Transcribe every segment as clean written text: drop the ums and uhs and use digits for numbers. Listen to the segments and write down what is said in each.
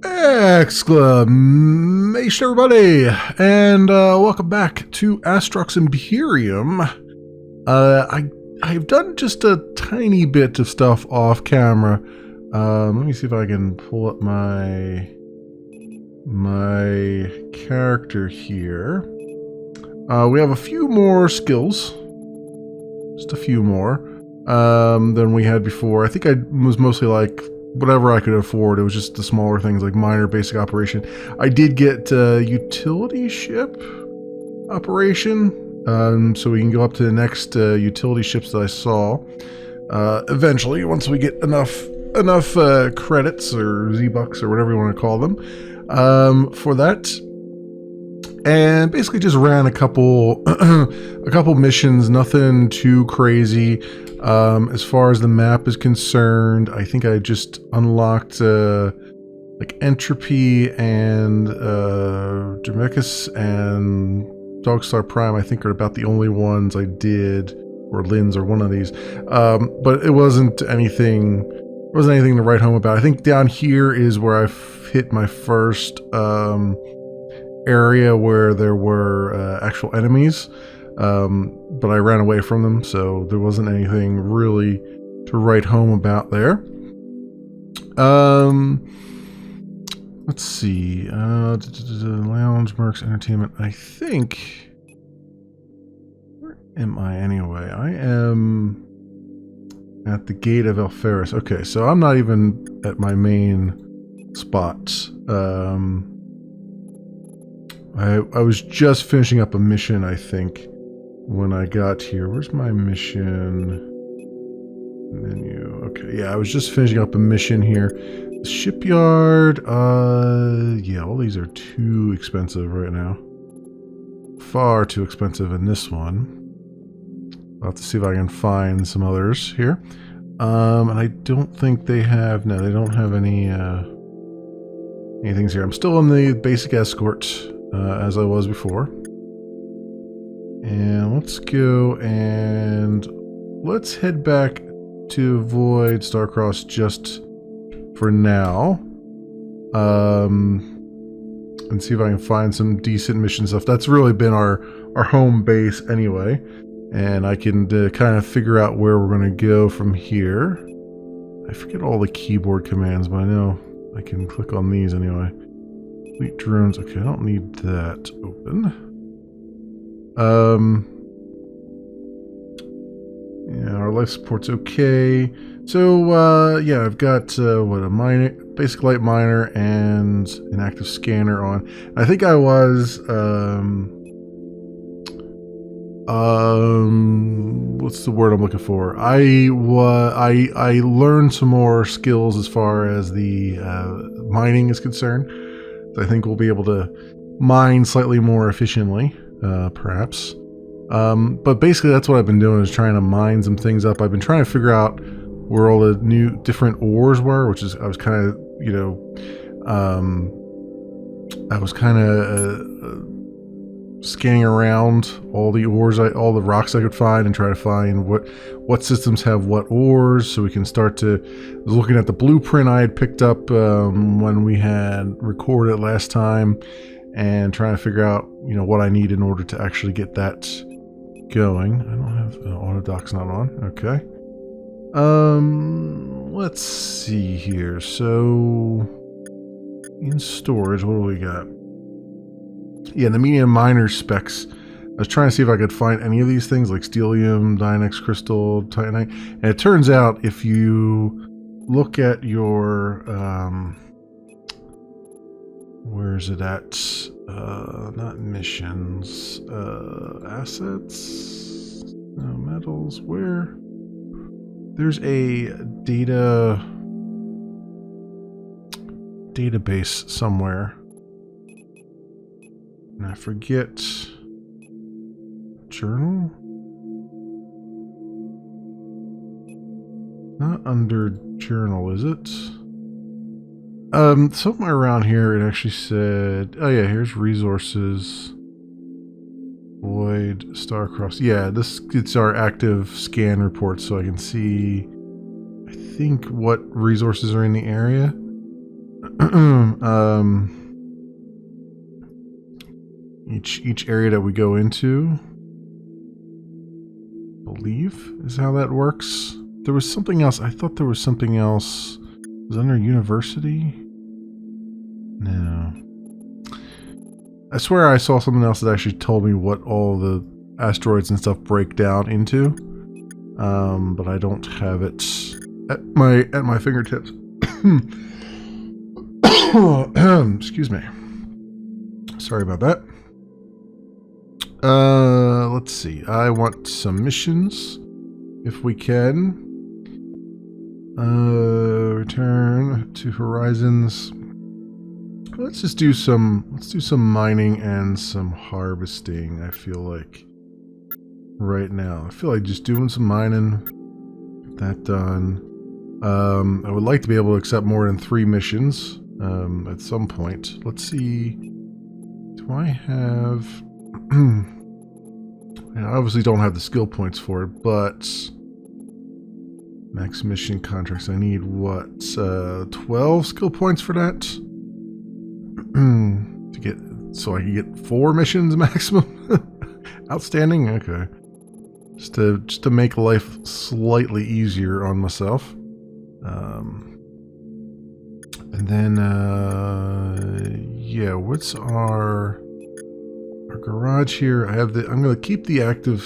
Exclamation, everybody, and welcome back to Astrox Imperium. I've done just a tiny bit of stuff off camera. Let me see if I can pull up my character here. We have a few more skills, just a few more than we had before. I think I was mostly like whatever I could afford. It was just the smaller things like minor basic operation. I did get utility ship operation, so we can go up to the next utility ships that I saw eventually once we get enough credits or Z-Bucks or whatever you want to call them for that. And basically just ran a couple missions, nothing too crazy. As far as the map is concerned, I think I just unlocked like Entropy and Dermicus and Dogstar Prime. I think are about the only ones I did, or Linz or one of these. But it wasn't anything to write home about. I think down here is where I've hit my first area where there were actual enemies, but I ran away from them, so there wasn't anything really to write home about there. Let's see, lounge, mercs, entertainment. I think, where am I anyway? I am at the gate of Alferis. Okay, so I'm not even at my main spot. I was just finishing up a mission, I think, when I got here. Where's my mission menu? Okay, yeah, I was just finishing up a mission here. The shipyard, yeah, all these are too expensive right now. Far too expensive in this one. I'll have to see if I can find some others here. And I don't think they have, no, they don't have any things here. I'm still in the basic escort, as I was before. And let's go and let's head back to avoid Starcross just for now. And see if I can find some decent mission stuff. That's really been our home base anyway. And I can kind of figure out where we're going to go from here. I forget all the keyboard commands, but I know I can click on these anyway. Fleet drones. Okay, I don't need that open. Yeah, our life support's okay. So, yeah, I've got, what, a miner, basic light miner and an active scanner on. I think I was, what's the word I'm looking for? I learned some more skills as far as the, mining is concerned. I think we'll be able to mine slightly more efficiently, perhaps. But basically that's what I've been doing, is trying to mine some things up. I've been trying to figure out where all the new different ores were, which is, I was kind of, you know, I was kind of scanning around all the ores, all the rocks I could find, and try to find what systems have what ores, so we can start to, looking at the blueprint I had picked up when we had recorded last time, and trying to figure out, you know, what I need in order to actually get that going. I don't have auto dock's not on. Okay. Let's see here. So in storage, what do we got? Yeah, the medium miner specs. I was trying to see if I could find any of these things like Stellium, Dynex Crystal, Titanite. And it turns out if you look at your, where is it at? Not missions, assets, no, metals, where? There's a database somewhere. And I forget, journal? Not under journal, is it? Somewhere around here it actually said, oh yeah, here's resources. Void, Starcross. Yeah, it's our active scan report, so I can see, I think, what resources are in the area. Each area that we go into, I believe, is how that works. There was something else. I thought there was something else. Was it under university? No. I swear I saw something else that actually told me what all the asteroids and stuff break down into. But I don't have it at my fingertips. Excuse me. Sorry about that. Let's see. I want some missions, if we can. Return to Horizons. Let's do some mining and some harvesting. I feel like right now. I feel like just doing some mining. Get that done. I would like to be able to accept more than 3 missions at some point. Let's see. Do I have? I obviously don't have the skill points for it, but max mission contracts. I need what? 12 skill points for that. To get, so I can get 4 missions maximum. Outstanding. Okay. Just to make life slightly easier on myself. And then yeah, what's our garage here? I'm gonna keep the active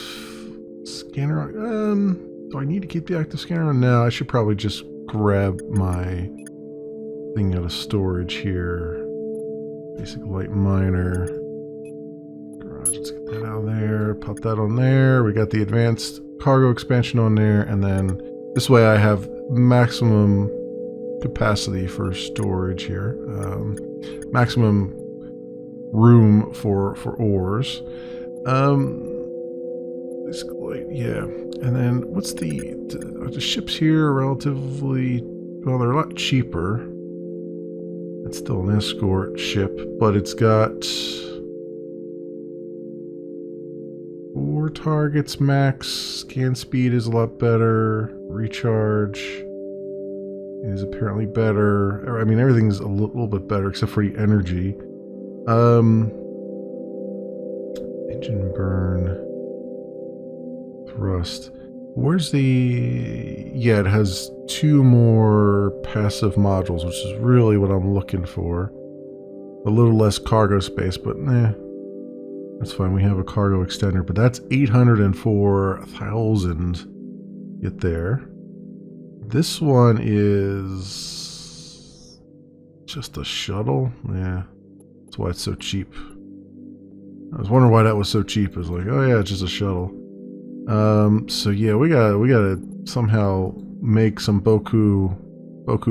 scanner on. Do I need to keep the active scanner on? No, I should probably just grab my thing out of storage here. Basic light miner. Garage, let's get that out of there. Pop that on there. We got the advanced cargo expansion on there, and then this way I have maximum capacity for storage here. Maximum room for ores. Basically, yeah. And then what's the ships here are relatively, well, they're a lot cheaper. It's still an escort ship, but it's got 4 targets max. Scan speed is a lot better. Recharge is apparently better. I mean, everything's a little bit better except for the energy. Engine burn. Thrust. Where's the... Yeah, it has 2 more passive modules, which is really what I'm looking for. A little less cargo space, but that's fine. We have a cargo extender, but that's 804,000. Get there. This one is just a shuttle. Yeah, that's why it's so cheap. I was wondering why that was so cheap. It was like, oh yeah, it's just a shuttle. So yeah, we gotta somehow make some Boku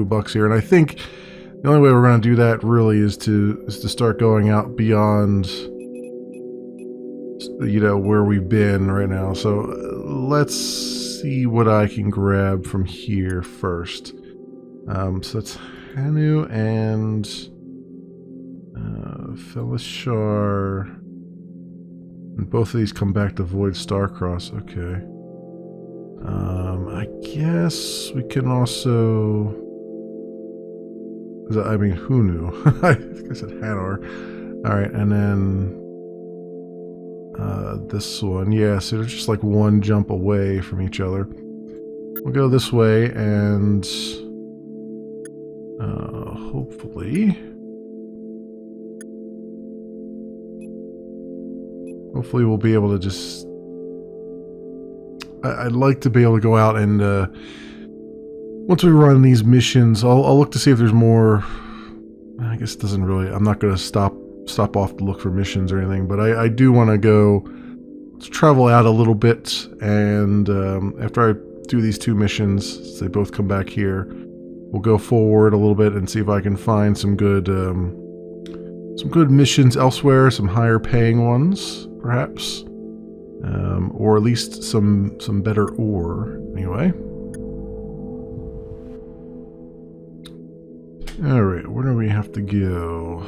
bucks here, and I think the only way we're gonna do that really is to start going out beyond, you know, where we've been right now. So let's see what I can grab from here first. So that's Hanu and Felishar. And both of these come back to Void Starcross. Okay. I guess we can also... I mean, who knew? I think I said Hanar. Alright, and then... this one. Yeah, so they're just like 1 jump away from each other. We'll go this way and... Hopefully we'll be able to just... I'd like to be able to go out and once we run these missions, I'll look to see if there's more. I guess it doesn't really... I'm not going to stop off to look for missions or anything, but I do want to go travel out a little bit, and after I do these 2 missions, they both come back here, we'll go forward a little bit and see if I can find some good missions elsewhere, some higher paying ones, perhaps, or at least some better ore. Anyway, all right, where do we have to go?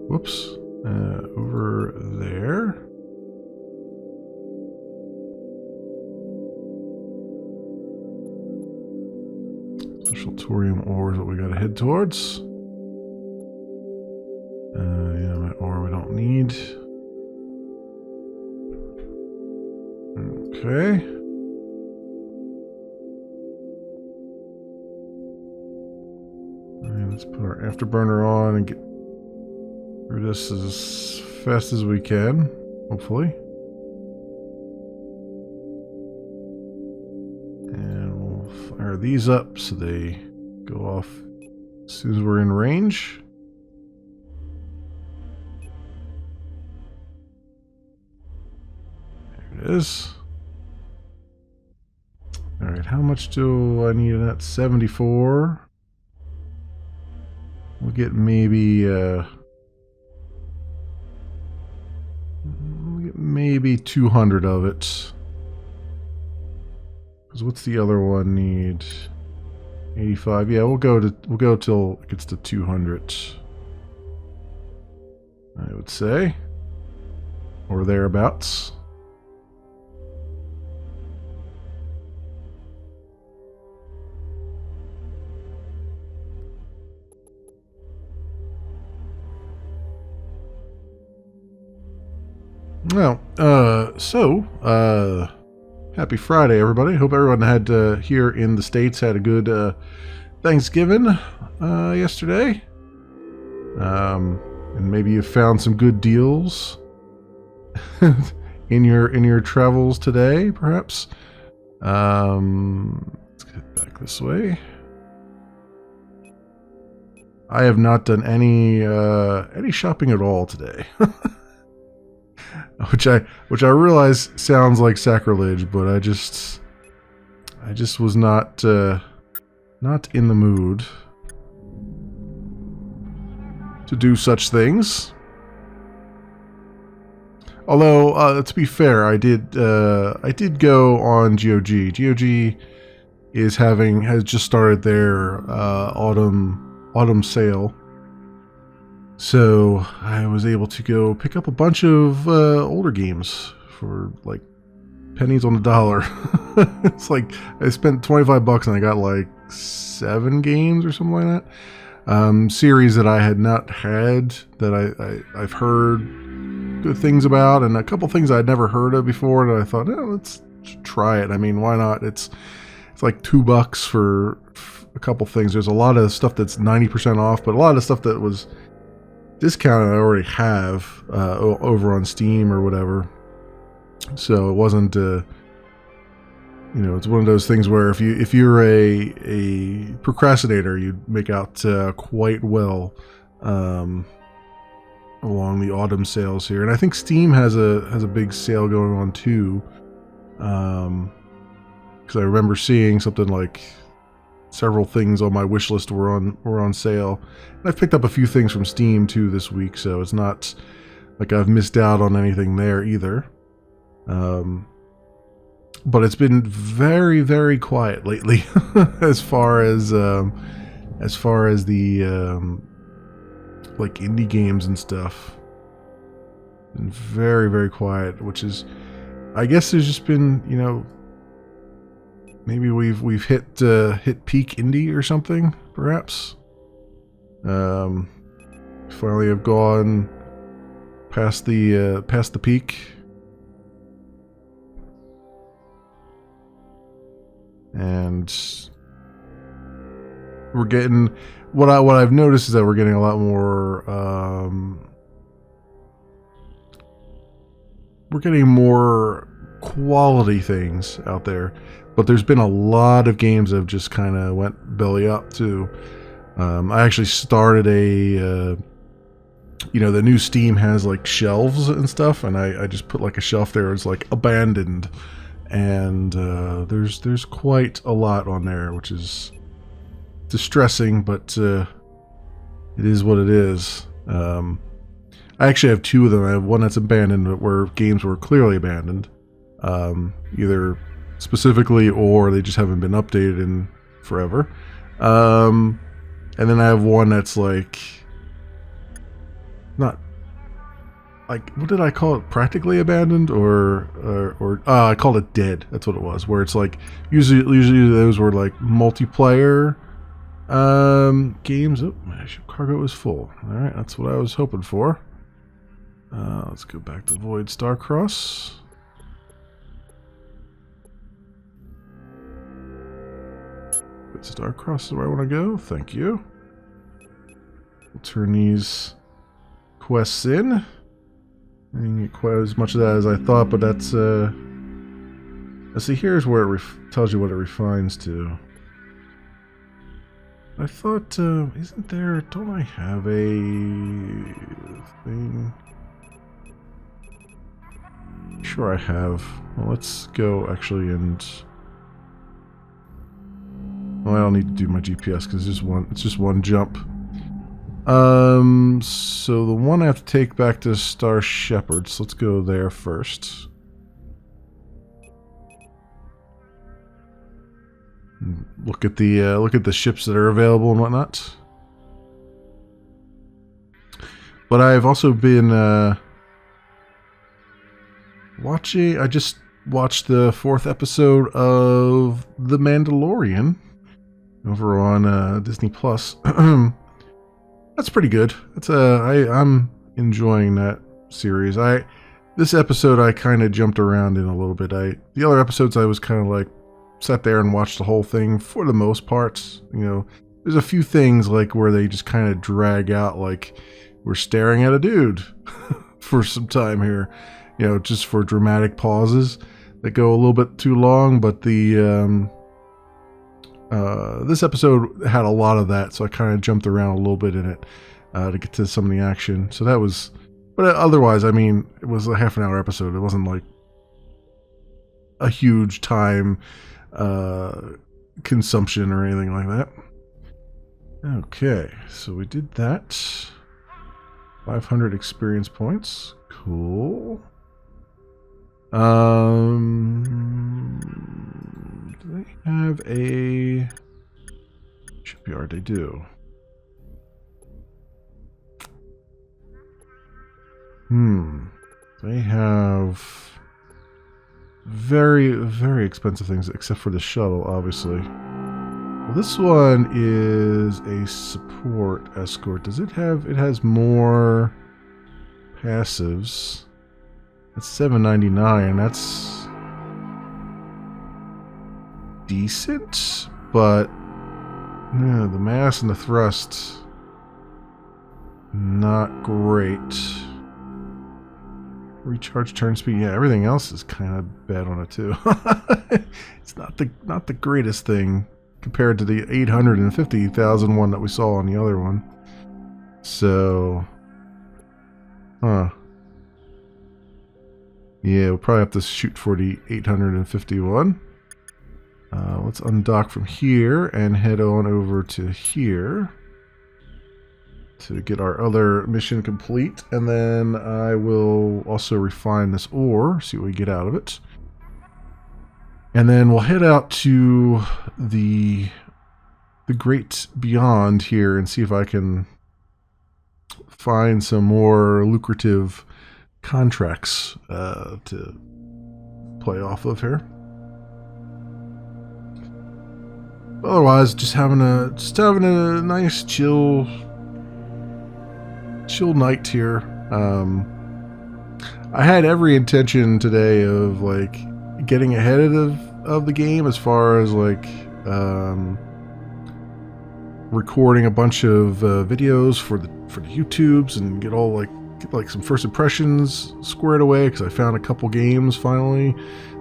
Whoops, over there. Special Thorium ore is what we gotta head towards. Yeah, my ore we don't need. Okay. Let's put our afterburner on and get through this as fast as we can, hopefully. And we'll fire these up so they go off as soon as we're in range. There it is. Alright, how much do I need in that? 74. We'll get maybe maybe 200 of it. Because what's the other one need? 85. Yeah, we'll go till it gets to 200. I would say, or thereabouts. Well, happy Friday, everybody. Hope everyone had here in the States had a good Thanksgiving yesterday. And maybe you found some good deals in your travels today, perhaps. Let's get back this way. I have not done any shopping at all today. Which I realize sounds like sacrilege, but I just was not in the mood to do such things. Although to be fair, I did go on GOG. GOG has just started their autumn sale. So I was able to go pick up a bunch of older games for like pennies on the dollar. It's like I spent $25 and I got like 7 games or something like that. Series that I had not had that I've heard good things about, and a couple things I'd never heard of before that I thought, let's try it. I mean, why not? It's like $2 for a couple things. There's a lot of stuff that's 90% off, but a lot of stuff that was discounted I already have over on Steam or whatever. So it wasn't it's one of those things where if you're a procrastinator, you make out quite well along the autumn sales here. And I think Steam has a big sale going on too, because I remember seeing something like several things on my wish list were on sale. And I've picked up a few things from Steam too this week, so it's not like I've missed out on anything there either. But it's been very, very quiet lately as far as the like indie games and stuff. Been very, very quiet, which is, I guess there's just been, maybe we've hit peak indie or something, perhaps. Finally have gone past the peak. And we're getting what I've noticed is that we're getting a lot more quality things out there. But there's been a lot of games that have just kind of went belly up too. I actually started the new Steam has like shelves and stuff, and I just put like a shelf there. It's like abandoned, and there's quite a lot on there, which is distressing, but it is what it is. I actually have 2 of them. I have one that's abandoned, where games were clearly abandoned, either specifically or they just haven't been updated in forever. And then I have one that's like not like, what did I call it? Practically abandoned, or I called it dead. That's what it was. Where it's like usually those were like multiplayer Games. Oh, my ship cargo is full. All right, that's what I was hoping for. Let's go back to Void Starcross. Starcross is where I want to go. Thank you. We'll turn these quests in. I didn't get quite as much of that as I thought, but that's let's see. Here's where it tells you what it refines to. I thought, isn't there? Don't I have a thing? Sure, I have. Well, let's go actually and. Well, I don't need to do my GPS because it's just one jump. So the one I have to take back to Star Shepherd, so let's go there first. Look at the ships that are available and whatnot. But I've also been watching. I just watched the 4th episode of The Mandalorian over on Disney Plus. That's pretty good. It's I'm enjoying that series. This episode I kind of jumped around in a little bit. The other episodes I was kind of like sat there and watched the whole thing for the most part. You know, there's a few things like where they just kind of drag out, like we're staring at a dude for some time here. You know, just for dramatic pauses that go a little bit too long. But this episode had a lot of that, so I kind of jumped around a little bit in it to get to some of the action. So that was, but otherwise, I mean, it was a half-an-hour episode. It wasn't like a huge time consumption or anything like that. Okay, so we did that. 500 experience points. Cool. Do they have a shipyard? They do. They have very, very expensive things, except for the shuttle, obviously. Well, this one is a support escort. Does it have... It has more passives. That's $7.99. That's decent, but yeah, the mass and the thrust, not great. Recharge turn speed, yeah, everything else is kind of bad on it too. It's not the greatest thing compared to the 850,000 one that we saw on the other one. So, yeah, we'll probably have to shoot for the 851. Let's undock from here and head on over to here to get our other mission complete. And then I will also refine this ore, see what we get out of it. And then we'll head out to the great beyond here and see if I can find some more lucrative contracts to play off of here. Otherwise, just having a nice chill night here. I had every intention today of like getting ahead of the game as far as like recording a bunch of videos for the YouTubes and get all like some first impressions squared away, because I found a couple games finally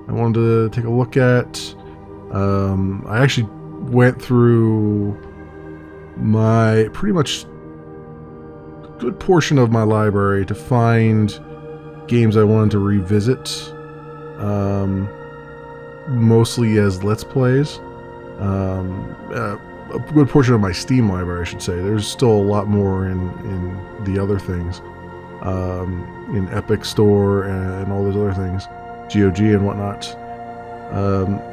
I wanted to take a look at. I actually went through my pretty much good portion of my library to find games I wanted to revisit, mostly as Let's Plays. A good portion of my Steam library, I should say. There's still a lot more in the other things, in Epic Store and all those other things, GOG and whatnot.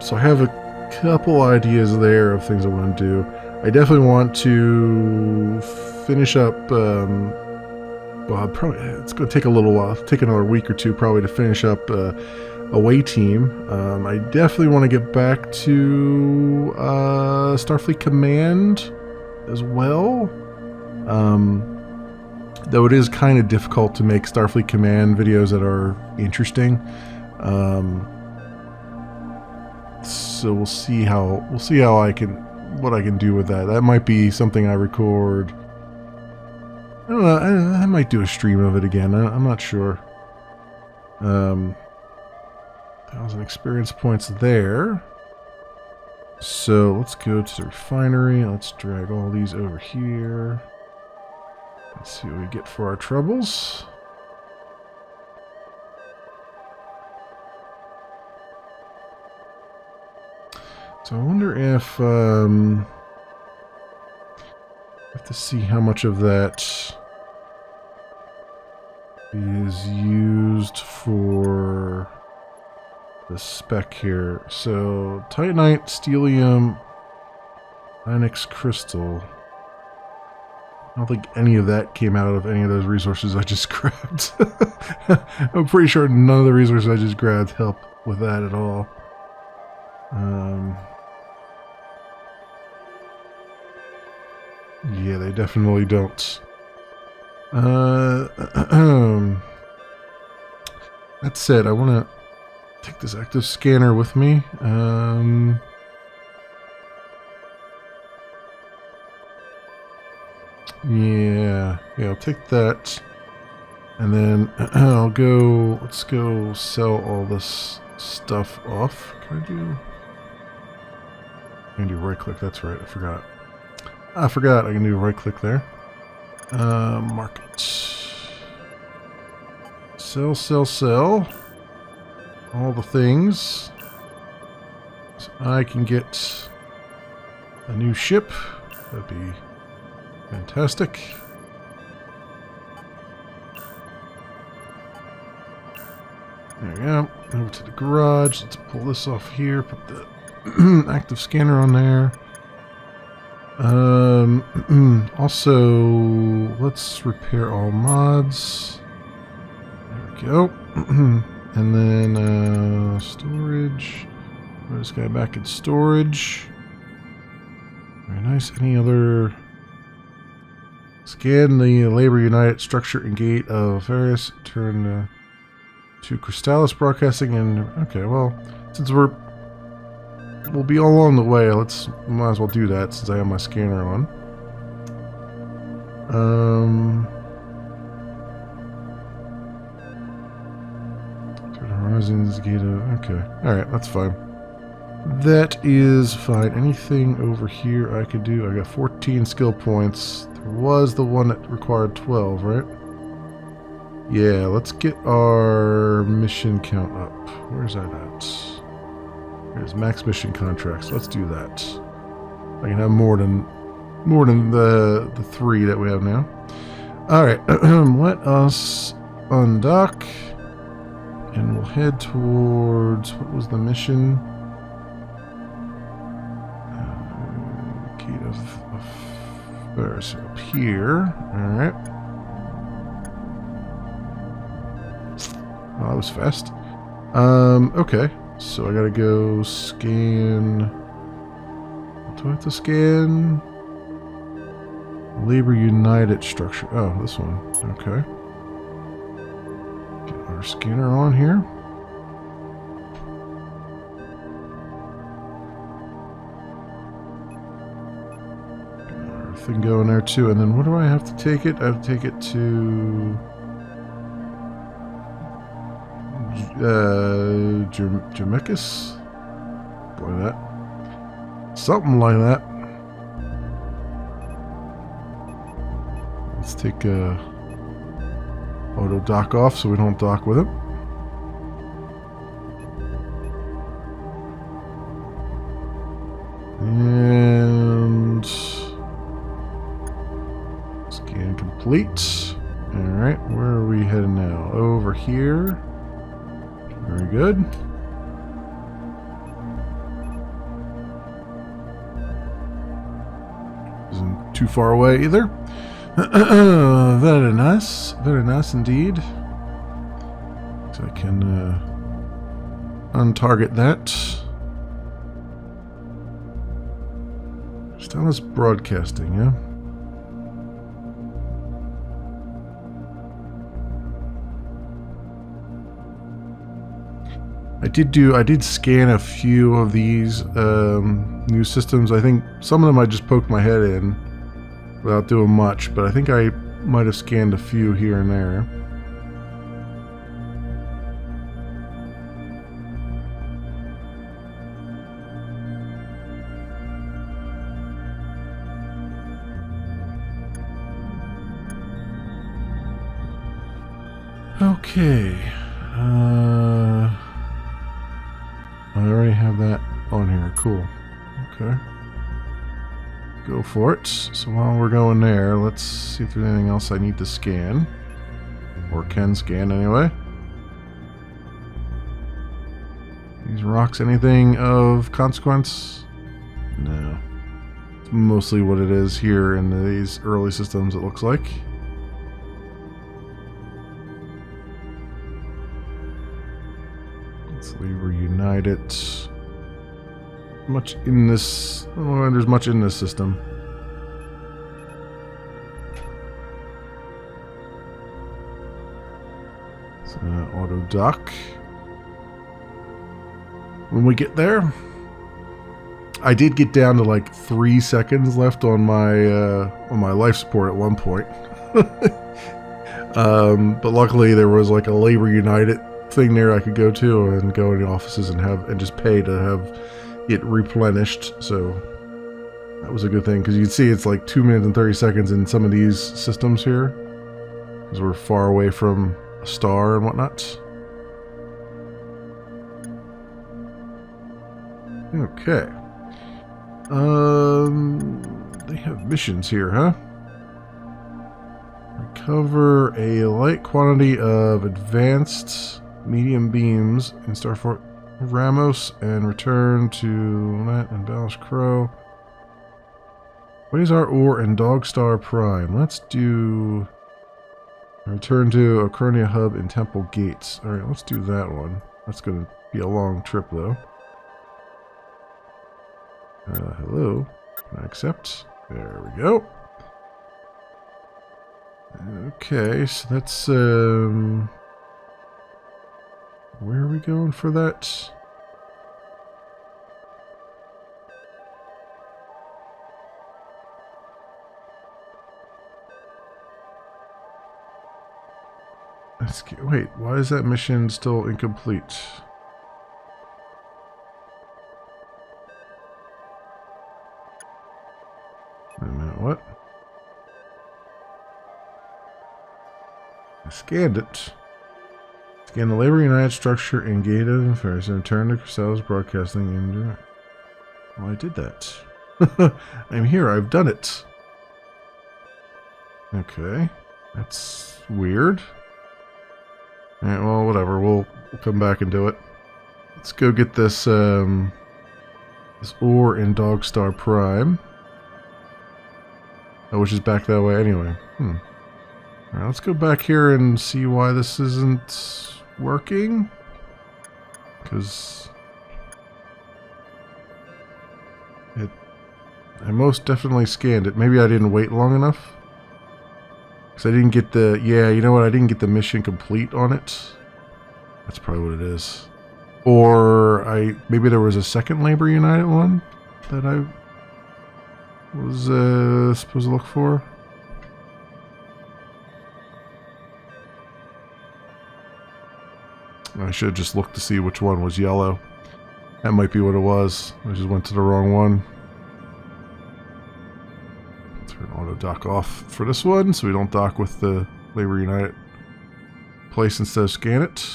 So I have a couple ideas there of things I want to do. I definitely want to finish up. Well, probably it's going to take a little while. Take another week or two probably to finish up Away Team. I definitely want to get back to Starfleet Command as well. Though it is kind of difficult to make Starfleet Command videos that are interesting. So we'll see how what I can do with that. That might be something I record. I don't know. I might do a stream of it again. I'm not sure. 1,000 experience points there. So let's go to the refinery. Let's drag all these over here. Let's see what we get for our troubles. So I wonder if I have to see how much of that is used for the spec here. So Titanite, Stellium, Onyx Crystal. I don't think any of that came out of any of those resources I just grabbed. I'm pretty sure none of the resources I just grabbed help with that at all. Yeah, they definitely don't. That said, I want to take this active scanner with me. Yeah, I'll take that. And then let's go sell all this stuff off. Can I do right click? That's right, I forgot I can do right click there. Market. Sell. All the things. So I can get a new ship. That'd be fantastic. There we go. Over to the garage. Let's pull this off here. Put the active scanner on there. Also, let's repair all mods. There we go. And then storage. Put this guy back in storage. Very nice. Any other? Scan the Labor United structure and gate of various. Turn to Crystallis Broadcasting and okay. Well, since we'll be all along the way. Might as well do that since I have my scanner on. Horizons gate of okay. All right, that's fine. That is fine. Anything over here I could do? I got 14 skill points. There was the one that required 12, right? Yeah, let's get our mission count up. Where's that at? There's max mission contracts. Let's do that. I can have more than the 3 that we have now. All right, let us undock, and we'll head towards what was the mission? Gate of Affairs up here. All right. Oh, that was fast. Okay. So I gotta go scan. What do I have to scan? Labor United structure. Oh, this one. Okay. Get our scanner on here. Get our thing going there too. And then what do I have to take it? I have to take it to Jamaica's? Boy, that. Something like that. Let's take auto dock off so we don't dock with it. And scan complete. Alright, where are we heading now? Over here. Very good. Isn't too far away either. Very nice indeed. So I can untarget that. Status broadcasting, yeah. I did scan a few of these new systems. I think some of them I just poked my head in without doing much, but I think I might have scanned a few here and there. Okay. I already have that on here. Cool. Okay. Go for it. So while we're going there, let's see if there's anything else I need to scan. Or can scan anyway. These rocks, anything of consequence? No. It's mostly what it is here in these early systems, it looks like. Let's reunite it. Much in this... Oh, there's much in this system. So, auto dock. When we get there, I did get down to like 3 seconds left on my life support at one point. But luckily there was like a Labor United thing there I could go to and go in the offices and just pay to have it replenished. So that was a good thing, because you can see it's like 2 minutes and 30 seconds in some of these systems here, because we're far away from a star and whatnot. Okay. They have missions here, huh? Recover a light quantity of advanced medium beams in Starfort Ramos and return to Net and Ballast Crow. Quasar Ore and Dogstar Prime. Let's do... Return to Ocronia Hub and Temple Gates. Alright, let's do that one. That's going to be a long trip, though. Hello. Can I accept? There we go. Okay, so that's, where are we going for that? Wait, why is that mission still incomplete? Wait a minute, what? I scanned it. Scan the Labor United structure and gate of affairs and return to Crusader's broadcasting and... Well, I did that. I'm here, I've done it. Okay. That's weird. Alright, well, whatever. We'll come back and do it. Let's go get this, this ore in Dogstar Prime. Oh, which is back that way anyway. Alright, let's go back here and see why this isn't working. Because... I most definitely scanned it. Maybe I didn't wait long enough. Because I didn't get the... Yeah, you know what? I didn't get the mission complete on it. That's probably what it is. Or maybe there was a second Labor United one that I was supposed to look for. I should have just looked to see which one was yellow. That might be what it was. I just went to the wrong one. Turn auto dock off for this one so we don't dock with the Labor United place instead of scan it.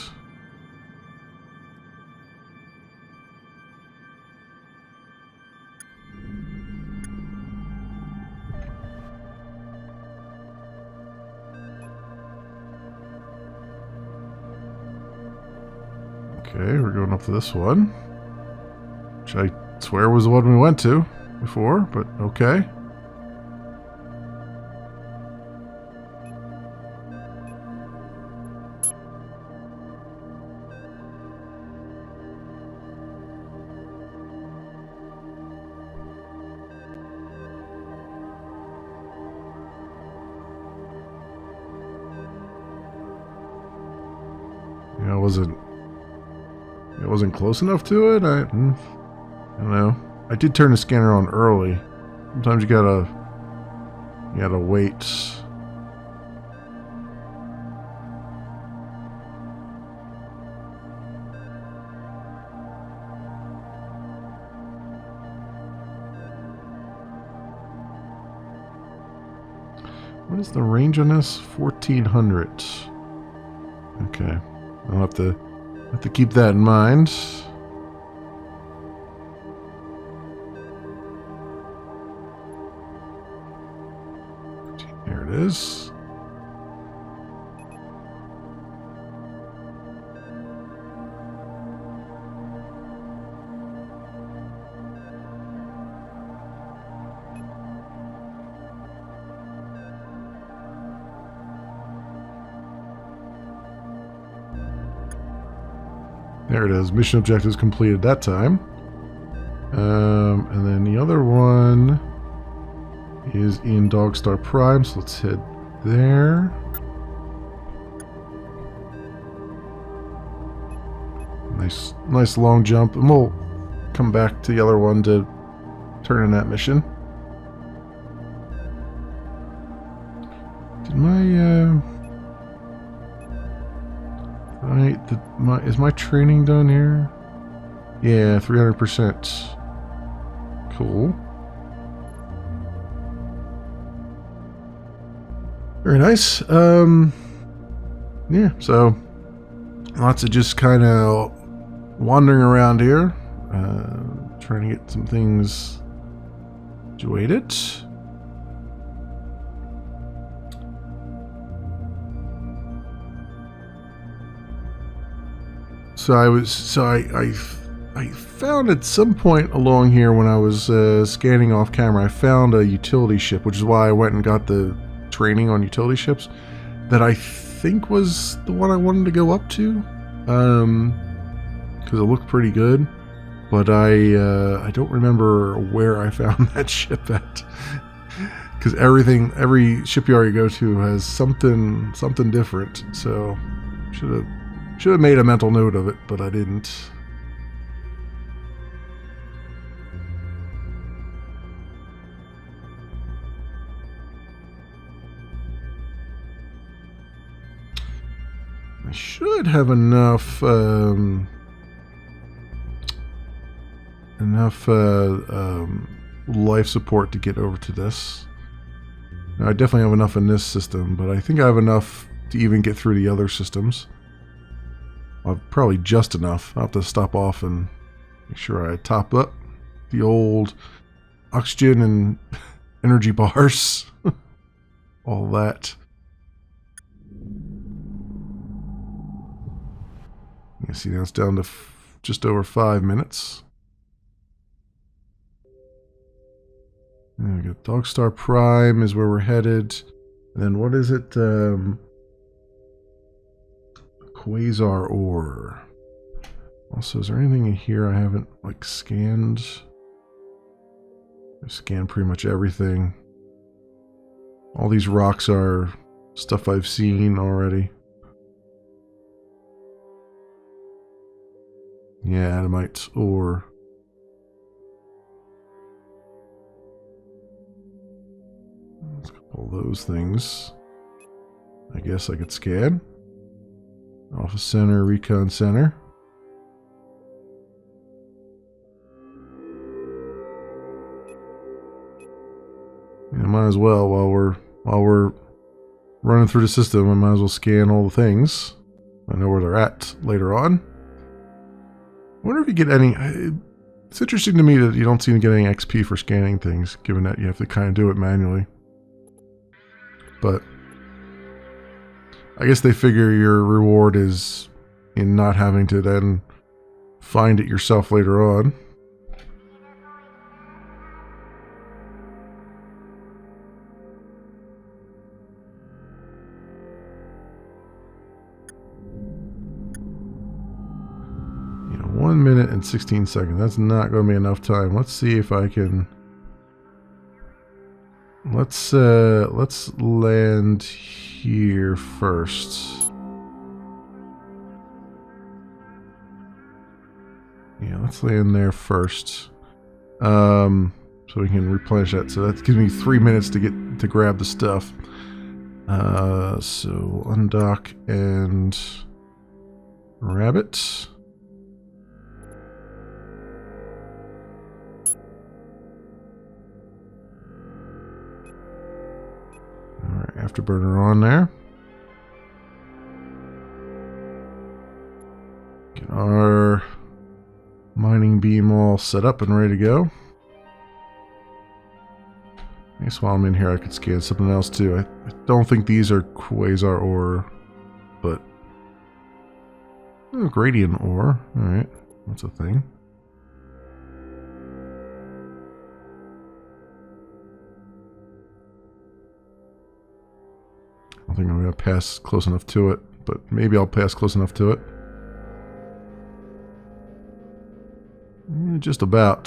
Okay, we're going up to this one, which I swear was the one we went to before, but okay. I wasn't close enough to it. I don't know. I did turn the scanner on early. Sometimes you gotta wait. What is the range on this? 1400. Okay, I'll have to keep that in mind. There it is. There it is. Mission objectives completed that time. And then the other one is in Dogstar Prime, so let's head there. Nice long jump, and we'll come back to the other one to turn in that mission. Did is my training done here? Yeah, 300%. Cool. Very nice. Yeah, so lots of just kind of wandering around here, trying to get some things situated. So I found at some point along here when I was scanning off camera, I found a utility ship, which is why I went and got the training on utility ships, that I think was the one I wanted to go up to, because it looked pretty good, but I don't remember where I found that ship at, because every shipyard you go to has something different, so should have made a mental note of it, but I didn't. I should have enough life support to get over to this. Now, I definitely have enough in this system, but I think I have enough to even get through the other systems. Probably just enough. I'll have to stop off and make sure I top up the old oxygen and energy bars. All that. You can see now it's down to just over 5 minutes. And we got Dogstar Prime is where we're headed. And then what is it? Quasar ore. Also, is there anything in here I haven't scanned? I've scanned pretty much everything. All these rocks are stuff I've seen already. Yeah, adamite ore. Let's pull those things. I guess I could scan. Office Center, Recon Center. Yeah, might as well while we're running through the system. I might as well scan all the things. I know where they're at later on. I wonder if you get any. It's interesting to me that you don't seem to get any XP for scanning things, given that you have to kind of do it manually. But I guess they figure your reward is in not having to then find it yourself later on. You know, 1 minute and 16 seconds. That's not going to be enough time. Let's see if I can. Let's land here first. Yeah, let's land there first. So we can replenish that. So that gives me 3 minutes to get to grab the stuff. So undock and rabbit. Alright, afterburner on there. Get our mining beam all set up and ready to go. I guess while I'm in here I could scan something else too. I don't think these are quasar ore, but oh, gradient ore. Alright, that's a thing. I don't think I'm going to pass close enough to it, but maybe I'll pass close enough to it. Just about.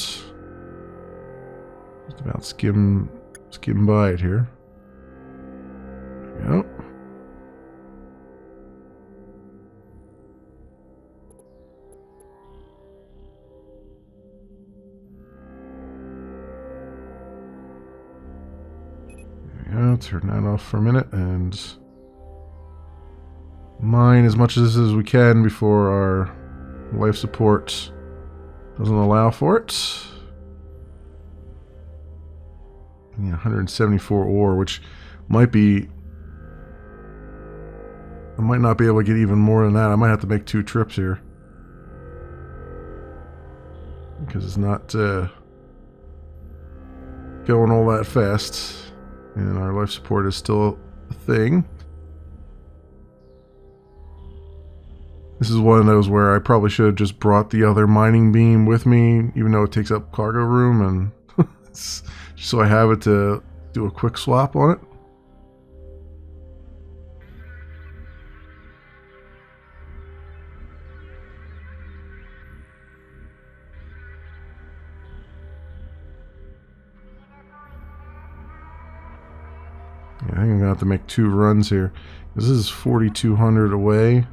Just about skim by it here. There we go. There we go. Turn that off for a minute and mine as much of this as we can before our life support doesn't allow for it. Yeah, 174 ore, which might be... I might not be able to get even more than that. I might have to make 2 trips here. Because it's not going all that fast. And our life support is still a thing. This is one of those where I probably should have just brought the other mining beam with me, even though it takes up cargo room, and just so I have it to do a quick swap on it. Yeah, I think I'm going to have to make 2 runs here. This is 4,200 away.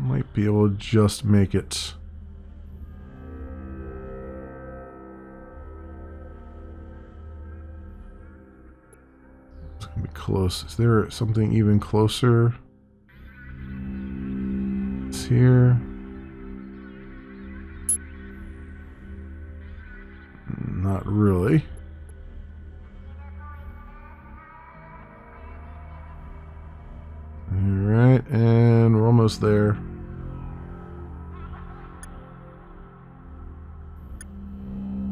Might be able to just make it. It's going to be close. Is there something even closer? It's here. Not really. Alright, and we're almost there.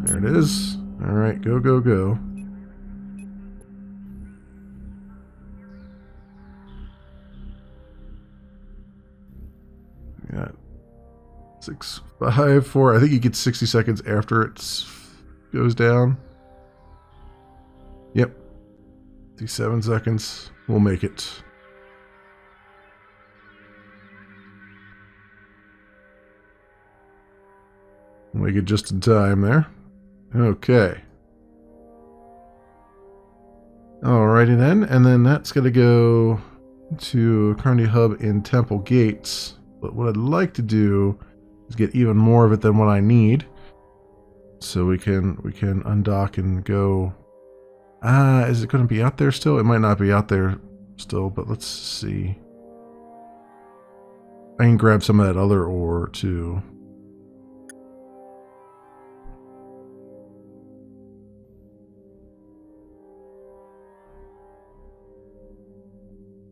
There it is. Alright, go, go, go. Got 6, 5, 4. I think you get 60 seconds after it goes down. Yep. 57 seconds. We'll make it. We'll make it just in time there. Okay. Alrighty then, and then that's going to go to Carney Hub in Temple Gates. But what I'd like to do is get even more of it than what I need, so we can undock and go. Is it going to be out there still? It might not be out there still, but let's see. I can grab some of that other ore too.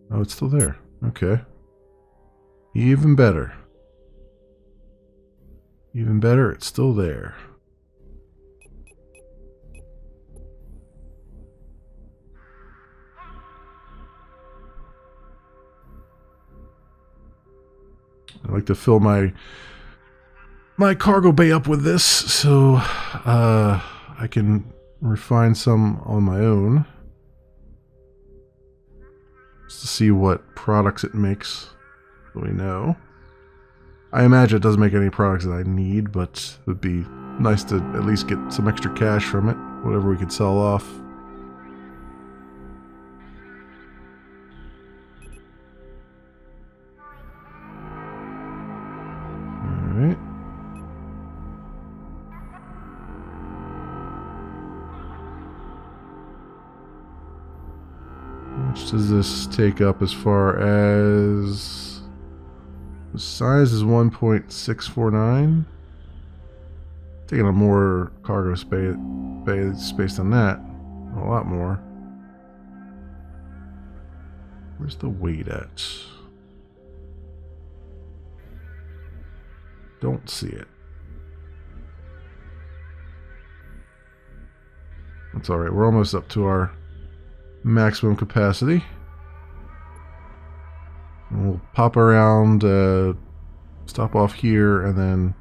Oh, it's still there. Okay. Even better. Even better, it's still there. I like to fill my cargo bay up with this so I can refine some on my own. Just to see what products it makes, so we know. I imagine it doesn't make any products that I need, but it would be nice to at least get some extra cash from it whatever we could sell off. Alright. How much does this take up as far as... The size is 1.649. Taking up more cargo space than that. A lot more. Where's the weight at? Don't see it. That's alright. We're almost up to our maximum capacity. And we'll pop around, stop off here, and then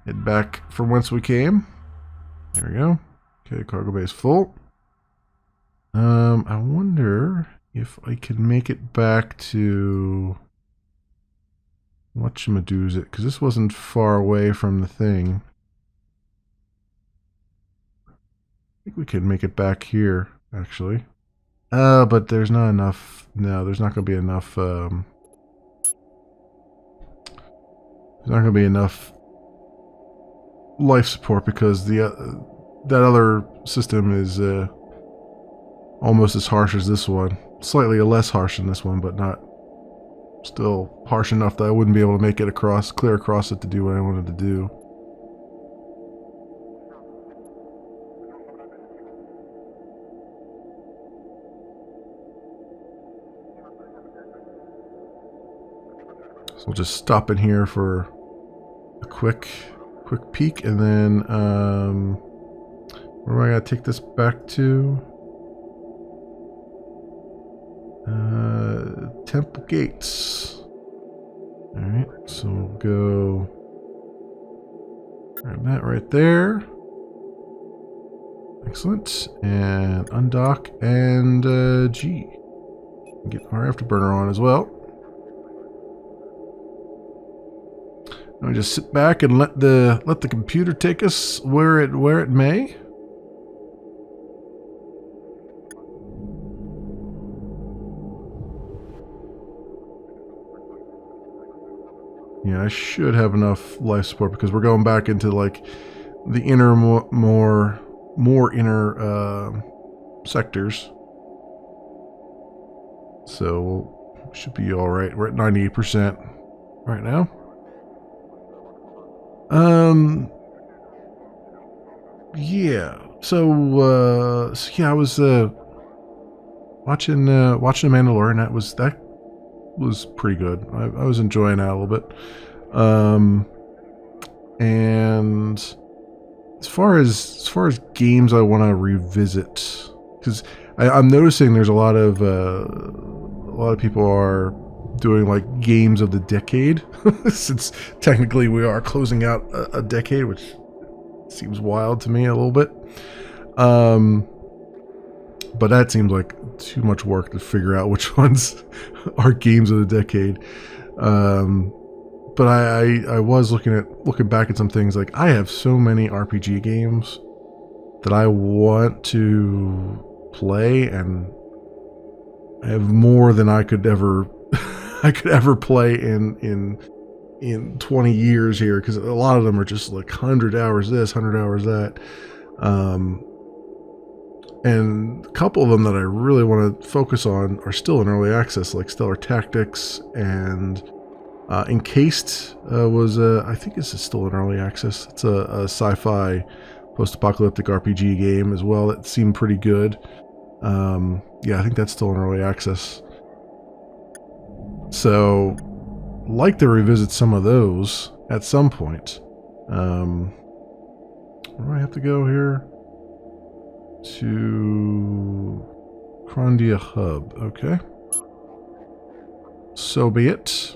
head back from whence we came. There we go. Okay, cargo bay is full. I wonder if I can make it back to whatchamadoozit, because this wasn't far away from the thing. I think we can make it back here, actually. But there's not enough. No, there's not going to be enough. There's not going to be enough life support because the that other system is almost as harsh as this one. Slightly less harsh than this one, but not still harsh enough that I wouldn't be able to make it across, clear across it to do what I wanted to do. So we'll just stop in here for a quick peek, and then where am I gonna take this back to? Temple Gates. All right, so we'll go grab that right there. Excellent, and undock and G. Get our afterburner on as well. And we just sit back and let the computer take us where it may. Yeah, I should have enough life support because we're going back into like the inner more inner sectors. So we should be all right. We're at 98% right now. Yeah. So yeah, I was watching The Mandalorian. That was pretty good. I was enjoying that a little bit. And as far as games I want to revisit, because I'm noticing there's a lot of people are doing like games of the decade, since technically we are closing out a decade, which seems wild to me a little bit. But that seems like too much work to figure out which ones are games of the decade. But I was looking back at some things. Like, I have so many RPG games that I want to play, and I have more than I could ever play in 20 years here, because a lot of them are just like 100 hours this, 100 hours that. And a couple of them that I really want to focus on are still in early access, like Stellar Tactics and Encased was, I think this is still in early access. It's a sci-fi post-apocalyptic RPG game as well. It seemed pretty good. Yeah, I think that's still in early access. So, like to revisit some of those at some point. Where do I have to go here? To Crondia Hub. Okay. So be it.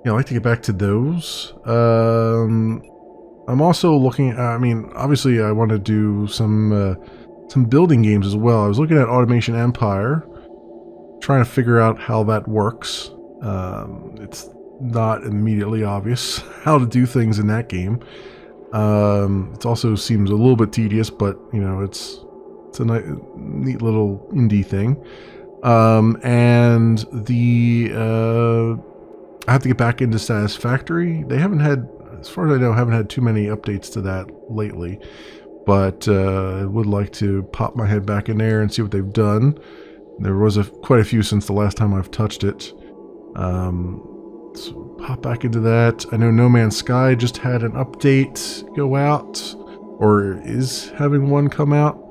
Yeah, I'd like to get back to those. I'm also looking at, I mean, obviously I want to do some building games as well. I was looking at Automation Empire, trying to figure out how that works. It's not immediately obvious how to do things in that game. It also seems a little bit tedious, but you know, it's a neat little indie thing. And the I have to get back into Satisfactory. They haven't had, as far as I know, haven't had too many updates to that lately. But I would like to pop my head back in there and see what they've done. There was quite a few since the last time I've touched it. So pop back into that. I know No Man's Sky just had an update go out, or is having one come out.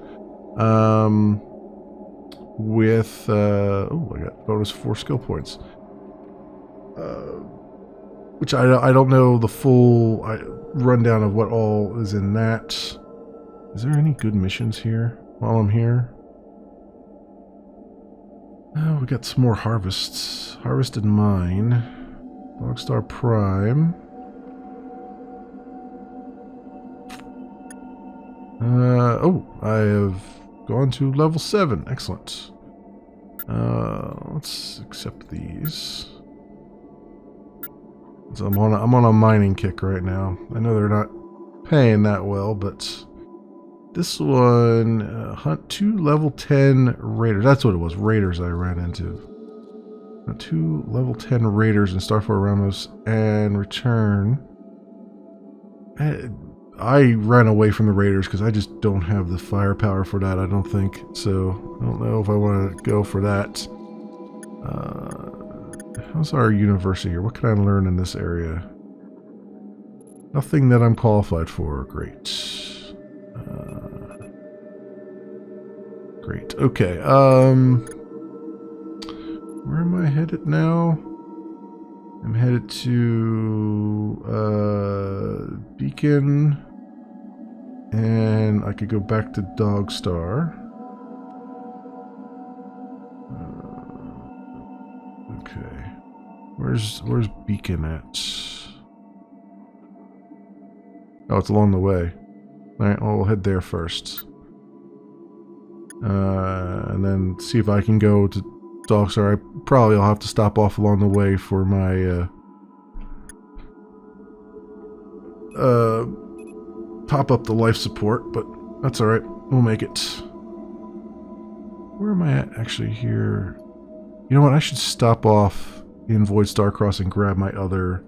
With oh, I got bonus 4 skill points. Which I don't know the full rundown of what all is in that. Is there any good missions here while I'm here? Oh, we got some more harvests. Harvested Mine. Logstar Prime. Oh, I have gone to level 7. Excellent. Let's accept these. So I'm on a mining kick right now. I know they're not paying that well, but this one, hunt 2 level 10 raiders. That's what it was, raiders I ran into. 2 level 10 raiders in Starfire Ramos and return. I ran away from the raiders because I just don't have the firepower for that, I don't think. So I don't know if I want to go for that. How's our university here? What can I learn in this area? Nothing that I'm qualified for. Great. Great. Okay. Where am I headed now? I'm headed to Beacon, and I could go back to Dogstar. Okay. Where's Beacon at? Oh, it's along the way. Alright, well, we'll head there first. And then see if I can go to Dogstar. I'll have to stop off along the way for my top up the life support, but that's alright. We'll make it. Where am I at actually here? You know what? I should stop off in Void Starcross and grab my other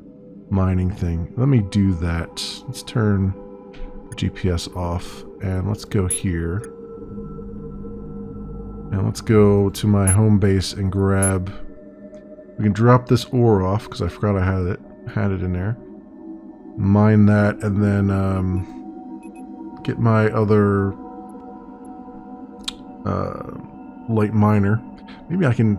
mining thing. Let me do that. Let's turn GPS off and let's go here. And let's go to my home base and grab. We can drop this ore off because I forgot I had it in there. Mine that and then get my other light miner. Maybe I can.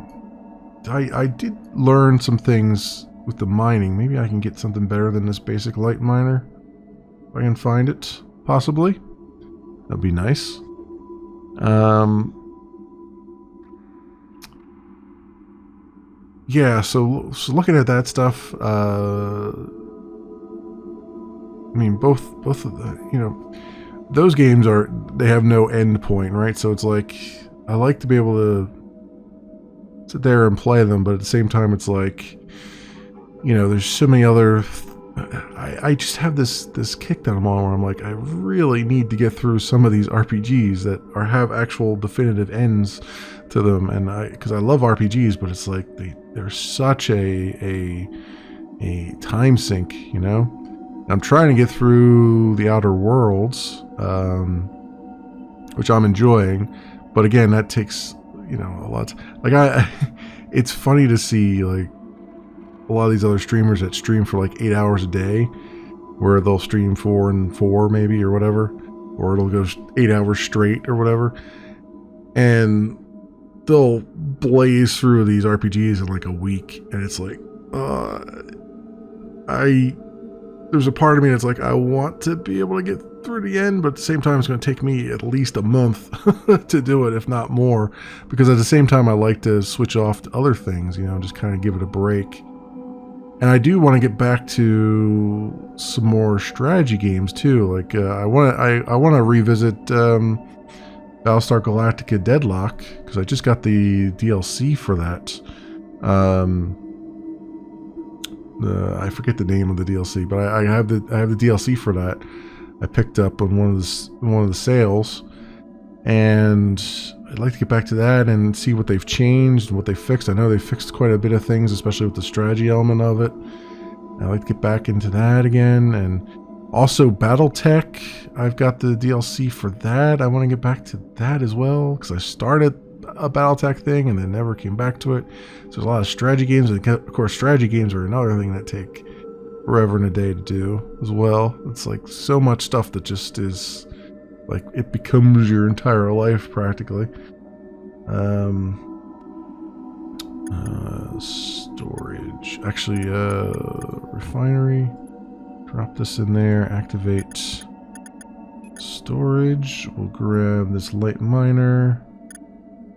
I did learn some things with the mining. Maybe I can get something better than this basic light miner. If I can find it, possibly. That'd be nice. Yeah, so looking at that stuff, I mean, both of the, those games they have no end point, right? So it's like, I like to be able to sit there and play them, but at the same time, it's like, there's so many other. I just have this kick that I'm on where I'm like, I really need to get through some of these RPGs that have actual definitive ends to them, and because I love RPGs, but it's like they're such a time sink, I'm trying to get through the Outer Worlds, which I'm enjoying, but again, that takes a lot. It's funny to see like a lot of these other streamers that stream for like 8 hours a day, where they'll stream 4 and 4 maybe or whatever, or it'll go 8 hours straight or whatever, and they'll blaze through these RPGs in like a week, and it's like, there's a part of me that's like, I want to be able to get through the end, but at the same time, it's going to take me at least a month to do it, if not more, because at the same time, I like to switch off to other things, just kind of give it a break. And I do want to get back to some more strategy games too. Like I want to revisit Battlestar Galactica Deadlock, because I just got the DLC for that. I forget the name of the DLC, but I have the DLC for that. I picked up on one of the sales, and I'd like to get back to that and see what they've changed and what they fixed. I know they fixed quite a bit of things, especially with the strategy element of it. I'd like to get back into that again, and also BattleTech. I've got the DLC for that. I want to get back to that as well because I started a BattleTech thing and then never came back to it. So there's a lot of strategy games, and of course strategy games are another thing that take forever and a day to do as well. It's like so much stuff that just is like it becomes your entire life practically. Storage. Actually, refinery. Drop this in there. Activate storage. We'll grab this light miner.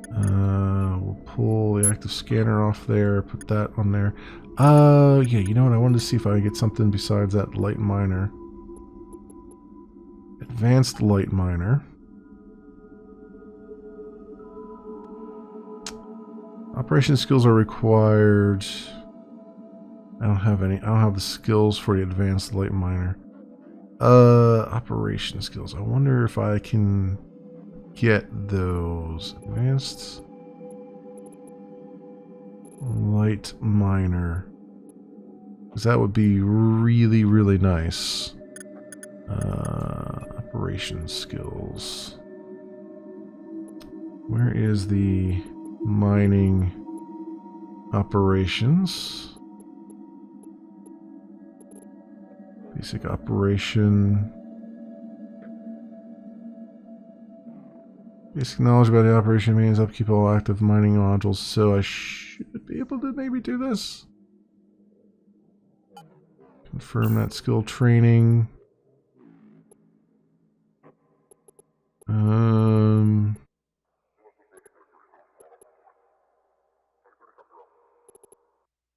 We'll pull the active scanner off there. Put that on there. Yeah, you know what? I wanted to see if I could get something besides that light miner. Advanced light miner. Operation skills are required. I don't have any. I don't have the skills for the advanced light miner. Operation skills. I wonder if I can get those. Advanced light miner. Because that would be really, really nice. Operation skills. Where is the mining operations? Basic operation. Basic knowledge about the operation means upkeep all active mining modules, so I should be able to maybe do this. Confirm that skill training.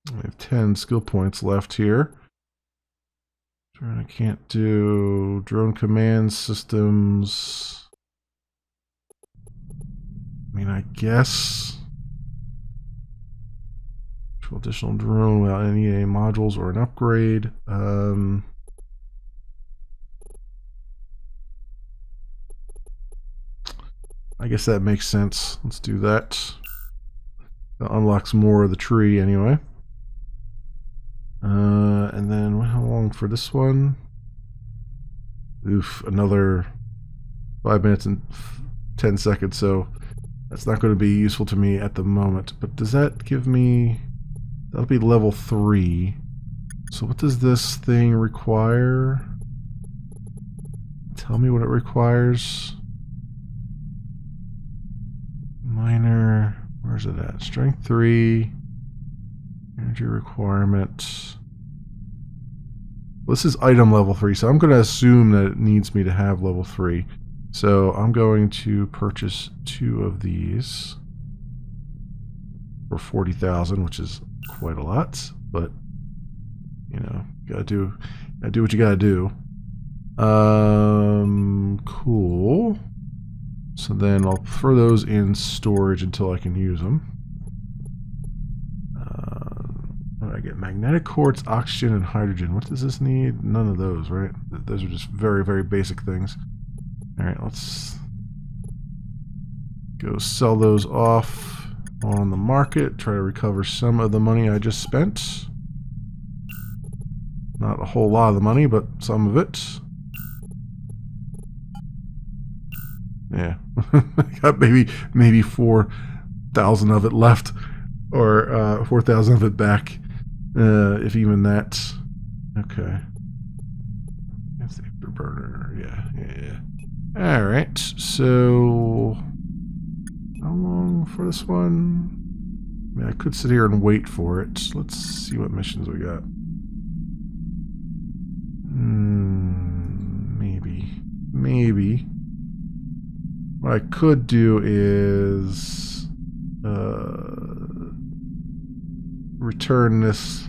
I have 10 skill points left here. I can't do drone command systems. I mean, I guess. Additional drone without any modules or an upgrade. I guess that makes sense. Let's do that. That unlocks more of the tree anyway. And then how long for this one? Oof, another 5 minutes and 10 seconds, so that's not going to be useful to me at the moment. But does that give me... That'll be level 3. So what does this thing require? Tell me what it requires. Minor... Where's it at? Strength 3. Energy requirement. Well, this is item level 3, so I'm going to assume that it needs me to have level 3. So I'm going to purchase 2 of these for 40,000, which is quite a lot, but you know, gotta do what you gotta do. Cool. So then I'll throw those in storage until I can use them. What do I get? Magnetic quartz, oxygen, and hydrogen. What does this need? None of those, right? Those are just very, very basic things. Alright, let's go sell those off on the market. Try to recover some of the money I just spent. Not a whole lot of the money, but some of it. Yeah. I got maybe 4,000 of it left. Or 4,000 of it back. If even that. Okay. That's the afterburner. Yeah. Alright, so how long for this one? I mean, I could sit here and wait for it. Let's see what missions we got. Maybe. What I could do is return this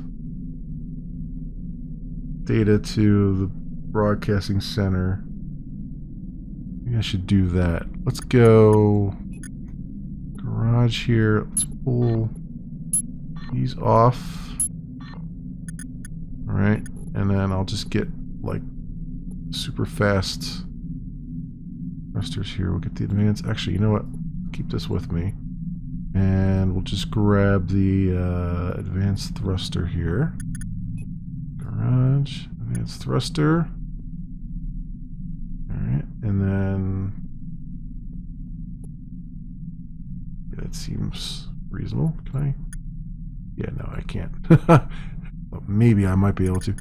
data to the broadcasting center. Maybe I should do that. Let's go garage here. Let's pull these off. Alright, and then I'll just get like super fast thrusters here. We'll get the advanced. Actually, you know what? Keep this with me. And we'll just grab the advanced thruster here. Garage, advanced thruster. Alright, and then... yeah, that seems reasonable. Can I? Yeah, no, I can't. But maybe I might be able to.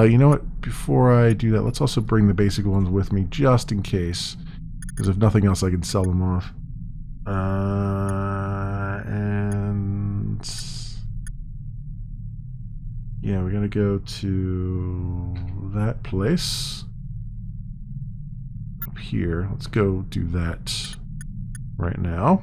You know what? Before I do that, let's also bring the basic ones with me, just in case. Because if nothing else, I can sell them off. And yeah, we're gonna go to that place up here. Let's go do that right now.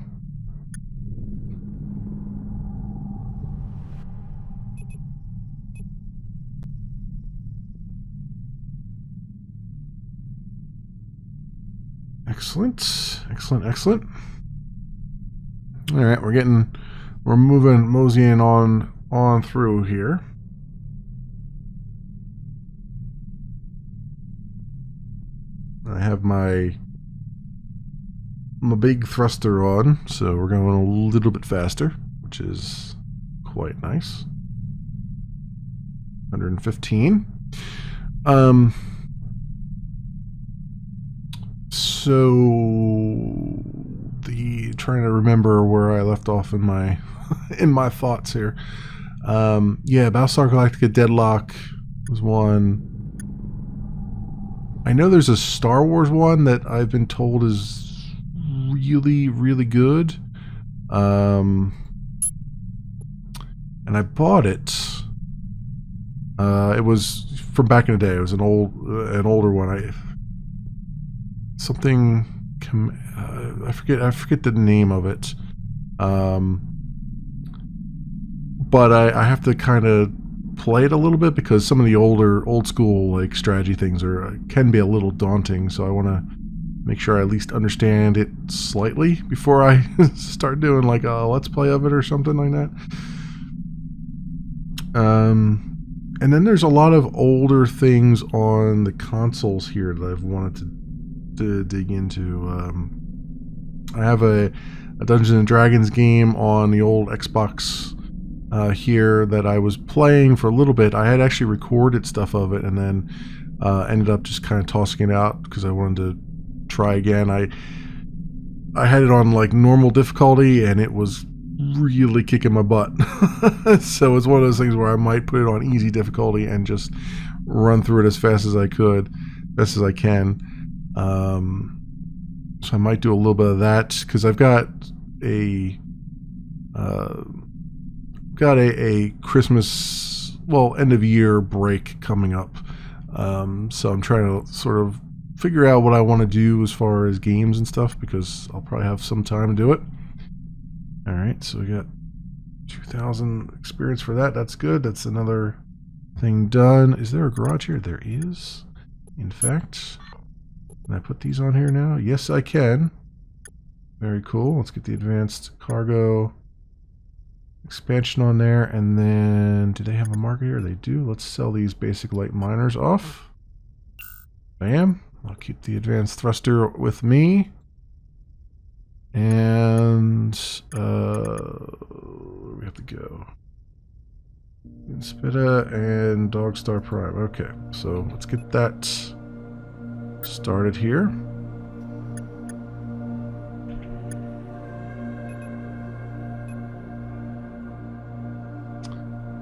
Excellent, excellent, excellent. All right, we're moseying on through here. I have my big thruster on, so we're going a little bit faster, which is quite nice. 115. So trying to remember where I left off in my in my thoughts here. Yeah, Battlestar Galactica Deadlock was one. I know there's a Star Wars one that I've been told is really, really good. And I bought it. It was from back in the day. It was an older one. I forget the name of it. But I have to kind of play it a little bit because some of the old school like strategy things can be a little daunting. So I want to make sure I at least understand it slightly before I start doing like a let's play of it or something like that. And then there's a lot of older things on the consoles here that I've wanted to dig into. I have a Dungeons and Dragons game on the old Xbox here that I was playing for a little bit. I had actually recorded stuff of it and then ended up just kind of tossing it out because I wanted to try again. I had it on like normal difficulty and it was really kicking my butt. So it's one of those things where I might put it on easy difficulty and just run through it as fast as I can. So I might do a little bit of that because I've got a Christmas, well, end of year break coming up. So I'm trying to sort of figure out what I want to do as far as games and stuff because I'll probably have some time to do it. All right, so we got 2,000 experience for that. That's good. That's another thing done. Is there a garage here? There is, in fact. Can I put these on here now? Yes, I can. Very cool. Let's get the advanced cargo expansion on there. And then, do they have a market here? They do. Let's sell these basic light miners off. Bam. I'll keep the advanced thruster with me. And where do we have to go? Inspida and Dogstar Prime. Okay, so let's get that started here.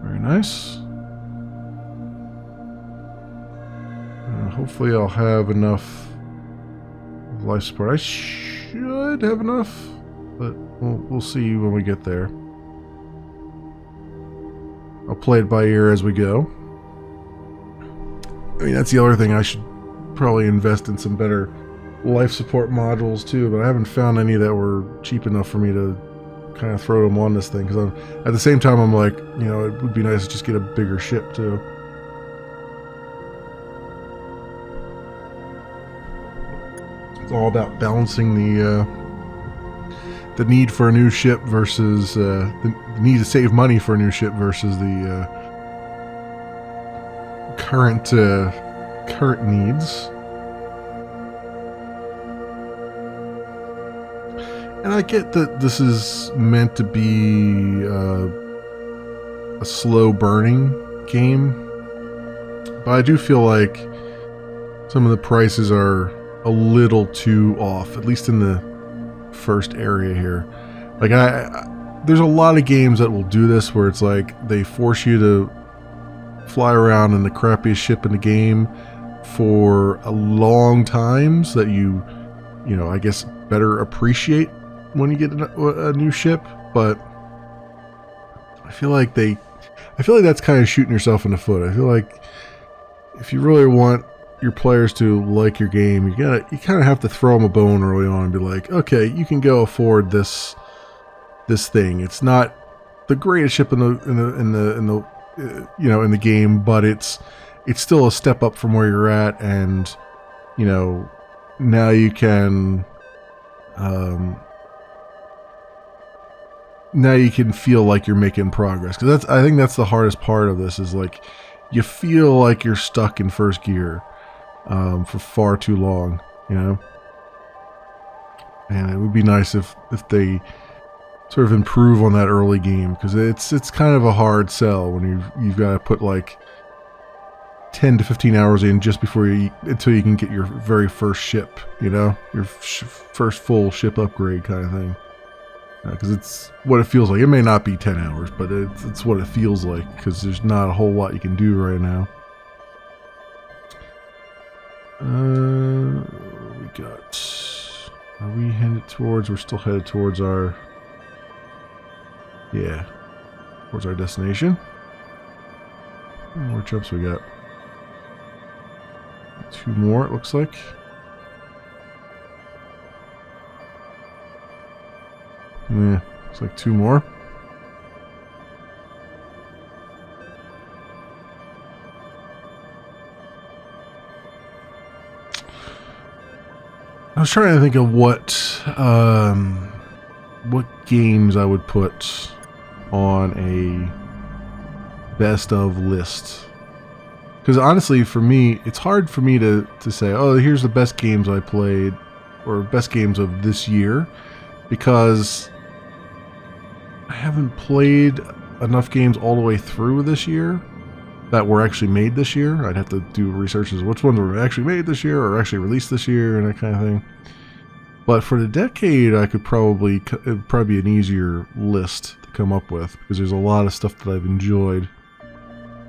Very nice. Hopefully I'll have enough life support. I should have enough, but we'll see when we get there. I'll play it by ear as we go. I mean, that's the other thing. I should probably invest in some better life support modules too, but I haven't found any that were cheap enough for me to kind of throw them on this thing, because at the same time I'm like, you know, it would be nice to just get a bigger ship too. It's all about balancing the need for a new ship versus the need to save money for a new ship versus the current needs. I get that this is meant to be a slow burning game, but I do feel like some of the prices are a little too off, at least in the first area here. Like there's a lot of games that will do this where it's like they force you to fly around in the crappiest ship in the game for a long time so that you know, I guess better appreciate when you get a new ship. But I feel like that's kind of shooting yourself in the foot. I feel like if you really want your players to like your game, you kind of have to throw them a bone early on and be like, okay, you can go afford this thing. It's not the greatest ship in the you know, in the game, but it's still a step up from where you're at, and you know, now you can feel like you're making progress, because I think that's the hardest part of this, is like you feel like you're stuck in first gear for far too long, you know. And it would be nice if they sort of improve on that early game, because it's kind of a hard sell when you've got to put like 10 to 15 hours in just before until you can get your very first ship, you know, your first full ship upgrade kind of thing. Because it's what it feels like. It may not be 10 hours, but it's what it feels like, because there's not a whole lot you can do right now. We got... Are we headed towards... We're still headed towards our... Yeah. Towards our destination. How many more jumps we got? 2 more, it looks like. Yeah, looks like 2 more. I was trying to think of what games I would put on a best of list. Because honestly, for me, it's hard for me to say, oh, here's the best games I played, or best games of this year, because I haven't played enough games all the way through this year that were actually made this year. I'd have to do research as which ones were actually made this year or actually released this year and that kind of thing. But for the decade, it'd probably be an easier list to come up with, because there's a lot of stuff that I've enjoyed.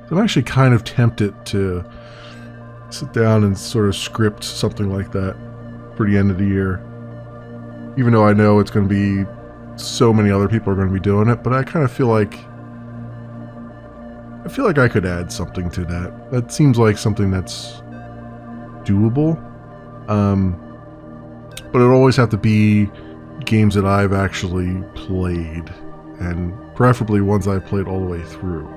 So I'm actually kind of tempted to sit down and sort of script something like that for the end of the year. Even though I know it's going to be so many other people are going to be doing it, but I kind of feel like I could add something to that. That seems like something that's doable. But it'll always have to be games that I've actually played, and preferably ones I've played all the way through.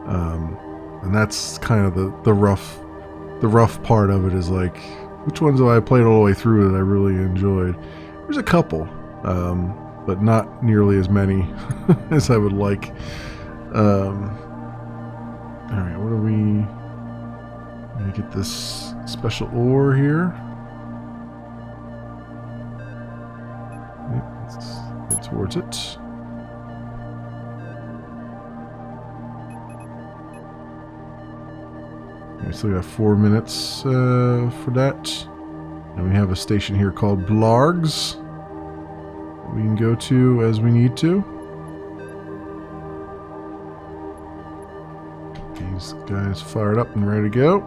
And that's kind of the rough part of it, is like, which ones have I played all the way through that I really enjoyed? There's a couple, but not nearly as many as I would like. Alright, what are we... Let me get this special ore here. Let's get towards it. We still got 4 minutes for that. And we have a station here called Blargs that we can go to as we need to. Get these guys fired up and ready to go.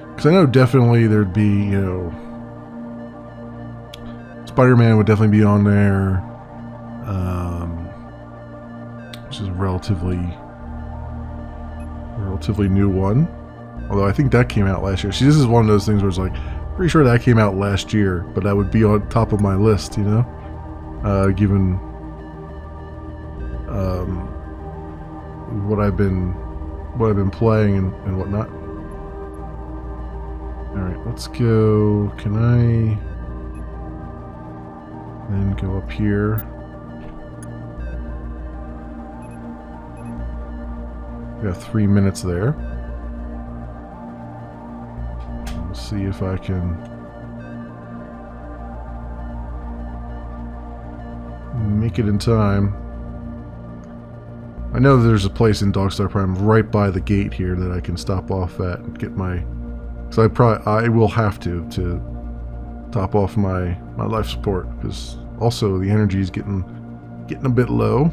Because I know definitely there'd be, you know, Spider-Man would definitely be on there. Which is a relatively new one. Although I think that came out last year. See, this is one of those things where it's like, pretty sure that came out last year, but that would be on top of my list, you know? Given what I've been playing and whatnot. Alright, let's go. Can I then go up here? We got 3 minutes there. We'll see if I can make it in time. I know there's a place in Dogstar Prime right by the gate here that I can stop off at and get my... So I will have to top off my life support, because also the energy is getting a bit low.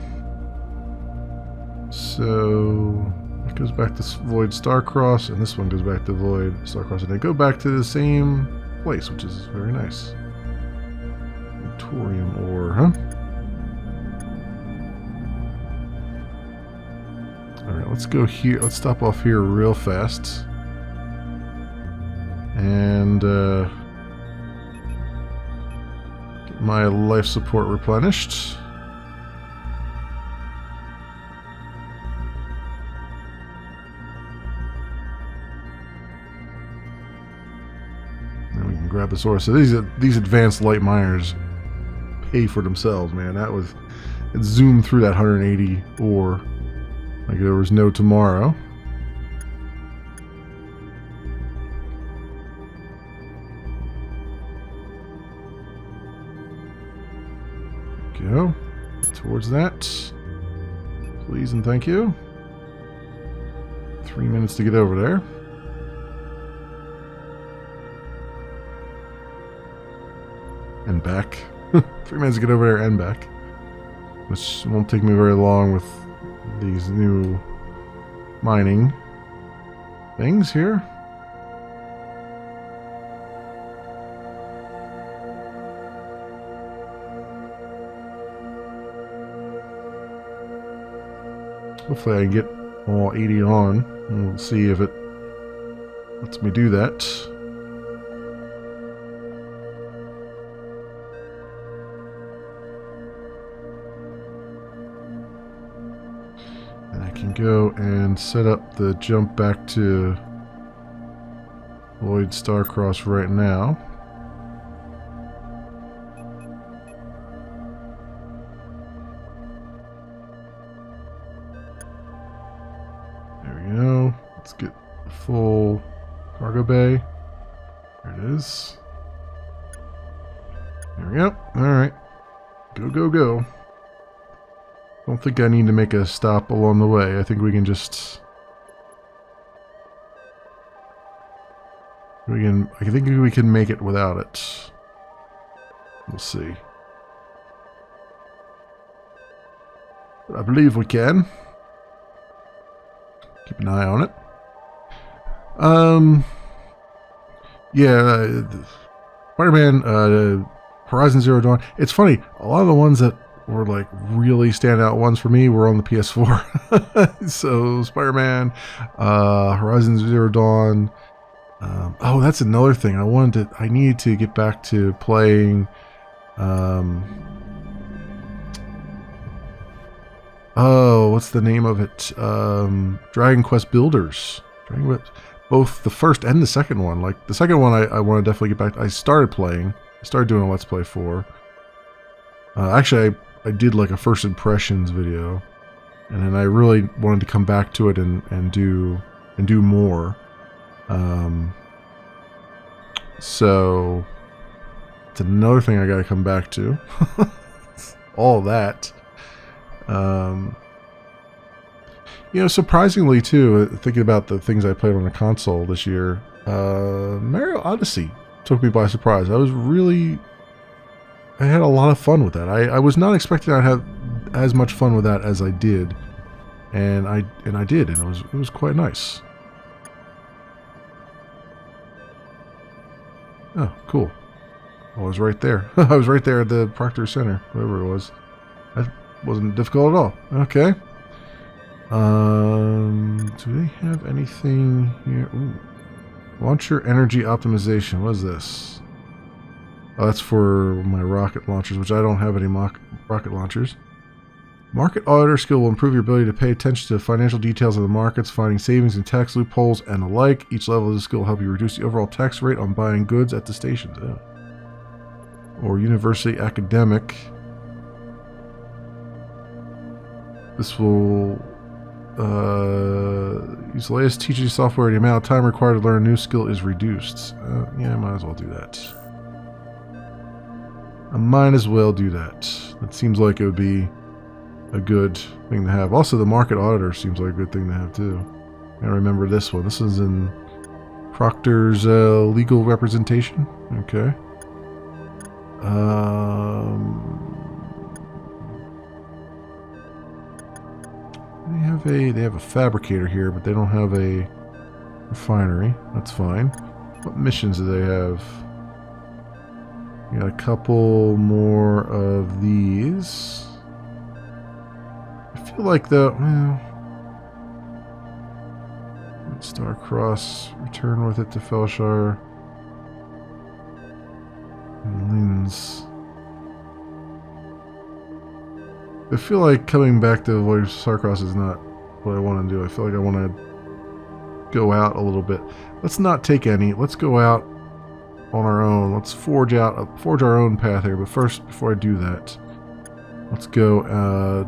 So it goes back to Void Starcross, and this one goes back to Void Starcross, and they go back to the same place, which is very nice. Thorium ore, huh? Alright, let's go here. Let's stop off here real fast. And get my life support replenished. Then we can grab this ore. So these advanced light miners pay for themselves, man. That was... It zoomed through that 180 ore like there was no tomorrow. Go towards that, please and thank you. 3 minutes to get over there. And back. 3 minutes to get over there and back, which won't take me very long with these new mining things here. Hopefully I can get all 80 on, and we'll see if it lets me do that. And I can go and set up the jump back to Void Starcross right now. Let's get the full cargo bay. There it is. There we go. Alright. Go, go, go. Don't think I need to make a stop along the way. I think we can just... I think we can make it without it. We'll see. But I believe we can. Keep an eye on it. Yeah, Spider-Man, Horizon Zero Dawn. It's funny, a lot of the ones that were like really standout ones for me were on the PS4. So Spider-Man, Horizon Zero Dawn. Oh, that's another thing. I needed to get back to playing. Oh, what's the name of it? Dragon Quest Builders. Both the first and the second one. Like, the second one I want to definitely get back to. I started playing. I started doing a Let's Play for. Actually, I did like a first impressions video. And then I really wanted to come back to it and do more. So, it's another thing I gotta come back to. All that. You know, surprisingly too, thinking about the things I played on the console this year, Mario Odyssey took me by surprise. I had a lot of fun with that. I was not expecting I'd have as much fun with that as I did, and I did, and it was quite nice. Oh, cool. I was right there. I was right there at the Proctor Center, whatever it was. That wasn't difficult at all. Okay. Do they have anything here? Ooh. Launcher energy optimization. What is this? Oh, that's for my rocket launchers, which I don't have any rocket launchers. Market auditor skill will improve your ability to pay attention to financial details of the markets, finding savings and tax loopholes, and the like. Each level of the skill will help you reduce the overall tax rate on buying goods at the stations. Oh. Or university academic. This will use the latest teaching software. The amount of time required to learn a new skill is reduced. Yeah, I might as well do that. I might as well do that. That seems like it would be a good thing to have. Also, the market auditor seems like a good thing to have too. I remember this one. This is in Proctor's legal representation. Okay. They have a fabricator here, but they don't have a refinery. That's fine. What missions do they have? We got a couple more of these. I feel like Starcross, return with it to Felshire. And Linz. I feel like coming back to avoid Starcross is not what I want to do. I feel like I want to go out a little bit. Let's not take any. Let's go out on our own. Let's forge our own path here. But first, before I do that, let's go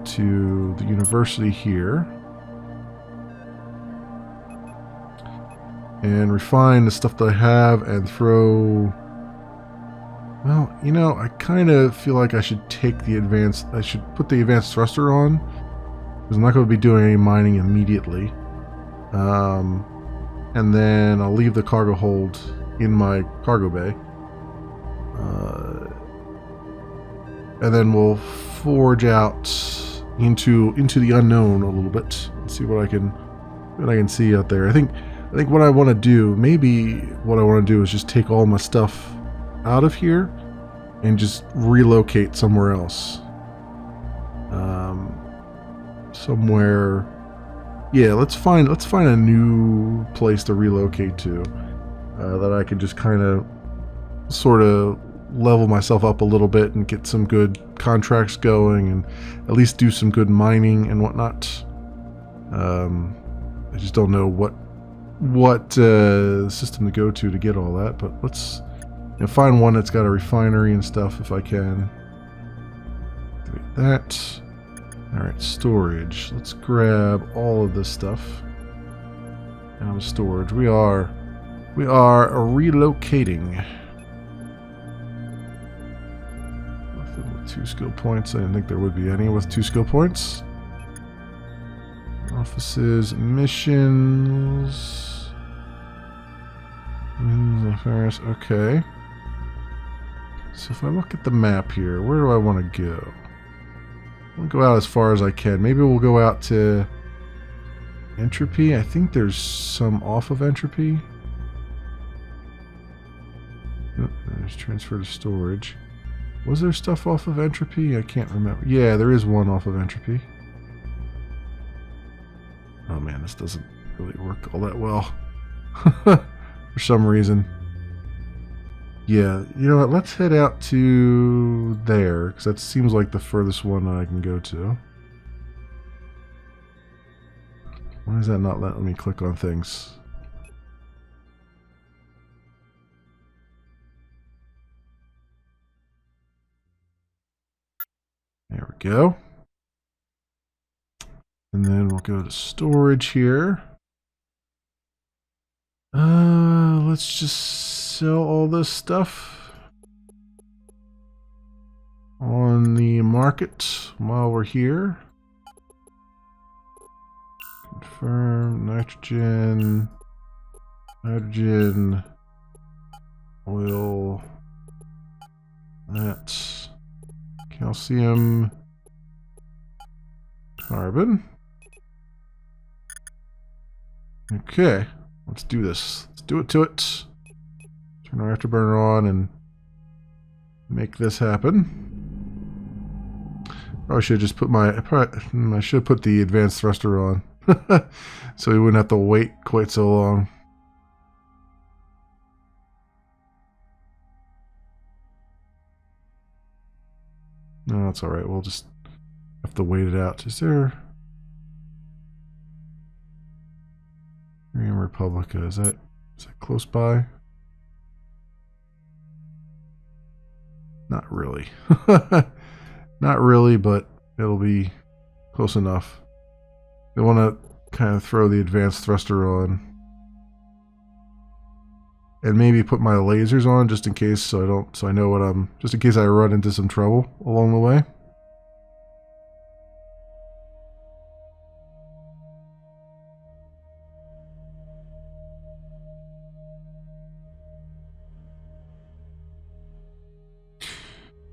to the university here and refine the stuff that I have and throw. Well, you know, I kind of feel like I should take the advanced. I should put the advanced thruster on because I'm not going to be doing any mining immediately. And then I'll leave the cargo hold in my cargo bay. And then we'll forge out into the unknown a little bit and see what I can see out there. I think what I want to do, maybe what I want to do is just take all my stuff out of here and just relocate somewhere else. Somewhere. Yeah, let's find a new place to relocate to that I can just kind of sort of level myself up a little bit and get some good contracts going and at least do some good mining and whatnot. I just don't know what system to go to get all that, but let's find one that's got a refinery and stuff if I can. Activate that. Alright, storage. Let's grab all of this stuff out of storage. We are relocating. Nothing with 2 skill points. I didn't think there would be any with 2 skill points. Offices, missions. Okay. So if I look at the map here, where do I want to go? I'll go out as far as I can. Maybe we'll go out to Entropy. I think there's some off of Entropy. Oh, there's transfer to storage. Was there stuff off of Entropy? I can't remember. Yeah, there is one off of Entropy. Oh man, this doesn't really work all that well. For some reason. Yeah, you know what, let's head out to there, because that seems like the furthest one that I can go to. Why is that not letting me click on things? There we go. And then we'll go to storage here. Let's just sell all this stuff on the market while we're here. Confirm nitrogen, oil, that, calcium, carbon. Okay, let's do this. Let's do it to it. Turn our afterburner on and make this happen. Probably should just put I should put the advanced thruster on, so we wouldn't have to wait quite so long. No, that's all right. We'll just have to wait it out. Is there? Republica, is that close by? Not really. Not really, but it'll be close enough. They want to kind of throw the advanced thruster on. and maybe put my lasers on just in case, so I know what I'm, just in case I run into some trouble along the way.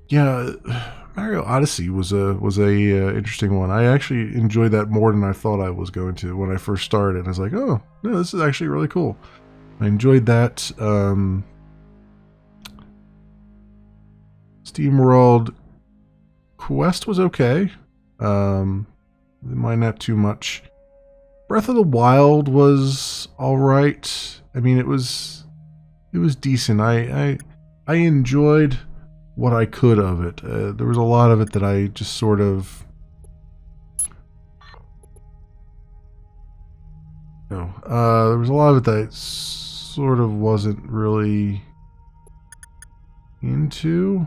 Yeah, Mario Odyssey was a interesting one. I actually enjoyed that more than I thought I was going to when I first started. I was like, oh no, this is actually really cool. I enjoyed that. SteamWorld Quest was okay. Might not too much. Breath of the Wild was all right. I mean, it was decent. I enjoyed what I could of it. There was a lot of it that I just sort of, there was a lot of it that I sort of wasn't really into.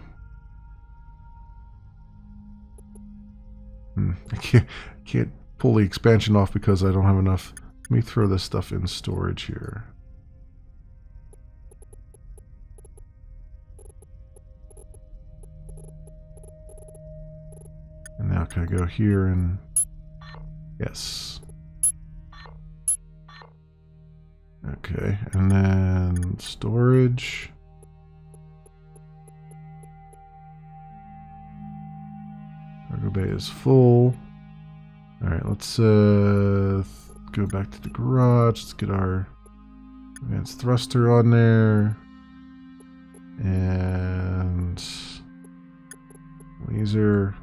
I can't pull the expansion off because I don't have enough. Let me throw this stuff in storage here. And now can I go here and yes. Okay, and then storage. Cargo bay is full. Alright, let's go back to the garage. Let's get our advanced thruster on there. And laser,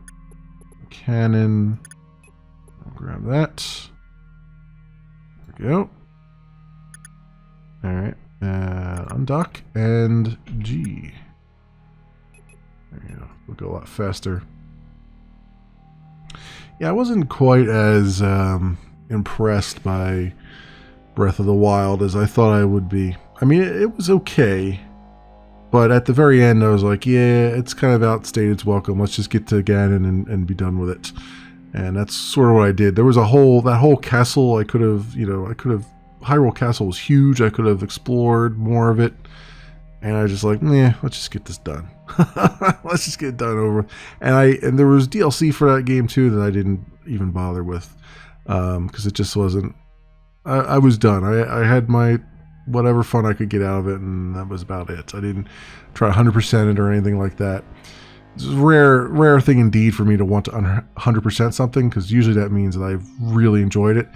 cannon. I'll grab that. There we go. Alright, undock and G. There you go. We'll go a lot faster. Yeah, I wasn't quite as impressed by Breath of the Wild as I thought I would be. I mean, it was okay, but at the very end, I was like, yeah, it's kind of outstayed its welcome. Let's just get to Ganon and be done with it. And that's sort of what I did. There was that whole castle. I could have, Hyrule Castle was huge. I could have explored more of it. And I was just like, nah, let's just get this done. Let's just get it done over. And there was DLC for that game too that I didn't even bother with, because it just wasn't. I was done. I had my whatever fun I could get out of it, and that was about it. I didn't try 100% it or anything like that. It's a rare thing indeed for me to want to 100% something, because usually that means that I've really enjoyed it.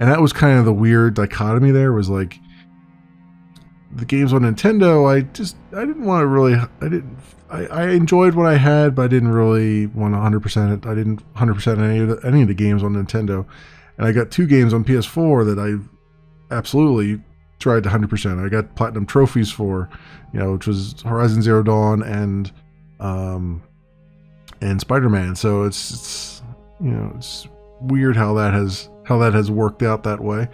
And that was kind of the weird dichotomy there, was like, the games on Nintendo, I didn't want to really, I enjoyed what I had, but I didn't really want to 100% it. I didn't 100% any of the games on Nintendo. And I got 2 games on PS4 that I absolutely tried to 100%. I got platinum trophies for, which was Horizon Zero Dawn and Spider-Man. So it's weird how that has worked out that way.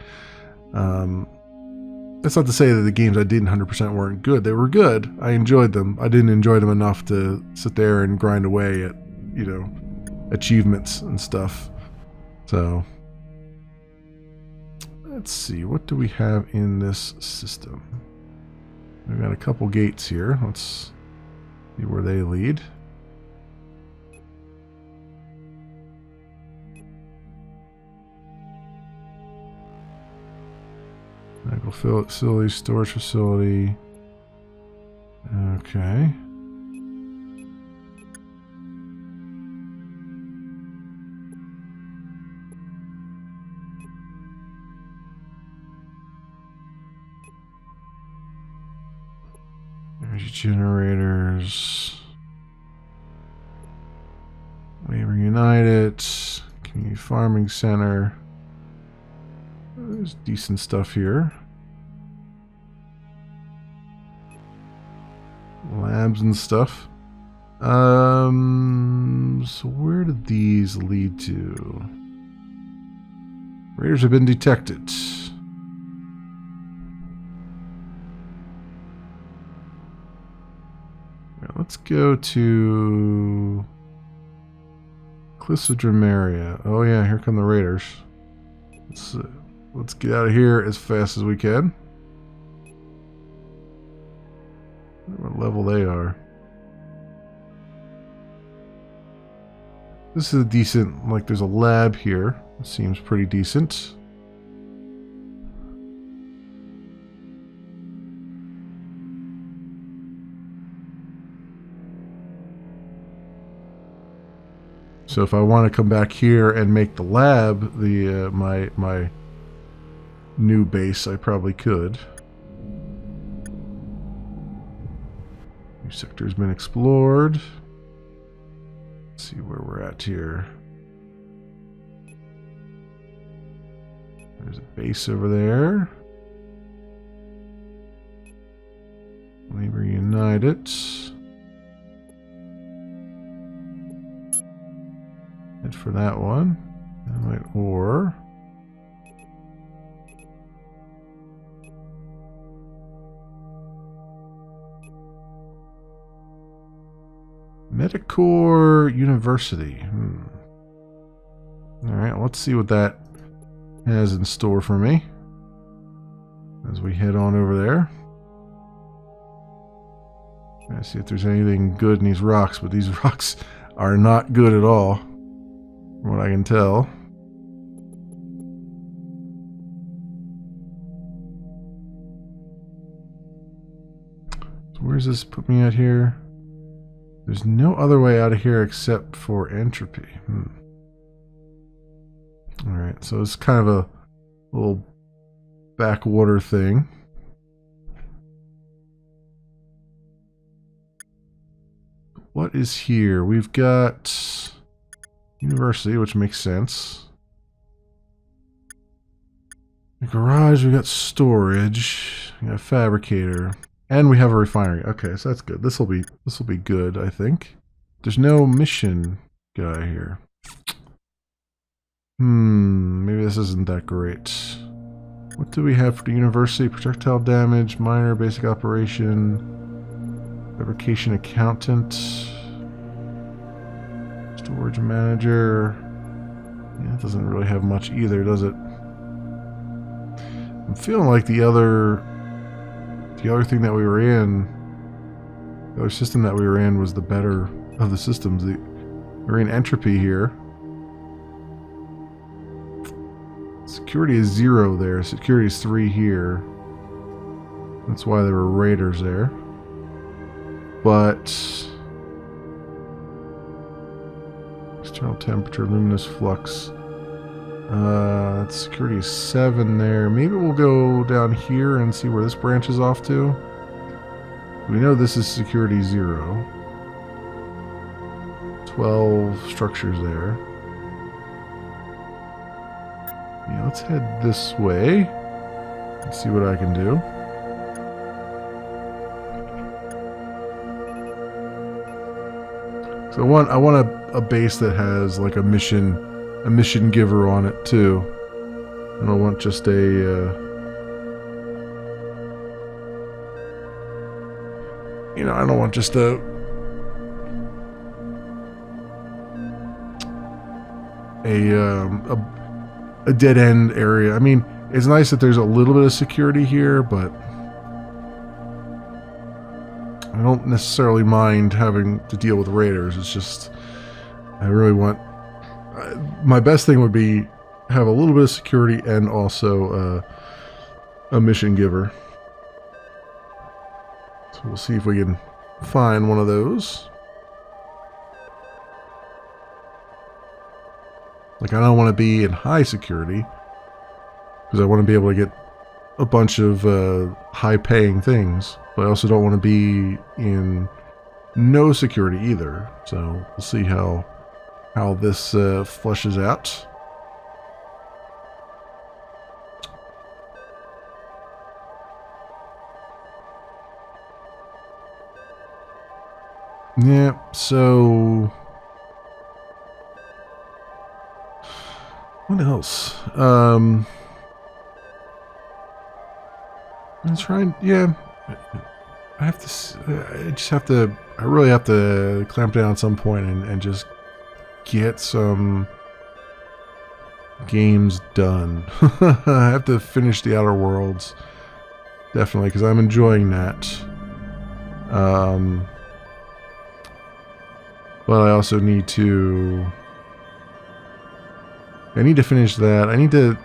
That's not to say that the games I did 100% weren't good. They were good. I enjoyed them. I didn't enjoy them enough to sit there and grind away at, achievements and stuff. So, let's see. What do we have in this system? We've got a couple gates here. Let's see where they lead. Medical facility, storage facility. Okay. Energy generators. Labor United. Community Farming Center. There's decent stuff here. Labs and stuff. So where did these lead to? Raiders have been detected. Right, let's go to Cliffs of Dramaria. Oh yeah, here come the Raiders. Let's get out of here as fast as we can. what level they are. This is a decent, like there's a lab here. It seems pretty decent. So if I want to come back here and make the lab the my new base, I probably could. New sector's been explored. Let's see where we're at here. There's a base over there. Labor United. Head for that one. Or Medicore University. Alright, let's see what that has in store for me as we head on over there. Let's see if there's anything good in these rocks, but these rocks are not good at all, from what I can tell. So where's this put me at here? There's no other way out of here except for entropy. Alright, so it's kind of a little backwater thing. What is here? We've got university, which makes sense. A garage, we got storage, we got a fabricator. And we have a refinery. Okay, so that's good. This will be good, I think. There's no mission guy here. Maybe this isn't that great. What do we have for the university? Projectile damage, minor, basic operation, fabrication accountant, storage manager. Yeah, it doesn't really have much either, does it? I'm feeling like the other thing that we were in, the other system that we were in was the better of the systems. We're in entropy here. Security is 0 there. Security is 3 here. That's why there were raiders there. But external temperature, luminous flux. Security is 7 there. Maybe we'll go down here and see where this branches off to. We know this is security 0. 12 structures there. Yeah, let's head this way and see what I can do. So I want a base that has like a mission giver on it too. I don't want just a I don't want just a dead end area. I mean, it's nice that there's a little bit of security here, but I don't necessarily mind having to deal with raiders. It's just I really want my best thing would be have a little bit of security and also a mission giver. So we'll see if we can find one of those. Like, I don't want to be in high security because I want to be able to get a bunch of high-paying things, but I also don't want to be in no security either. So we'll see how this flushes out. Yeah, so what else? I'm trying. Yeah, I really have to clamp down at some point and just get some games done. I have to finish the Outer Worlds, definitely, because I'm enjoying that. But I also need to... I need to finish that. I need to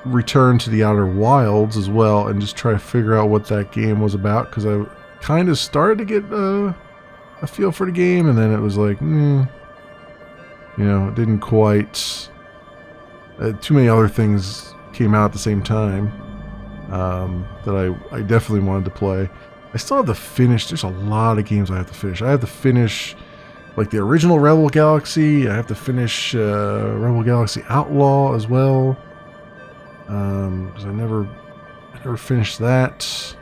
return to the Outer Wilds as well and just try to figure out what that game was about, because I kind of started to get a feel for the game, and then it was like, you know, it didn't quite... too many other things came out at the same time that I definitely wanted to play. I still have to finish. There's a lot of games I have to finish. I have to finish like the original Rebel Galaxy. I have to finish Rebel Galaxy Outlaw as well. Because I never finished that.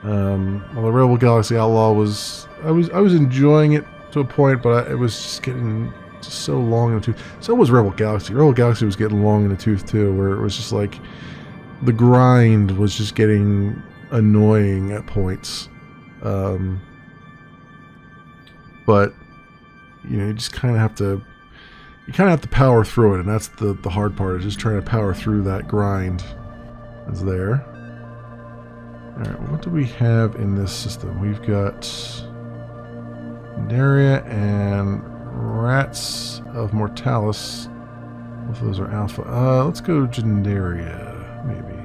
Well, the Rebel Galaxy Outlaw was I was enjoying it to a point, but it was just getting so long in the tooth. So was Rebel Galaxy. Rebel Galaxy was getting long in the tooth too, where it was just like the grind was just getting annoying at points. But you know, you just kind of have to power through it, and that's the hard part, is just trying to power through that grind that's there. Alright, what do we have in this system? We've got Daria and Rats of Mortalis. Both of those are alpha. Let's go Gendaria, maybe.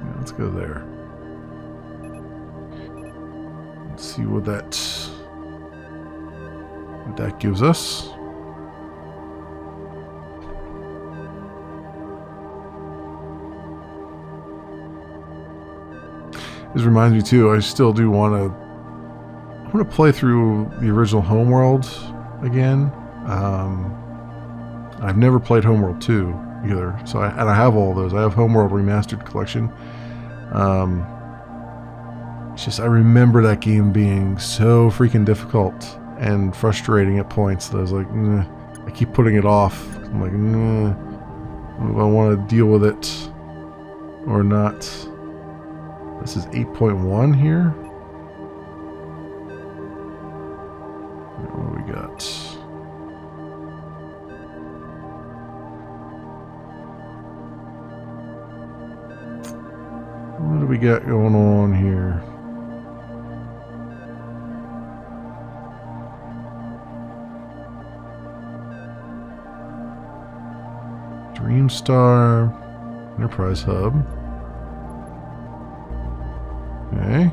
Yeah, let's go there. Let's see what that gives us. This reminds me too, I still do want to play through the original Homeworld again. I've never played Homeworld 2 either, so I have all those. I have Homeworld Remastered Collection. It's just, I remember that game being so freaking difficult and frustrating at points that I was like, I keep putting it off. I'm like, do I want to deal with it or not? This is 8.1 here. What do we got? What do we got going on here? Dreamstar Enterprise Hub. Okay.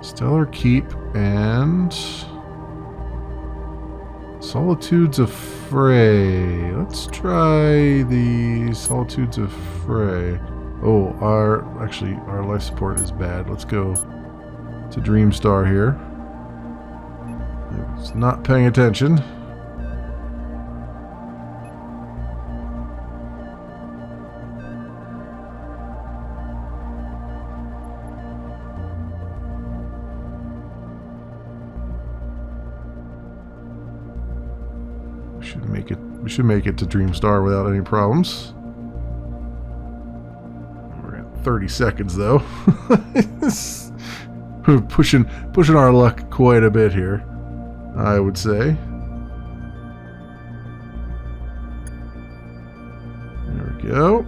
Stellar Keep and Solitudes of Frey. Let's try the Solitudes of Frey. Oh, our life support is bad. Let's go to Dreamstar here. I was not paying attention. We should make it to Dreamstar without any problems. We're at 30 seconds though. We're pushing our luck quite a bit here, I would say. There we go.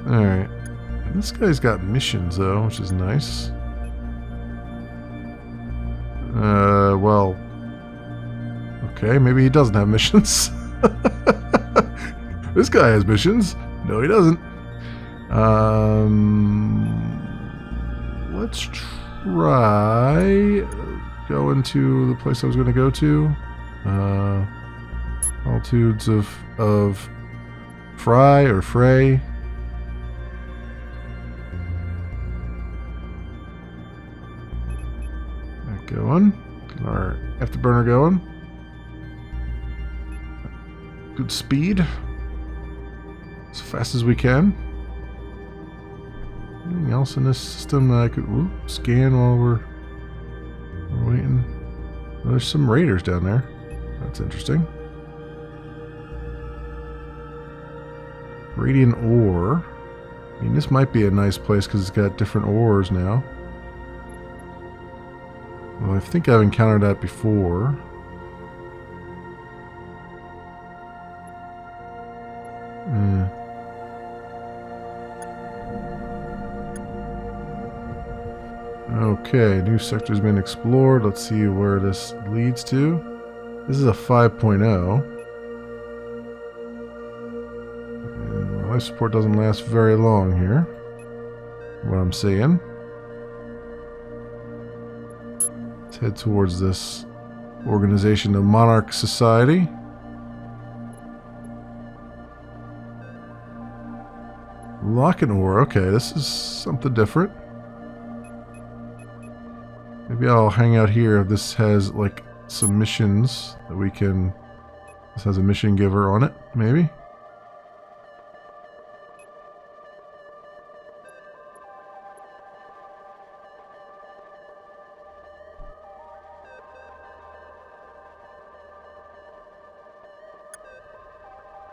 Alright. This guy's got missions though, which is nice. Well, okay, maybe he doesn't have missions. This guy has missions. No, he doesn't. Let's try going to the place I was going to go to. Altitudes of Frey. That going. Our afterburner going. Good speed. As fast as we can. Anything else in this system that I could scan while we're waiting? Oh, there's some raiders down there. That's interesting. Radiant ore. I mean, this might be a nice place because it's got different ores now. Well, I think I've encountered that before. Okay, new sector's been explored. Let's see where this leads to. This is a 5.0. And life support doesn't last very long here. What I'm seeing. Let's head towards this organization of Monarch Society. Lock and ore. Okay, this is something different. Maybe I'll hang out here if this has like some missions that we can... This has a mission giver on it, maybe?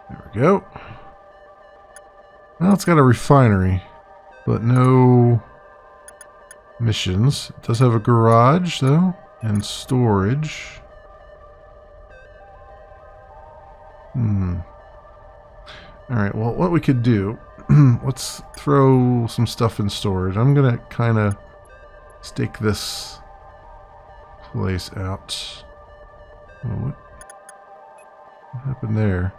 There we go. Well, it's got a refinery, but no missions. It does have a garage, though, and storage. Alright, well, what we could do, let's throw some stuff in storage. I'm going to kind of stake this place out. Oh, what happened there?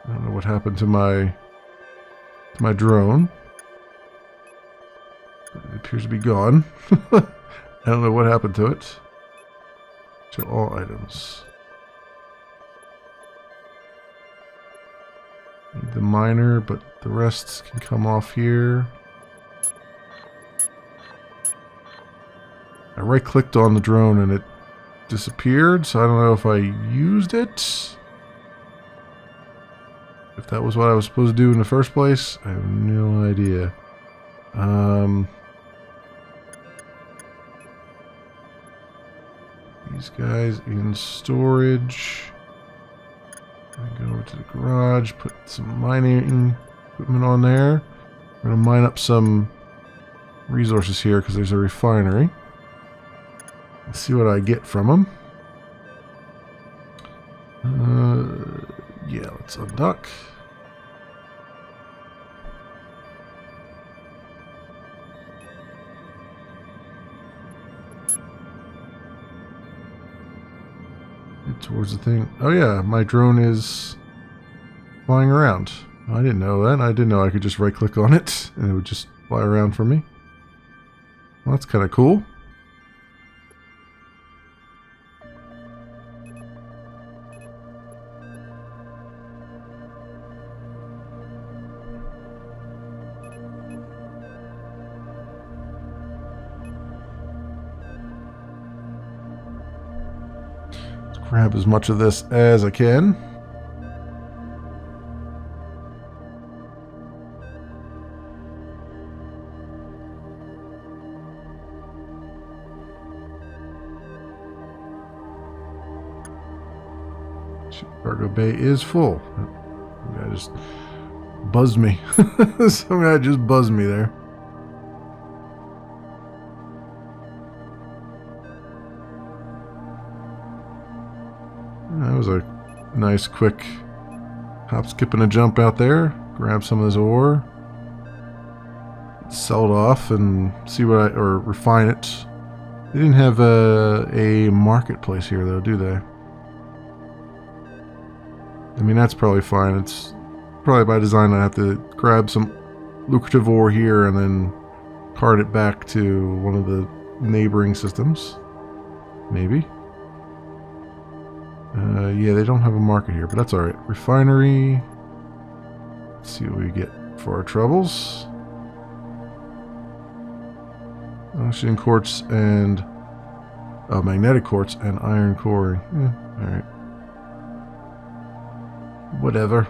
I don't know what happened to my drone. It appears to be gone. I don't know what happened to it. To all items. Need the miner, but the rest can come off here. I right-clicked on the drone and it disappeared, so I don't know if I used it. If that was what I was supposed to do in the first place, I have no idea. These guys in storage. Go over to the garage, put some mining equipment on there. We're going to mine up some resources here because there's a refinery. Let's see what I get from them. Yeah, let's undock. Head towards the thing. Oh yeah, my drone is flying around. I didn't know that. I didn't know I could just right click on it and it would just fly around for me. Well, that's kind of cool. Grab as much of this as I can. Cargo bay is full. Some guy just buzzed me. Some guy just buzzed me there. That was a nice quick hop, skip, and a jump out there. Grab some of this ore. Sell it off and see what or refine it. They didn't have a marketplace here though, do they? I mean, that's probably fine. It's probably by design. I have to grab some lucrative ore here and then cart it back to one of the neighboring systems. Maybe. Yeah, they don't have a market here, but that's alright. Refinery. Let's see what we get for our troubles. Oxygen quartz and magnetic quartz and iron coring. Alright. Whatever.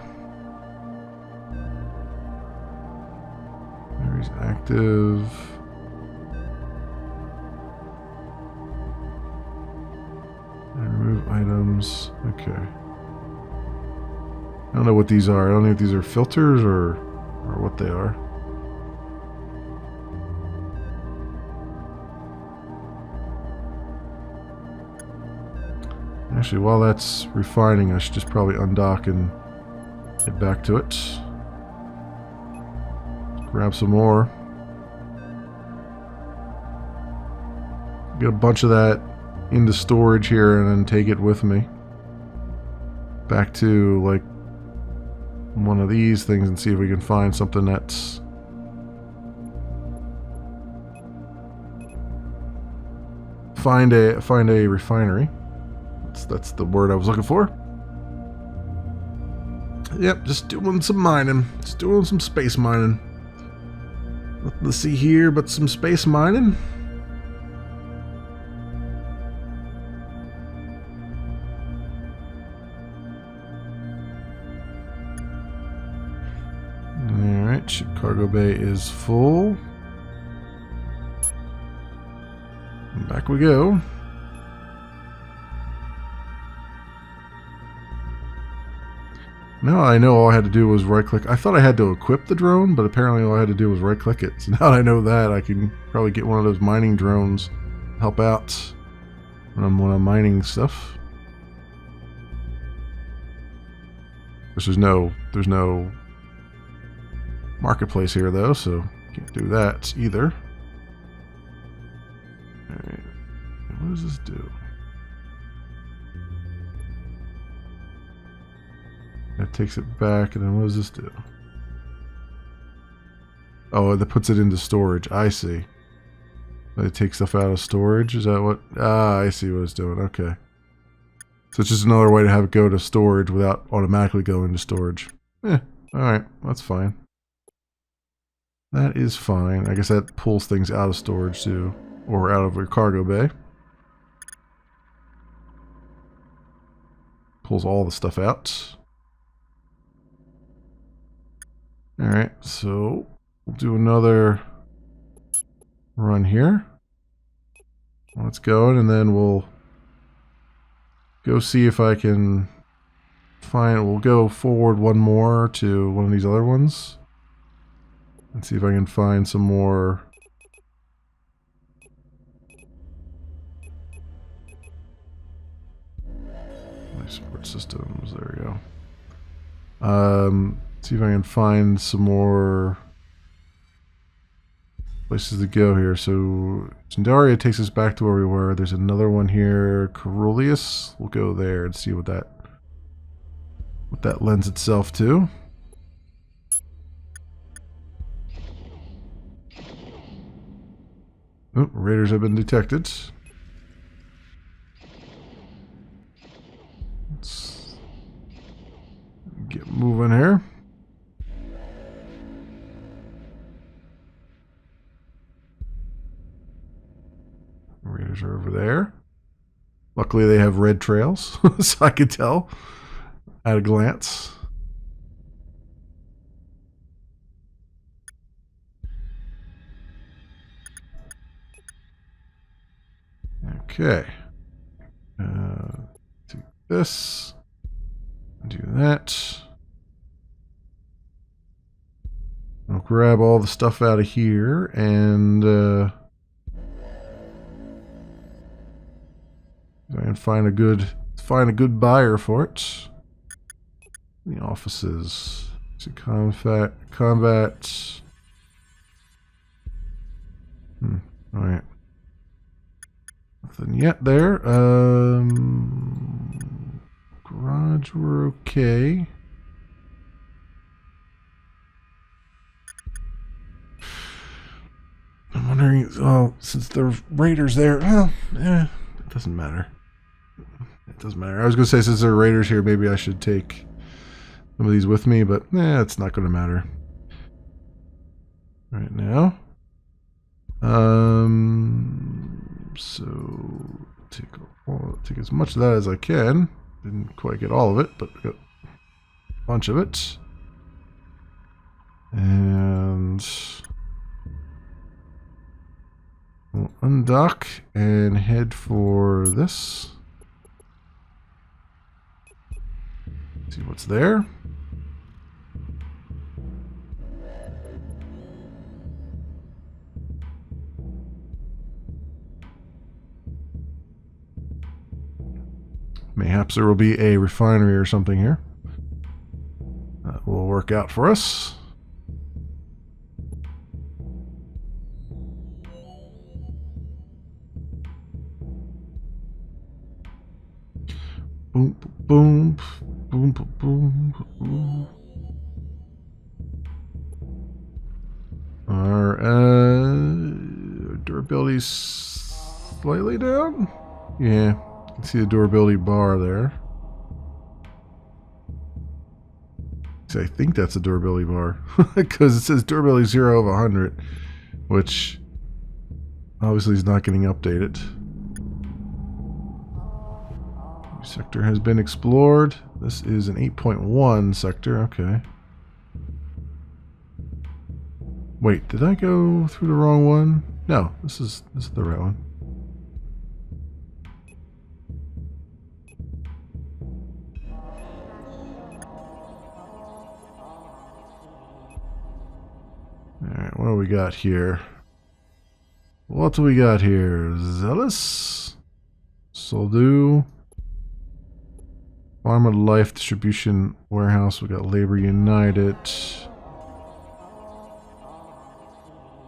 There's active. Remove items. Okay. I don't know what these are. I don't know if these are filters or what they are. Actually, while that's refining, I should just probably undock and get back to it. grab some more. Get a bunch of that into storage here and then take it with me. Back to, like, one of these things and see if we can find something that's... Find a refinery. That's the word I was looking for. Yep, just doing some mining. Just doing some space mining. Nothing to see here but some space mining. Alright, ship cargo bay is full. And back we go. Now I know all I had to do was right-click. I thought I had to equip the drone, but apparently all I had to do was right-click it. So now that I know that, I can probably get one of those mining drones to help out when I'm mining stuff. There's no marketplace here though, so can't do that either. Alright, what does this do? That takes it back, and then what does this do? Oh, that puts it into storage. I see. It takes stuff out of storage? Is that what? Ah, I see what it's doing. Okay. So it's just another way to have it go to storage without automatically going to storage. Alright. That's fine. That is fine. I guess that pulls things out of storage too. Or out of your cargo bay. Pulls all the stuff out. Alright, so we'll do another run here. Let's go, and then we'll go see if I can find... We'll go forward one more to one of these other ones. And see if I can find some more... Support systems, there we go. See if I can find some more places to go here. So Zandaria takes us back to where we were. There's another one here, Carulius. We'll go there and see what that lends itself to. Oh, raiders have been detected. Let's get moving here. Raiders are over there. Luckily they have red trails, so I could tell at a glance. Okay. Do this. Do that. I'll grab all the stuff out of here and try and find a good buyer for it. The offices. So combat. Alright. Nothing yet there. Garage, we're okay. I'm wondering, well, since the raiders there, well, it doesn't matter. It doesn't matter. I was going to say, since there are raiders here, maybe I should take some of these with me, but it's not going to matter right now. So take as much of that as I can. Didn't quite get all of it, but got a bunch of it. And we'll undock and head for this. See what's there. Mayhaps there will be a refinery or something here. That will work out for us. Boom, boom, boom, boom, boom, boom. Our durability's slightly down. Yeah, you can see the durability bar there. So I think that's a durability bar because it says durability 0 of 100, which obviously is not getting updated. New sector has been explored. This is an 8.1 sector. Okay. Wait, did I go through the wrong one? No, this is the right one. Alright, what do we got here? What do we got here? Zealous? Soldu? Farm of Life Distribution Warehouse. We got Labor United.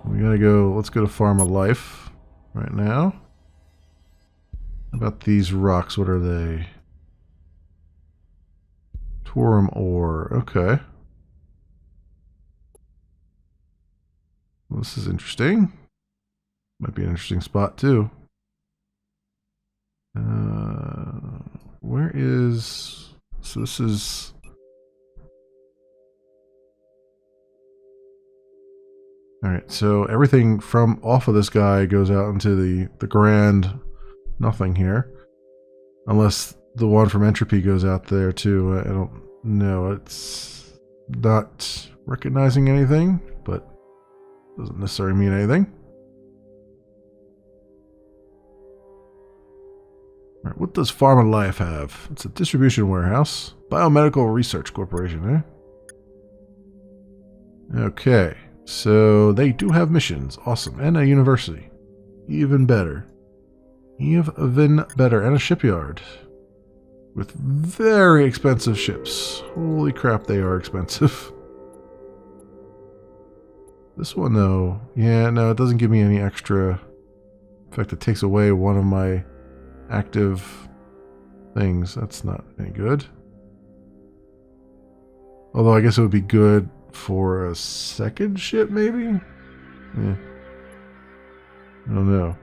We gotta go, let's go to Farm of Life right now. How about these rocks? What are they? Torum ore. Okay. Well, this is interesting. Might be an interesting spot too. Where is... So this is... Alright, so everything from off of this guy goes out into the grand nothing here. Unless the one from Entropy goes out there too. I don't know. It's not recognizing anything, but doesn't necessarily mean anything. Alright, what does Farm of Life have? It's a distribution warehouse. Biomedical Research Corporation, eh? Okay. So they do have missions. Awesome. And a university. Even better. Even better. And a shipyard. With very expensive ships. Holy crap, they are expensive. This one, though. Yeah, no, it doesn't give me any extra. In fact, it takes away one of my active things. That's not any good. Although I guess it would be good for a second ship, maybe? Yeah. I don't know.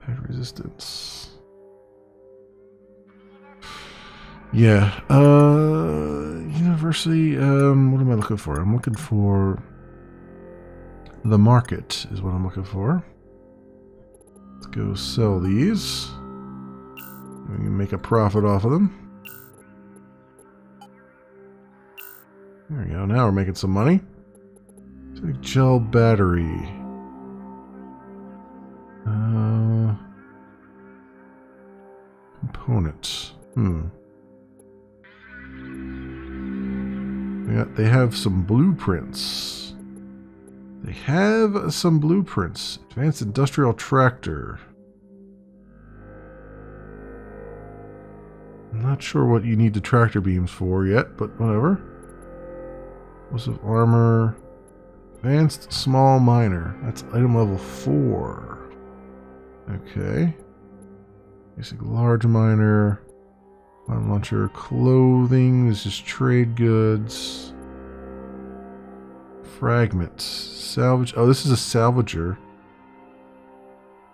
Peg resistance. Yeah. University. What am I looking for? I'm looking for the market is what I'm looking for. Let's go sell these. We can make a profit off of them. There we go. Now we're making some money. Gel battery. Components. Yeah, they have some blueprints. They have some blueprints. Advanced industrial tractor. I'm not sure what you need the tractor beams for yet, but whatever. Explosive armor. Advanced small miner. That's item level 4. Okay. Basic large miner. Bomb launcher. Clothing. This is trade goods. Fragment. Salvage. Oh, this is a salvager.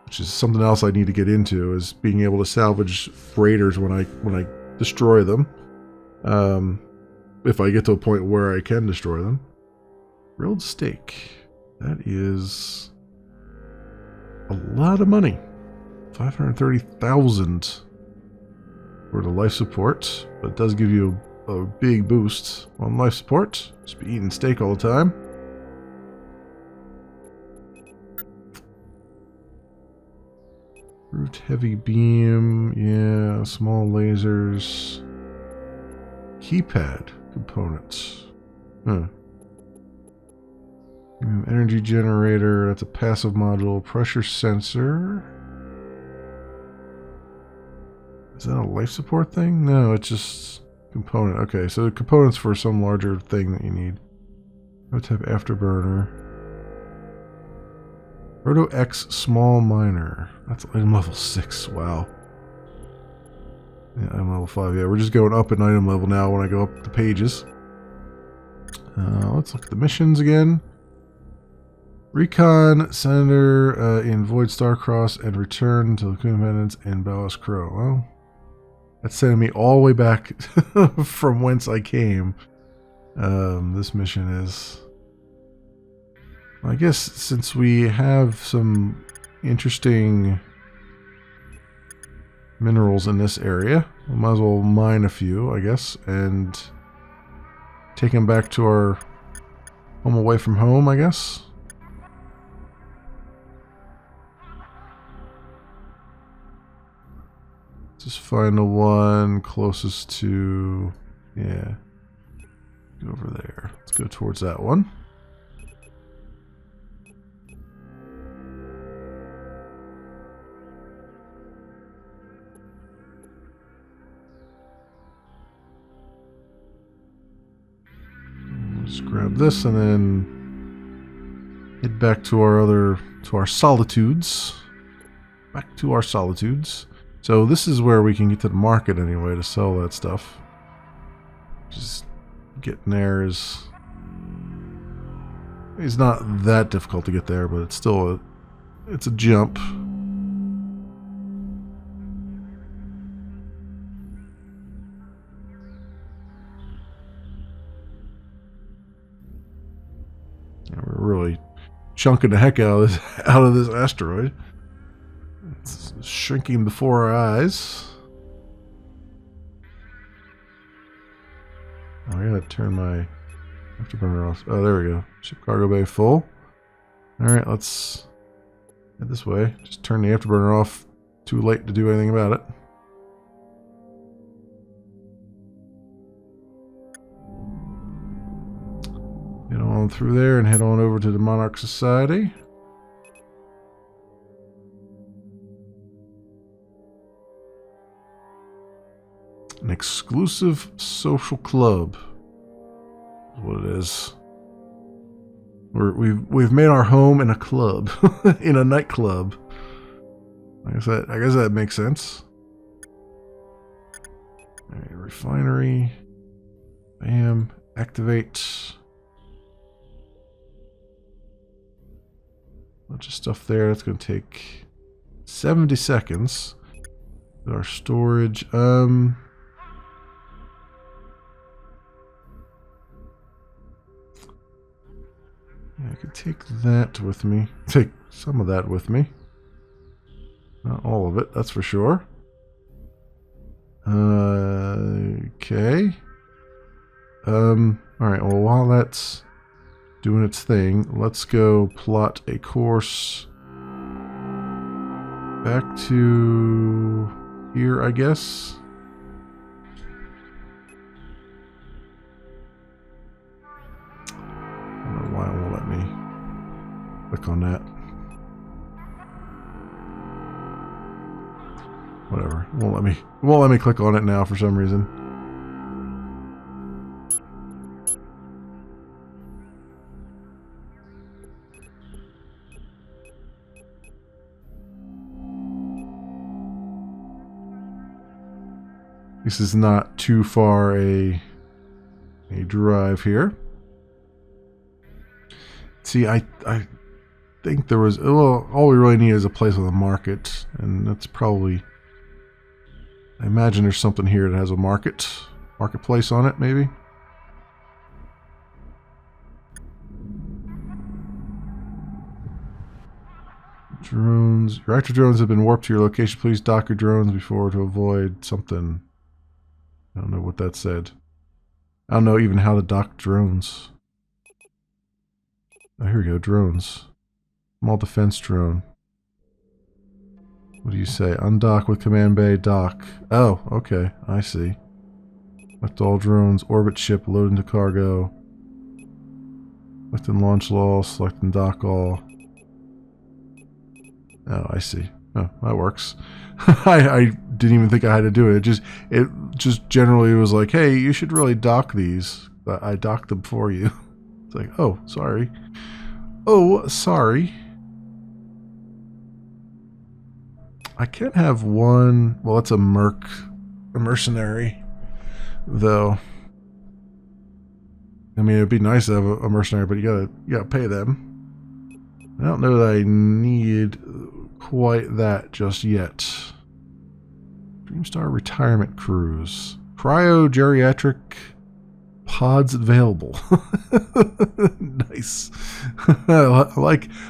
Which is something else I need to get into, is being able to salvage freighters when I destroy them. If I get to a point where I can destroy them. Grilled steak. That is a lot of money. 530,000 for the life support, but it does give you a big boost on life support. Just be eating steak all the time. Root heavy beam, yeah, small lasers. Keypad components. Huh. Energy generator, that's a passive module. Pressure sensor. Is that a life support thing? No, it's just component. Okay, so the components for some larger thing that you need. What type afterburner? Proto X small miner. That's item level 6. Wow. Yeah, item level 5. Yeah, we're just going up in item level now when I go up the pages. Let's look at the missions again. Recon Senator in Void Starcross and return to the Independence in Ballast Crow. Well, that's sending me all the way back from whence I came. This mission is... I guess since we have some interesting minerals in this area, we might as well mine a few, I guess, and take them back to our home away from home, I guess. Just find the one closest to... yeah. Go over there. Let's go towards that one. Just grab this and then head back to our solitudes. Back to our solitudes. So this is where we can get to the market anyway to sell that stuff. Just getting there is not that difficult to get there, but it's still it's a jump. Yeah, we're really chunking the heck out of this asteroid. It's shrinking before our eyes. Oh, I gotta turn my afterburner off. Oh, there we go. Ship cargo bay full. Alright, let's head this way. Just turn the afterburner off. Too late to do anything about it. Get on through there and head on over to the Monarch Society. An exclusive social club is what it is. We've made our home in a club, in a nightclub. I guess that makes sense. All right, refinery. Bam. Activate. Bunch of stuff there. That's going to take 70 seconds. Our storage. Yeah, I could take that with me. Take some of that with me. Not all of it, that's for sure. Okay. Alright, well, while that's doing its thing, let's go plot a course back to here, I guess. I don't know why it won't let me click on that. Whatever. It won't let me click on it now for some reason. This is not too far a drive here. See, I think there was... well, all we really need is a place with a market, and that's probably... I imagine there's something here that has a marketplace on it, maybe? Drones. Your active drones have been warped to your location. Please dock your drones before to avoid something. I don't know what that said. I don't know even how to dock drones. Oh, here we go, drones. Small defense drone. What do you say? Undock with command bay, dock. Oh, okay, I see. Select all drones, orbit ship, load into cargo. Select and launch all, select and dock all. Oh, I see. Oh, that works. I didn't even think I had to do it. It just generally was like, hey, you should really dock these. But I docked them for you. It's like, oh, sorry. Oh, sorry. I can't have one... well, that's a Merc a mercenary, though. I mean, it'd be nice to have a mercenary, but you gotta pay them. I don't know that I need quite that just yet. Dreamstar Retirement Cruise. Cryo-geriatric pods available. Nice. I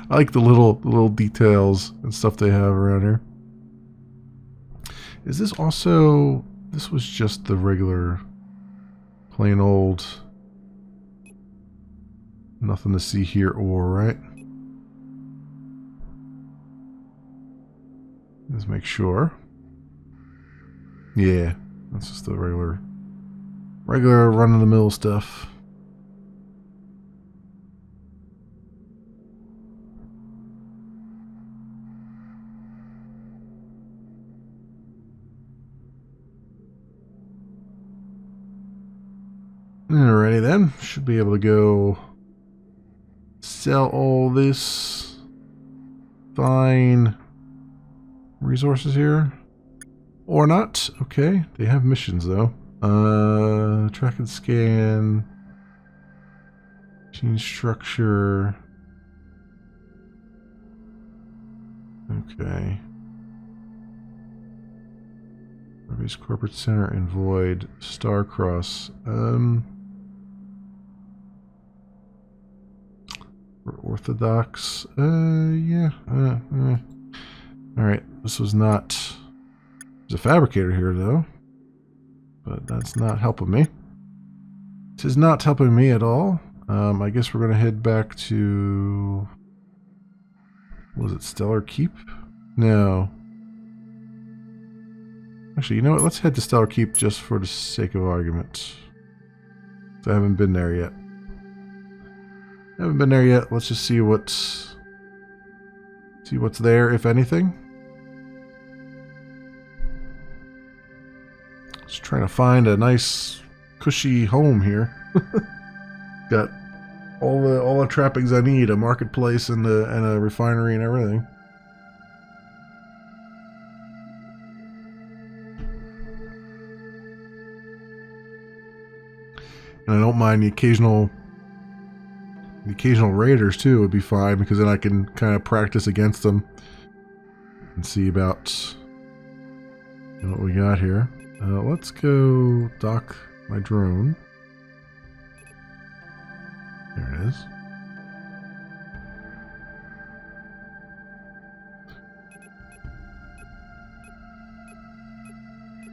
like the little details and stuff they have around here. Is this also... This was just the regular, plain old... Nothing to see here or, right? Let's make sure. Yeah, that's just the regular run-of-the-mill stuff. Alrighty then, should be able to go sell all this fine resources here. Or not. Okay, they have missions though. Track and scan. Machine structure. Okay. Ruby's Corporate Center and Void. Starcross. Orthodox. Yeah. Alright, this was not... There's a fabricator here, though. But that's not helping me. This is not helping me at all. I guess we're going to head back to... Was it Stellar Keep? No. Actually, you know what? Let's head to Stellar Keep just for the sake of argument. I haven't been there yet. Let's just see what's there, if anything. Just trying to find a nice, cushy home here. Got all the trappings I need: a marketplace and a refinery and everything. And I don't mind the occasional raiders too. Would be fine, because then I can kind of practice against them and see about what we got here. Let's go dock my drone. There it is.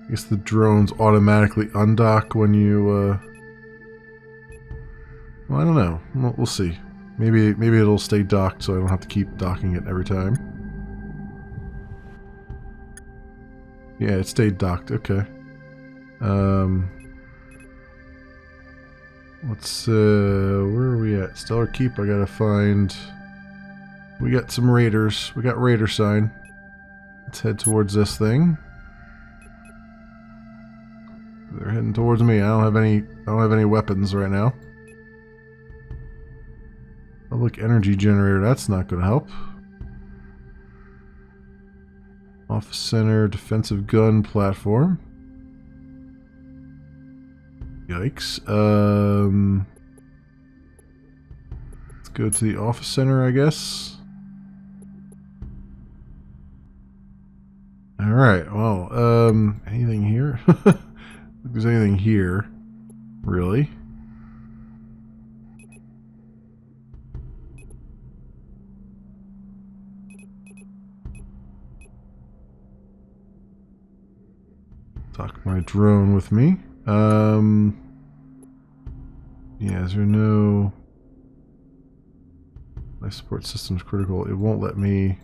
I guess the drones automatically undock when you well, I don't know. We'll see. Maybe it'll stay docked so I don't have to keep docking it every time. Yeah, it stayed docked. Okay. Let's where are we at? Stellar Keep. I gotta find... We got some raiders. We got raider sign. Let's head towards this thing. They're heading towards me. I don't have any weapons right now. Public energy generator, that's not going to help. Office center, defensive gun platform. Yikes. Let's go to the office center, I guess. Alright, well, anything here? If there's anything here, really. Dock my drone with me. Yeah, is there no... Life support system's critical. It won't let me...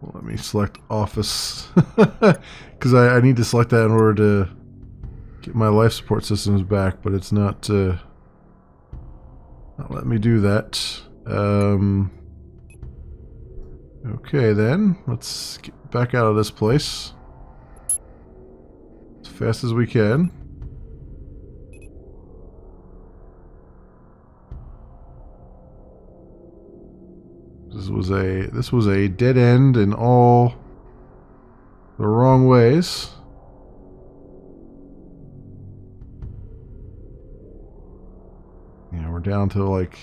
Won't let me select office. Because I need to select that in order to get my life support systems back, but it's not letting me do that. Okay then, let's get back out of this place as fast as we can. was a dead end in all the wrong ways. Yeah, we're down to like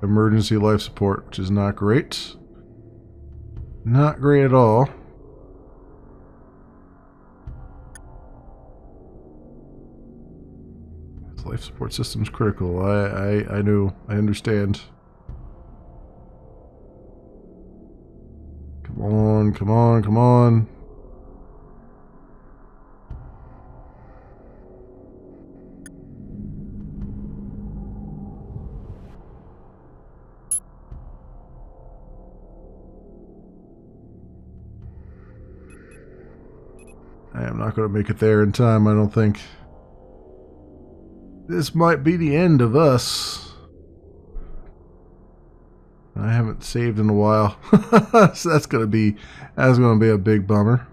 emergency life support, which is not great. Not great at all. This life support system's critical. I know. I understand. Come on, come on, come on. I am not going to make it there in time, I don't think. This might be the end of us. I haven't saved in a while. So that's gonna be a big bummer.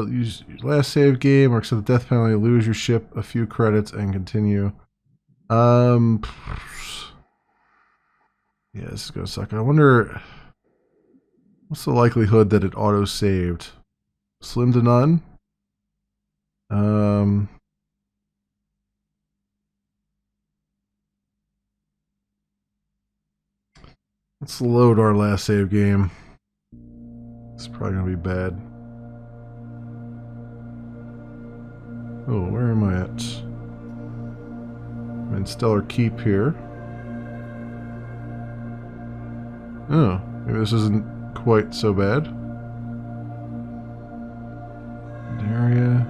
Use your last save game or accept the death penalty, lose your ship, a few credits, and continue. Yeah, this is gonna suck. I wonder what's the likelihood that it auto-saved? Slim to none. Let's load our last save game. It's probably gonna be bad. Oh, where am I at? I'm in Stellar Keep here. Oh, maybe this isn't quite so bad. Area.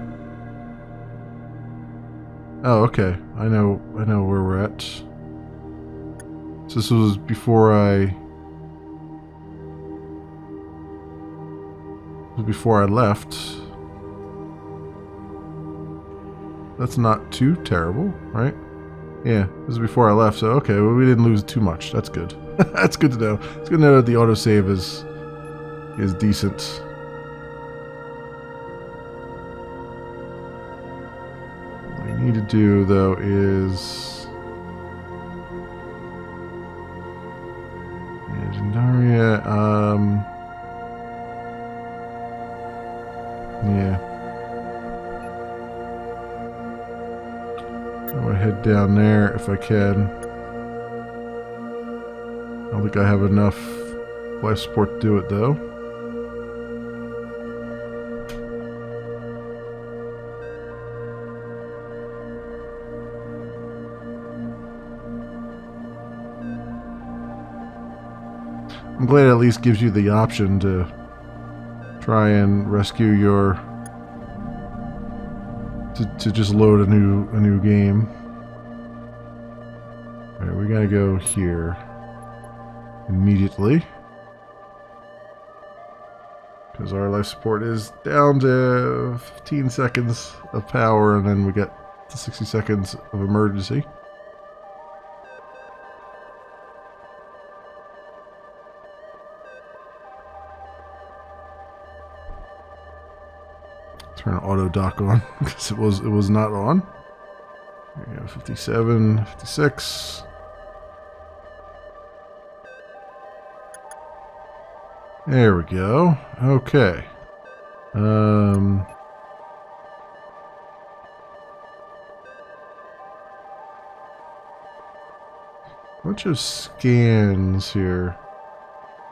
Oh, okay. I know where we're at. So this was before I left. That's not too terrible, right? Yeah, this is before I left, so okay, well, we didn't lose too much. That's good. That's good to know. It's good to know that the autosave is decent. What I need to do, though, is... Legendaria, yeah. I'm gonna head down there if I can. I don't think I have enough life support to do it, though. I'm glad it at least gives you the option to try and rescue your... to just load a new game. Alright, we gotta go here immediately, because our life support is down to 15 seconds of power, and then we get to 60 seconds of emergency. Turn auto dock on because it was not on. There you go, 57, 56. There we go. Okay. Bunch of scans here.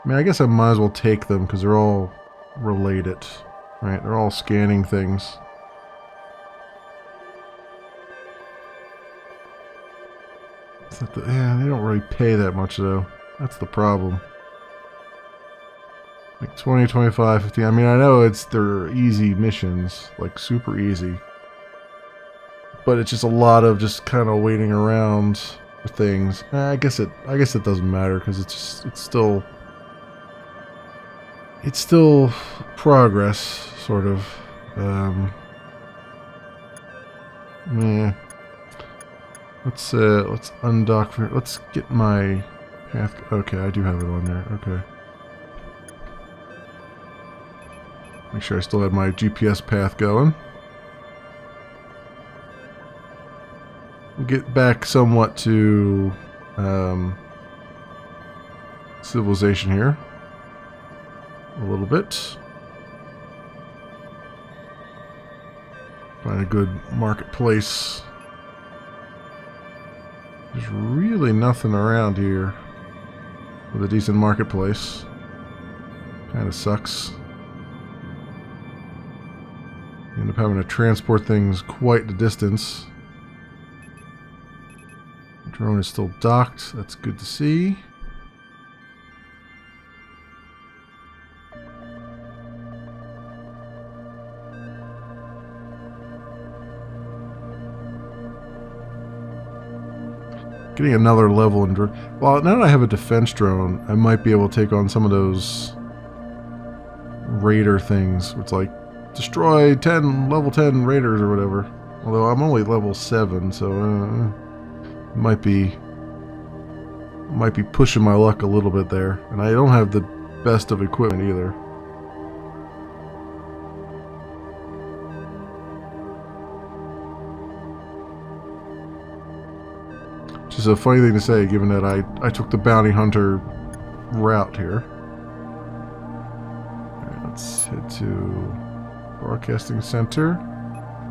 I mean, I guess I might as well take them because they're all related. Right, they're all scanning things. Yeah, they don't really pay that much though. That's the problem. Like 20, 25, 50. I mean, I know they're easy missions, like super easy. But it's just a lot of just kind of waiting around for things. I guess it doesn't matter because it's still progress, sort of. Yeah. Let's undock for. Let's get my path. Okay, I do have it on there. Okay. Make sure I still had my GPS path going. We'll get back somewhat to civilization here. A little bit. Find a good marketplace. There's really nothing around here with a decent marketplace. Kind of sucks. You end up having to transport things quite the distance. The drone is still docked. That's good to see. Getting another level in drone. Well, now that I have a defense drone, I might be able to take on some of those raider things. It's like destroy 10 level 10 raiders or whatever. Although I'm only level 7, so might be pushing my luck a little bit there. And I don't have the best of equipment either. Which is a funny thing to say, given that I took the bounty hunter route here. Alright, let's head to broadcasting center.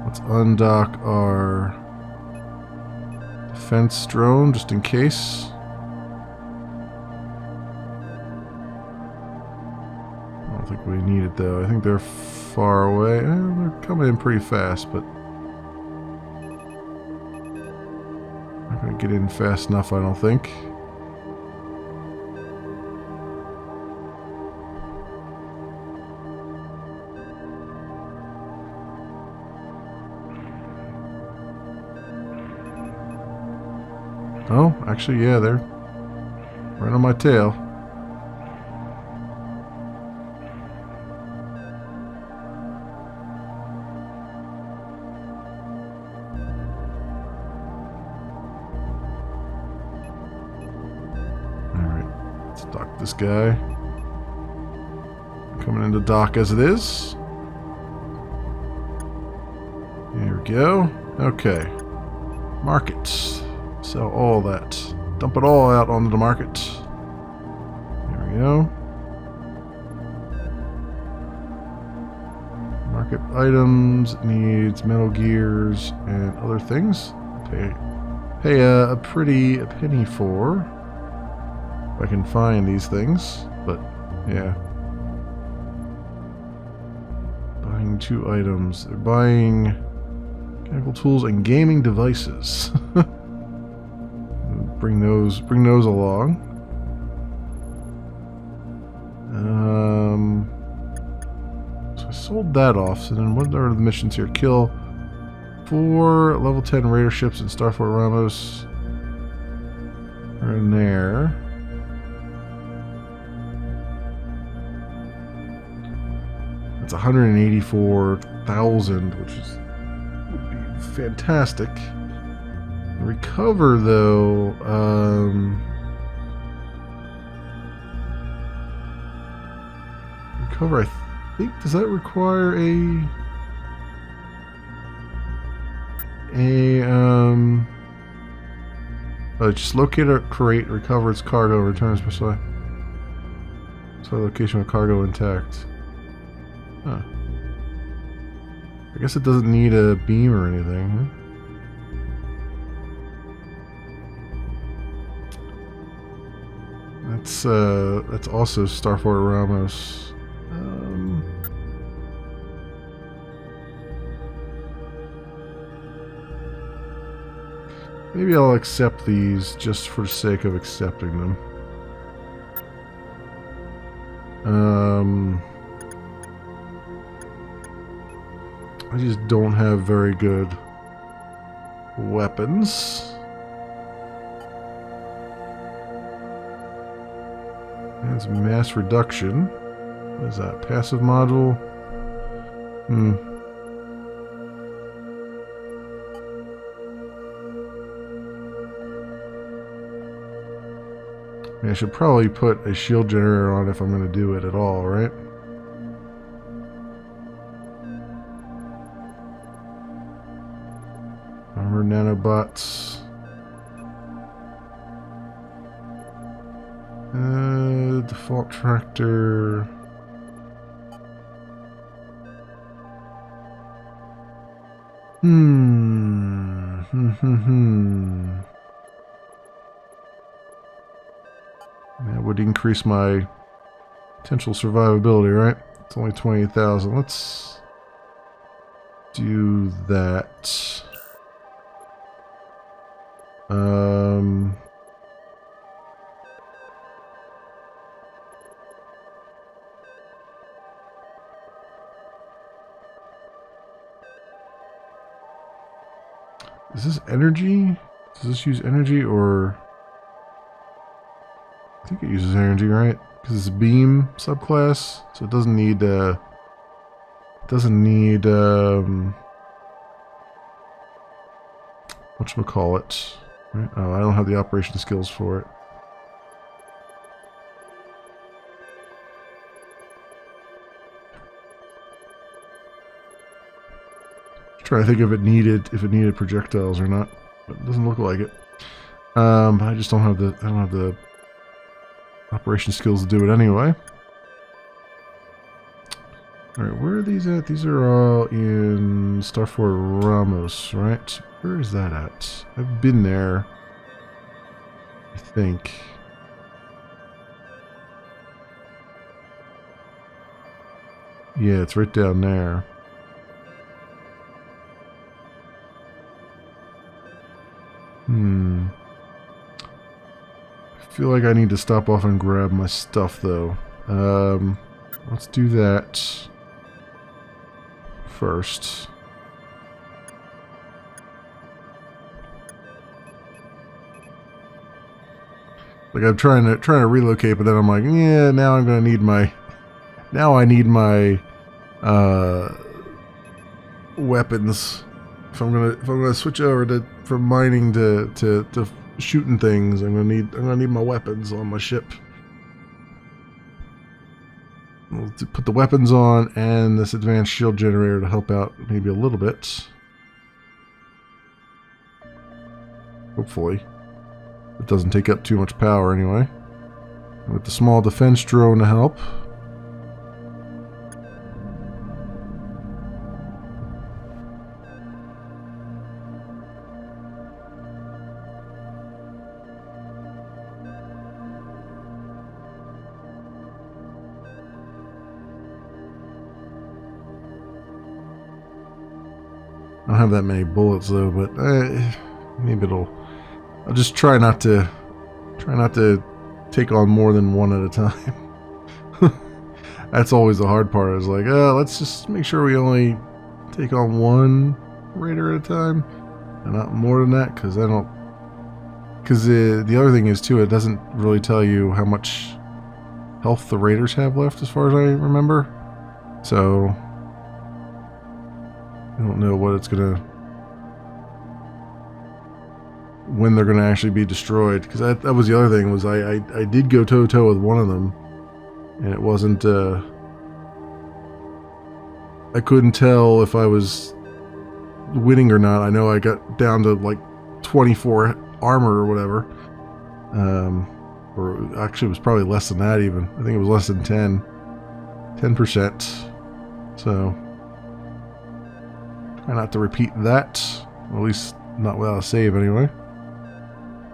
Let's undock our defense drone just in case. I don't think we need it though. I think they're far away. They're coming in pretty fast, but not going to get in fast enough, I don't think. Oh, actually, yeah, they're right on my tail. Alright, let's dock this guy. Coming into dock as it is. Here we go. Okay. Markets. Sell all that. Dump it all out onto the market. There we go. Market items needs metal gears and other things. Pay a pretty penny for. If I can find these things. But yeah. Buying 2 items. They're buying mechanical tools and gaming devices. Bring those along. So I sold that off. So then what are the missions here? Kill 4 level 10 raider ships in Starfort Ramos. Are in there. That's 184,000, which would be fantastic. Recover though, recover, I think, does that require just locate a crate, recover its cargo, return its precise location with cargo intact. Huh. I guess it doesn't need a beam or anything, huh? That's also Starfort Ramos. Maybe I'll accept these just for the sake of accepting them. I just don't have very good weapons. That's mass reduction. What is that? Passive module? I should probably put a shield generator on if I'm going to do it at all, right? robots. Default tractor. That would increase my potential survivability, right? It's only 28,000. Let's do that. Is this energy? Does this use energy or... I think it uses energy, right? Because it's a beam subclass, so it doesn't need, whatchamacallit. Right? Oh, I don't have the operation skills for it. Trying to think if it needed projectiles or not, but it doesn't look like it. I just don't have the operation skills to do it anyway. All right, where are these at? These are all in Starfort Ramos, right? Where is that at? I've been there, I think. Yeah, it's right down there. I feel like I need to stop off and grab my stuff, though. Let's do that first. Like I'm trying to relocate, but then I'm like, yeah, now I'm gonna need my, I need my weapons. If I'm gonna switch over from mining to shooting things, I'm gonna need my weapons on my ship. We'll put the weapons on and this advanced shield generator to help out maybe a little bit. Hopefully. It doesn't take up too much power anyway. With the small defense drone to help. I don't have that many bullets though, but maybe I'll just try not to take on more than one at a time. That's always the hard part. Is like, let's just make sure we only take on one raider at a time, and not more than that, because I don't. Because the other thing is too, it doesn't really tell you how much health the raiders have left, as far as I remember. So I don't know what it's gonna. When they're going to actually be destroyed, because that was the other thing, was I did go toe-to-toe with one of them, and it wasn't, I couldn't tell if I was winning or not. I know I got down to like 24 armor or whatever, or actually it was probably less than that even. I think it was less than 10%, so try not to repeat that, or at least not without a save anyway.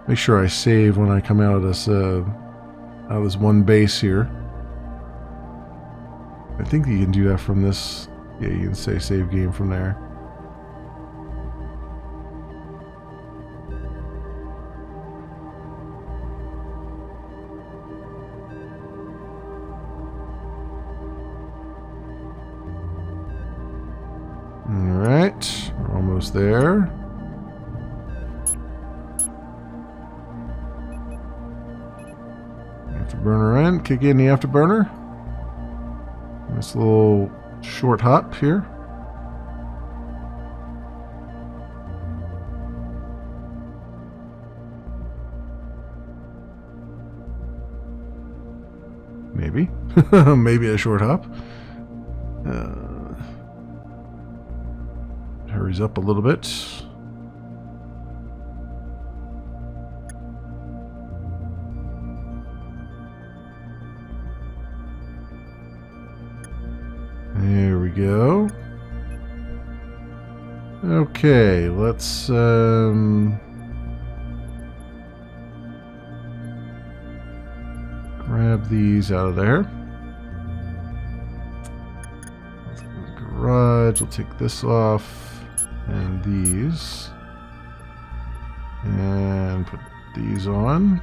Make sure I save when I come out of this one base here. I think you can do that from this. Yeah, you can say save game from there. All right, we're almost there. Afterburner in, kick in the afterburner. This little short hop here. Maybe. Maybe a short hop. Hurries up a little bit. we go. Okay, let's grab these out of there. Garage, we'll take this off, and these, and put these on,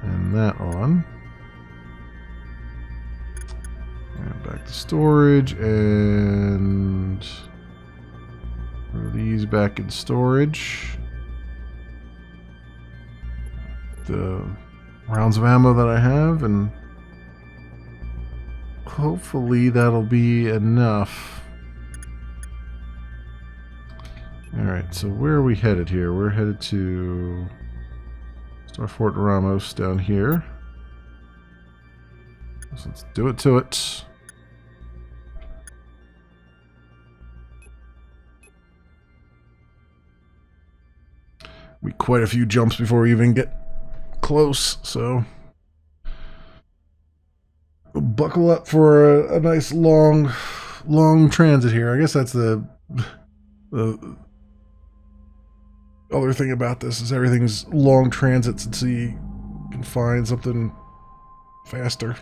and that on, and back to storage, and throw these back in storage. The rounds of ammo that I have, and hopefully that'll be enough. Alright, so where are we headed here? We're headed to Star Fort Ramos down here. So let's do it to it. We quite a few jumps before we even get close, so buckle up for a nice long transit here. I guess that's the other thing about this is everything's long transits, and so you can find something faster.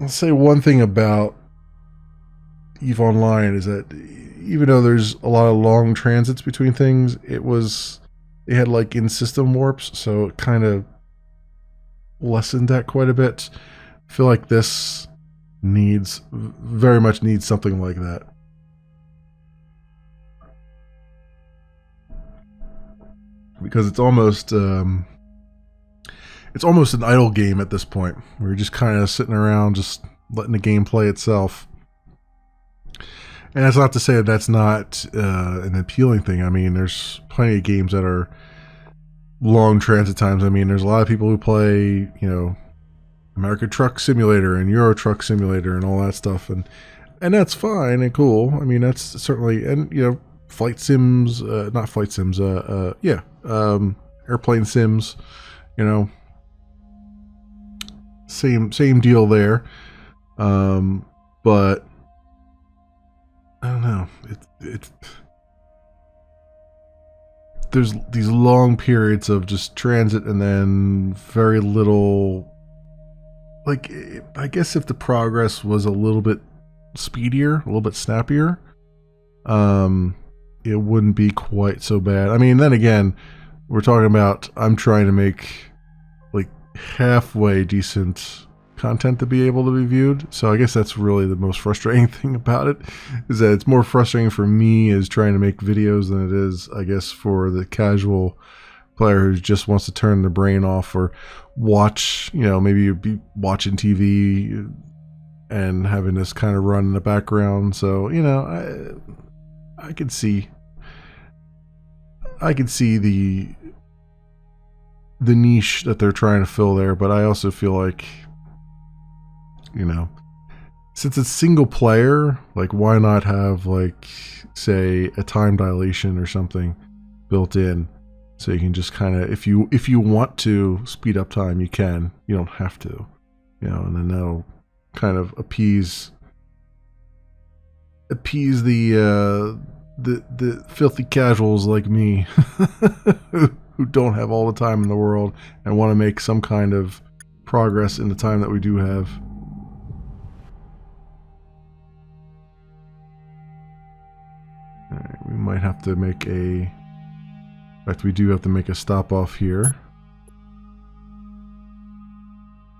I'll say one thing about EVE Online is that even though there's a lot of long transits between things, they had like in-system warps, so it kind of lessened that quite a bit. I feel like this very much needs something like that. Because it's almost an idle game at this point, where you're just kind of sitting around just letting the game play itself. And that's not to say that that's not an appealing thing. I mean, there's plenty of games that are long transit times. I mean, there's a lot of people who play, American Truck Simulator and Euro Truck Simulator and all that stuff, and that's fine and cool. I mean, that's certainly, and flight sims, not flight sims, airplane sims, same deal there. But I don't know. There's these long periods of just transit and then very little. Like, I guess if the progress was a little bit speedier, a little bit snappier, it wouldn't be quite so bad. I mean, then again, we're talking about I'm trying to make like halfway decent content to be able to be viewed. So I guess that's really the most frustrating thing about it, is that it's more frustrating for me as trying to make videos than it is, I guess, for the casual player who just wants to turn their brain off or watch, maybe you'd be watching TV and having this kind of run in the background. So, I could see the niche that they're trying to fill there, but I also feel like, since it's single player, like, why not have, like, say, a time dilation or something built in, so you can just kind of, if you want to speed up time, you can. You don't have to, and then that'll kind of appease the filthy casuals like me who don't have all the time in the world and want to make some kind of progress in the time that we do have. Alright, we might have to make in fact, we do have to make a stop off here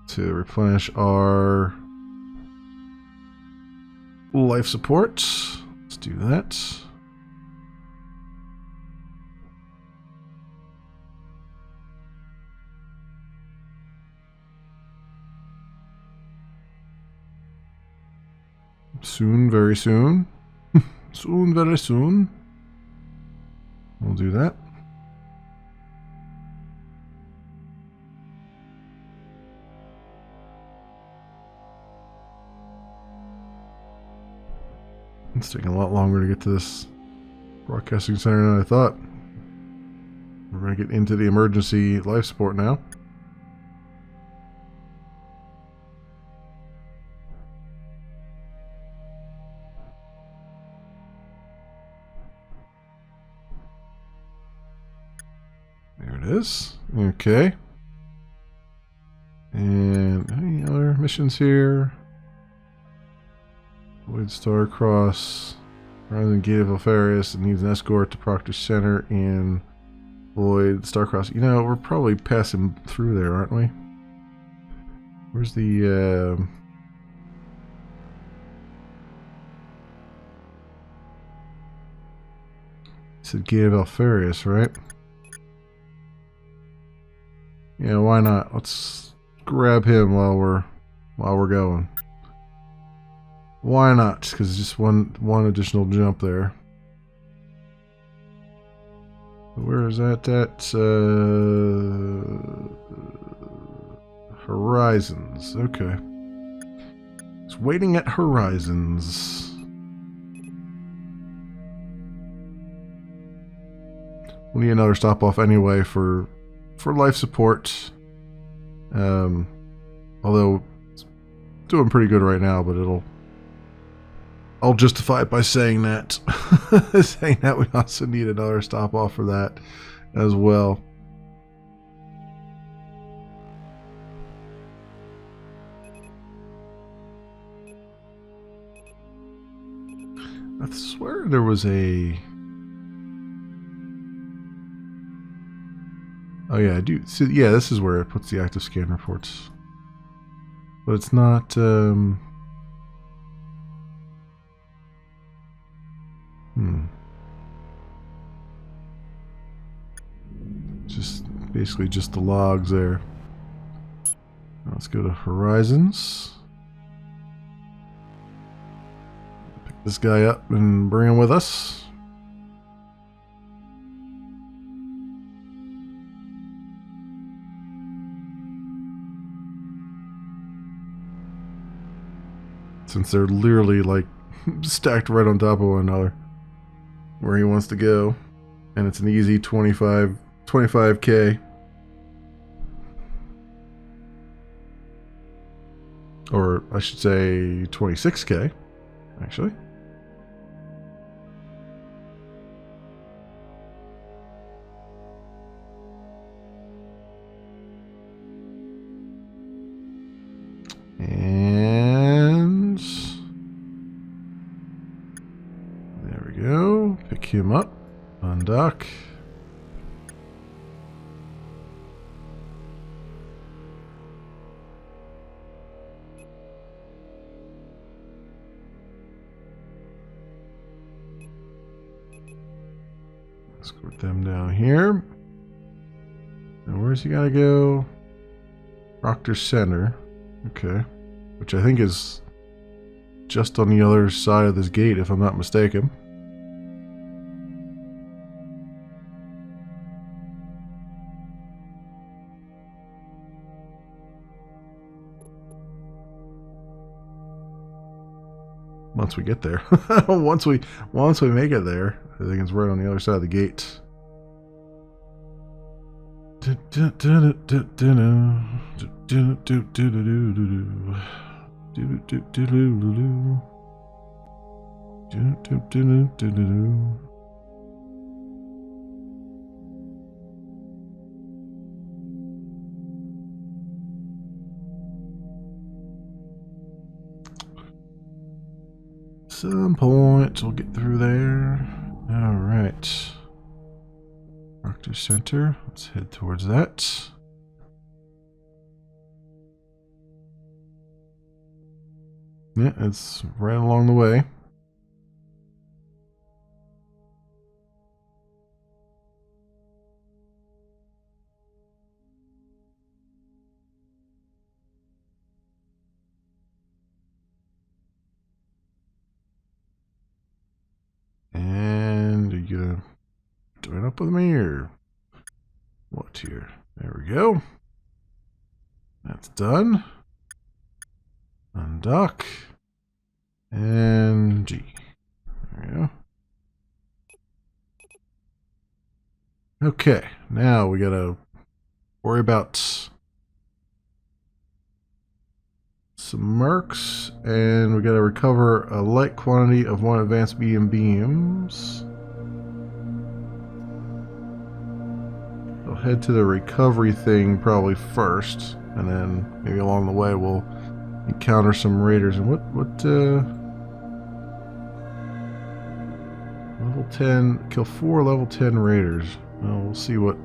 to replenish our life support. Let's do that. Soon, very soon. Soon, very soon. We'll do that. It's taking a lot longer to get to this broadcasting center than I thought. We're going to get into the emergency life support now. it is. Okay. And any other missions here? Void Star-Cross. Horizon Gate of Alfarius. It needs an escort to Proctor Center in Void Star-Cross. You know, we're probably passing through there, aren't we? Where's the... It's the Gate of Alfarius, right? Yeah, why not? Let's grab him while we're going. Why not? Because just one additional jump there. Where is that at? Horizons. Okay. It's waiting at Horizons. We'll need another stop off anyway for life support. Although it's doing pretty good right now, but I'll justify it by saying that. Saying that we also need another stop off for that as well. I swear there was a... Oh yeah, I do. See, yeah, this is where it puts the active scan reports. But it's not... Just basically just the logs there. Let's go to Horizons. Pick this guy up and bring him with us. Since they're literally like stacked right on top of one another. Where he wants to go. And it's an easy 25K. Or I should say 26K, actually. And there we go. Pick him up. Undock. Escort them down here. And where's he gotta go? Proctor Center. Okay. Which I think is just on the other side of this gate, if I'm not mistaken. Once we get there. once we make it there. I think it's right on the other side of the gate. Some point we'll get through there. All right. Proctor Center. Let's head towards that. Yeah, it's right along the way. And are you gonna join up with me or what here? There we go. That's done. Undock. And G. There we go. Okay, now we gotta worry about some mercs, and we gotta recover a light quantity of one advanced medium beams. Oh, head to the recovery thing probably first, and then maybe along the way we'll encounter some raiders. And what level 10, kill 4 level 10 raiders. Well, we'll see what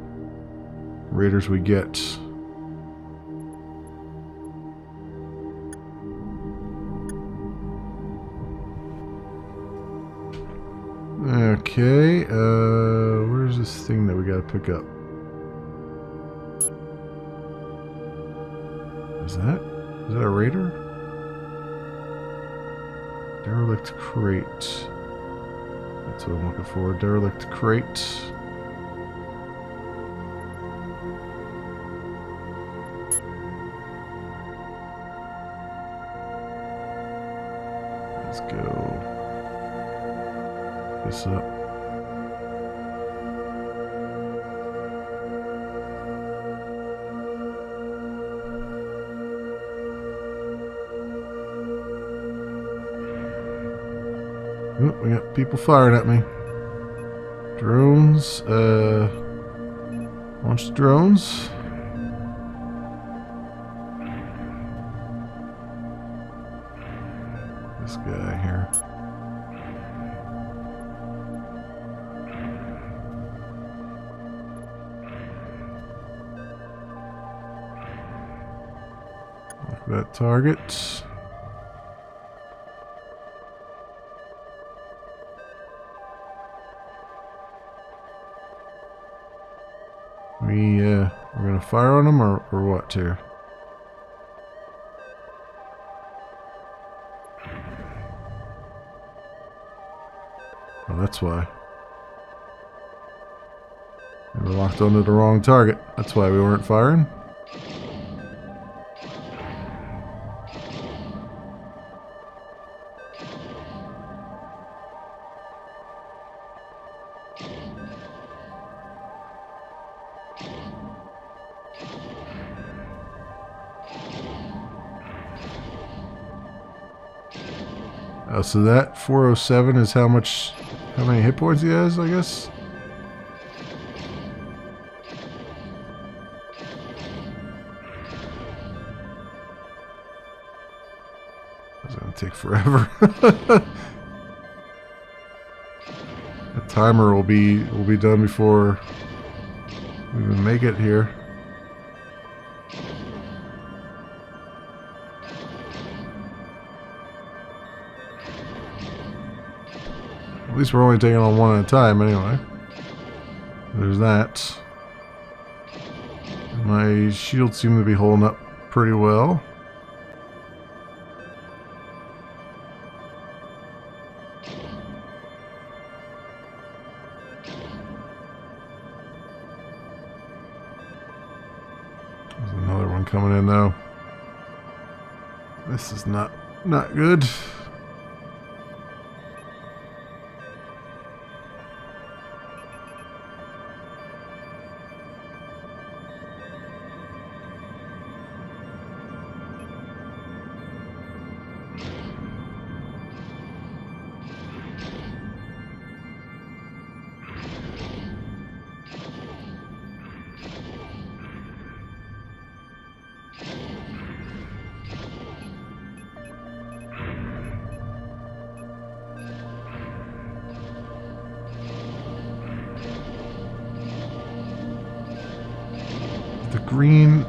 raiders we get. Okay, where's this thing that we gotta pick up? Is that a raider? Derelict crate. That's what I'm looking for. Derelict crate. Let's go. This up. Oh, we got people firing at me. Drones, launch the drones. This guy here. Look at that target. We're gonna fire on them or what here? Oh, that's why. We were locked onto the wrong target. That's why we weren't firing. Oh, so that 407 is how many hit points he has, I guess? It's gonna take forever. The timer will be done before we even make it here. At least we're only taking on one at a time anyway. There's that. My shields seem to be holding up pretty well. There's another one coming in though. This is not good.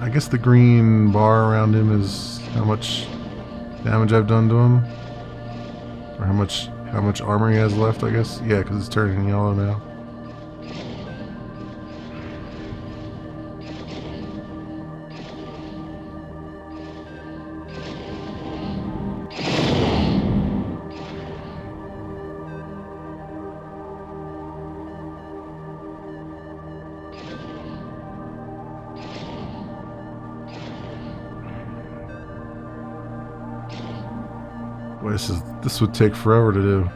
I guess the green bar around him is how much damage I've done to him, or how much armor he has left, I guess. Yeah, because it's turning yellow now. Boy, this would take forever to do.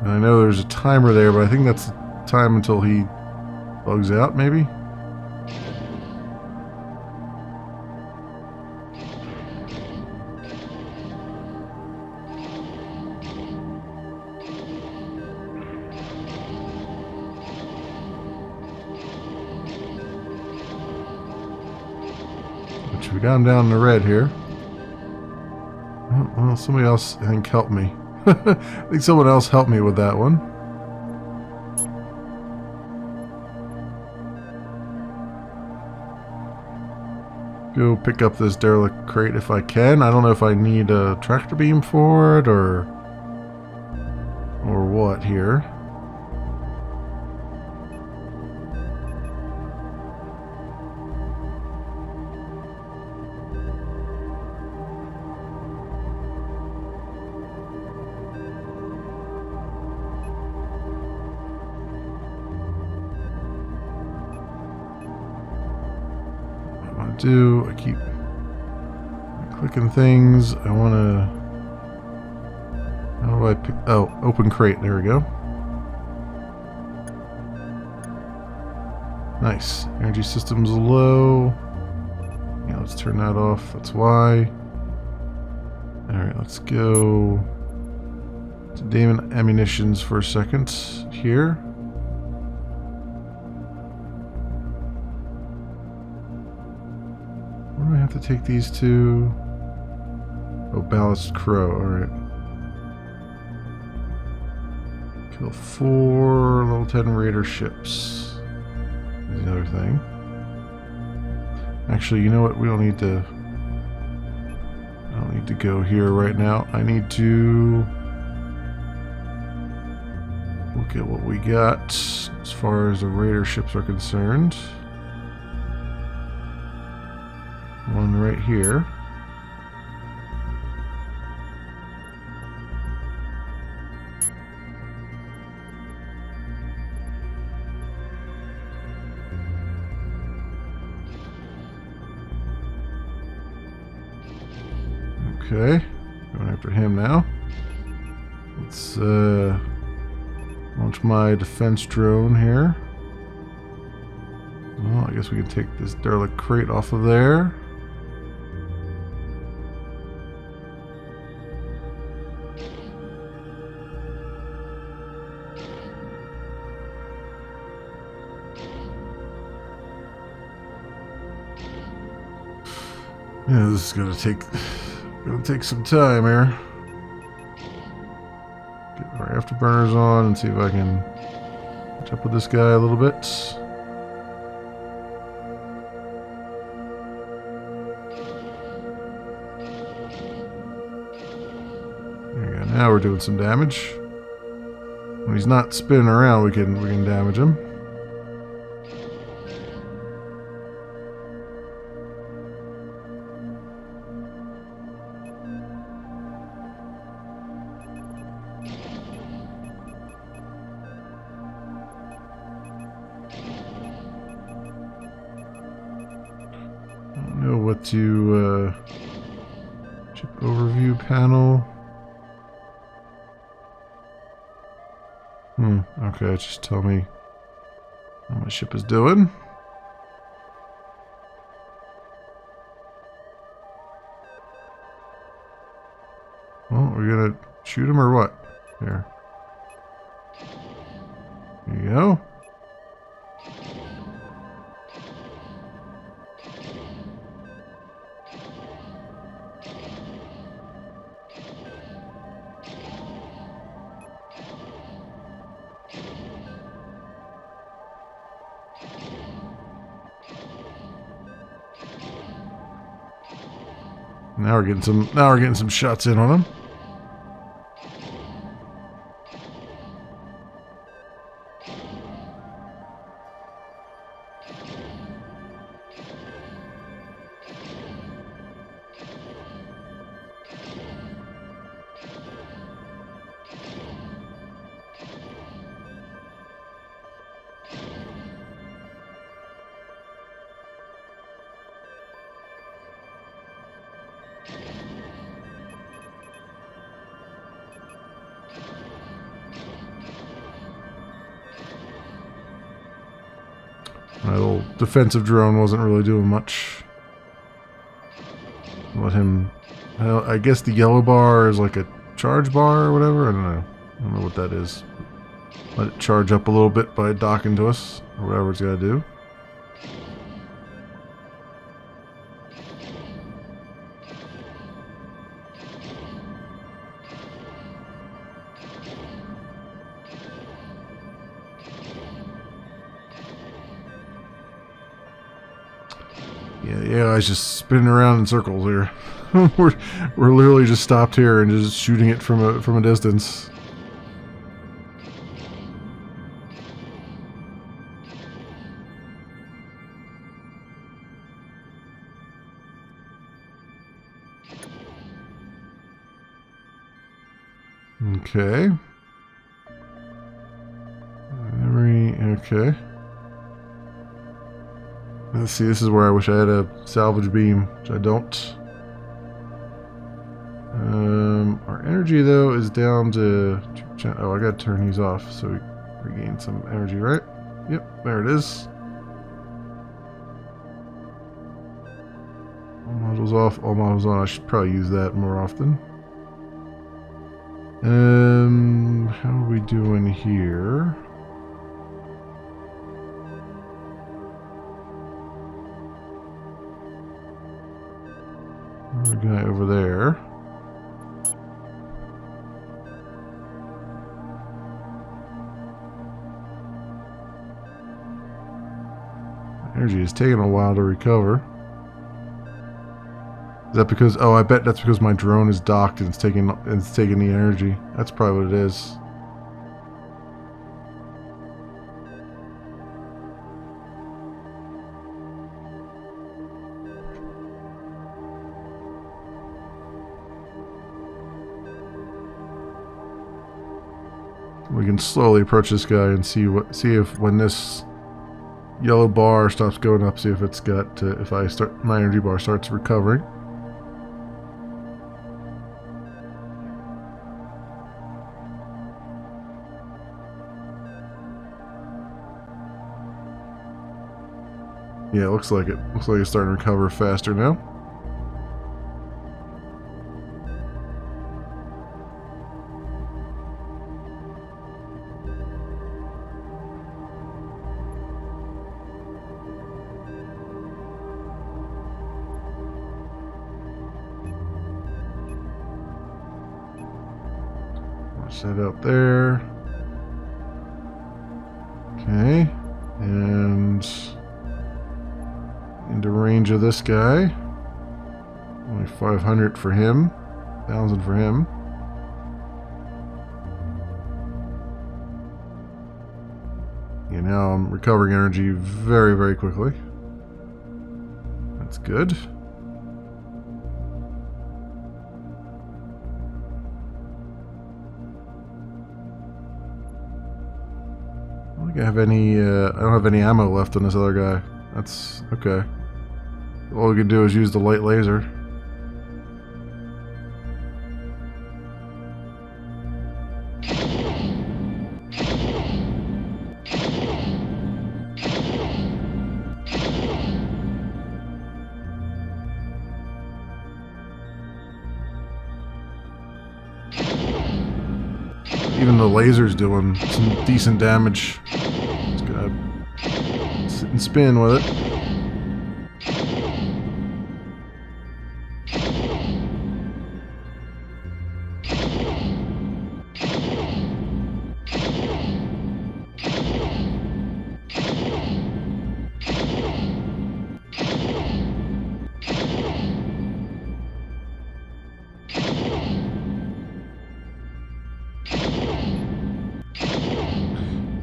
And I know there's a timer there, but I think that's the time until he bugs out, maybe? We got him down in the red here. Oh, well, somebody else, I think, helped me. I think someone else helped me with that one. Go pick up this derelict crate if I can. I don't know if I need a tractor beam for it or what here. I keep clicking things. I want to... How do I pick... Oh, open crate. There we go. Nice. Energy system's low. Yeah, let's turn that off. That's why. Alright, let's go to Damon Ammunitions for a second here. Where do I have to take these to? Oh, Ballast Crow. Alright. Kill 4 level 10 raider ships. Is the other thing. Actually, you know what? We don't need to... I don't need to go here right now. I need to look at what we got as far as the raider ships are concerned. One right here. Okay, going after him now. Let's launch my defense drone here. Well, I guess we can take this derelict crate off of there. Yeah, this is gonna take some time here. Get our afterburners on and see if I can catch up with this guy a little bit. There we go. Now we're doing some damage. When he's not spinning around, we can damage him. To ship overview panel. Okay, just tell me how my ship is doing. Well, we're gonna shoot him or what? Here. There you go. Now we're getting some shots in on him. My little defensive drone wasn't really doing much. Let him... Well, I guess the yellow bar is like a charge bar or whatever. I don't know. I don't know what that is. Let it charge up a little bit by docking to us, or whatever it's got to do. Yeah, it's just spinning around in circles here. we're literally just stopped here and just shooting it from a distance. Okay. Okay. Let's see, this is where I wish I had a salvage beam, which I don't. Our energy, though, is down to... Oh, I gotta turn these off so we regain some energy, right? Yep, there it is. All modules off, all modules on. I should probably use that more often. How are we doing here? Another guy over there. Energy is taking a while to recover. Is that because... Oh, I bet that's because my drone is docked and it's taking the energy. That's probably what it is. We can slowly approach this guy and see if when this yellow bar stops going up, see if it's got if my energy bar starts recovering. Yeah, it looks like it. Looks like it's starting to recover faster now. Watch that out there. Okay, and into range of this guy. Only 500 for him, 1,000 for him. Yeah, now I'm recovering energy very, very quickly. That's good. I don't think I have any. I don't have any ammo left on this other guy. That's okay. All we can do is use the light laser. Even the laser's doing some decent damage. Just gotta sit and spin with it.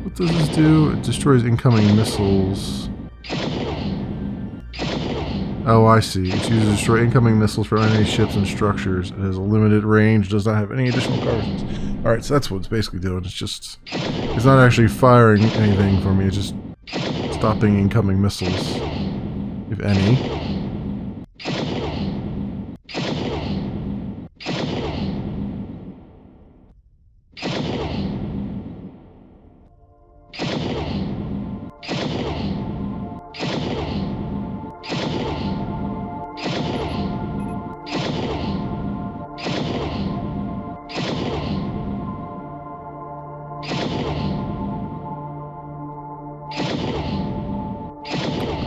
What does this do? It destroys incoming missiles. Oh, I see. It's used to destroy incoming missiles from enemy ships and structures. It has a limited range, does not have any additional cartridges. Alright, so that's what it's basically doing. It's not actually firing anything for me, it's just stopping incoming missiles, if any.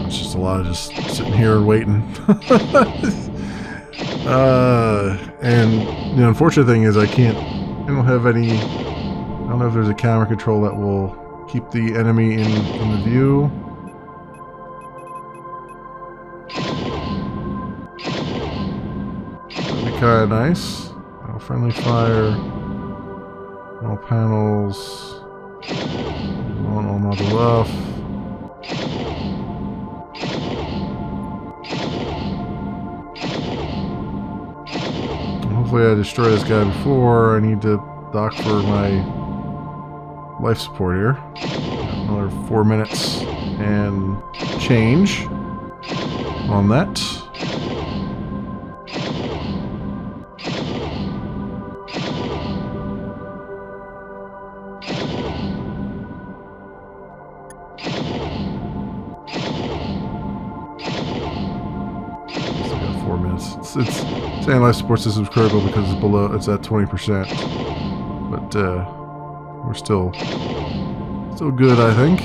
It's just a lot of just sitting here and waiting. And the unfortunate thing is I don't have any, I don't know if there's a camera control that will keep the enemy in the view. kind of nice. Friendly fire. All panels. All model off. Hopefully I destroy this guy before I need to dock for my life support here. Another 4 minutes and change on that. Still got 4 minutes. It's saying life support system is critical because it's below. It's at 20%, but we're still good, I think.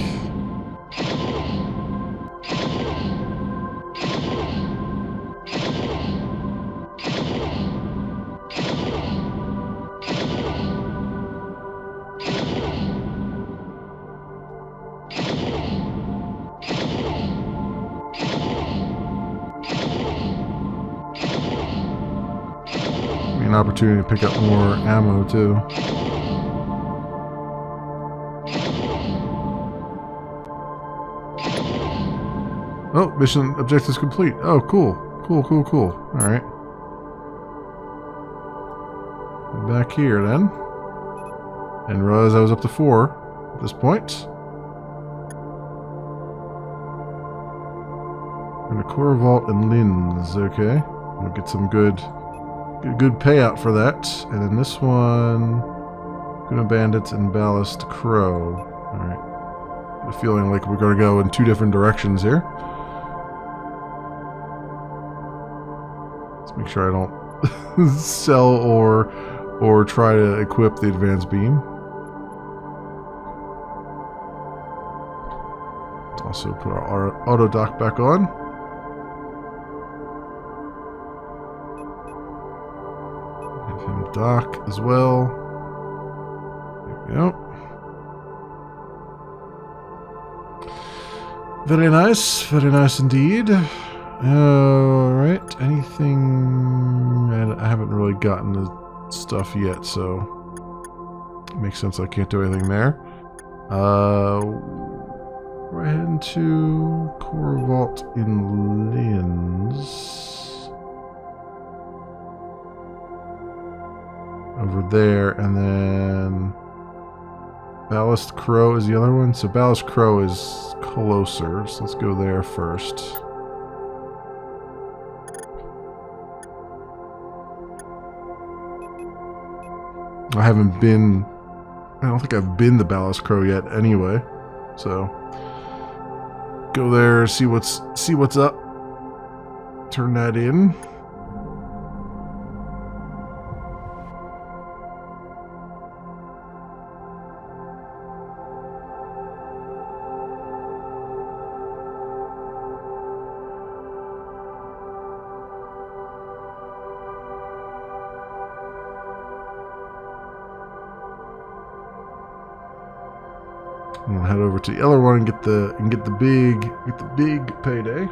An opportunity to pick up more ammo too. Oh, mission objectives complete. Oh, cool. Cool. Alright. Back here then. And realize I was up to 4 at this point. And a core vault and lens. Okay. We'll get some good payout for that. And then this one, Guna Bandits and Ballast Crow. Alright. Got a feeling like we're going to go in 2 different directions here. Let's make sure I don't sell or try to equip the advanced beam. Also put our auto dock back on. Dock as well. There we go. Very nice indeed. Alright, anything... I haven't really gotten the stuff yet, so it makes sense I can't do anything there. We're heading to Core Vault in Lens. Over there, and then Ballast Crow is the other one. So Ballast Crow is closer, so let's go there first. I don't think I've been to Ballast Crow yet anyway, so go there, see what's up, turn that in. I'm gonna head over to the other one and get the big payday.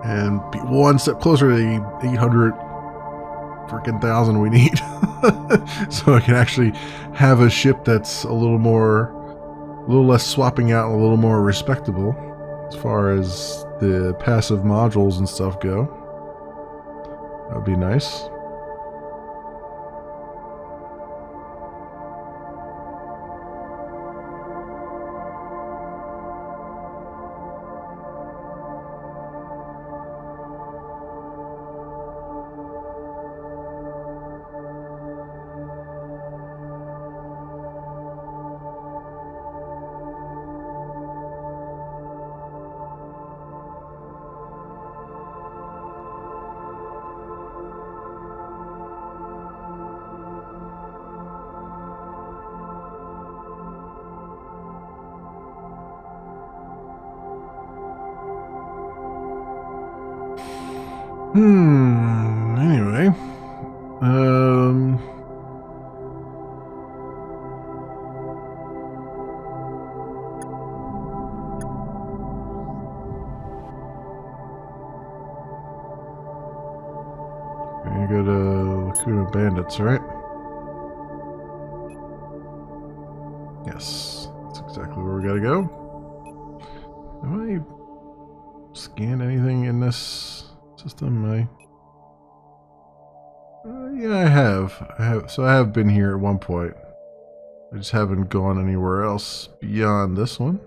And be one step closer to the 800 freaking thousand we need. So I can actually have a ship that's a little less swapping out and a little more respectable as far as the passive modules and stuff go. That would be nice. Anyway. go to Lacuna Bandits, right? Yes, that's exactly where we gotta go. Have I scanned anything in this system? Yeah, I have. So I have been here at one point. I just haven't gone anywhere else beyond this one.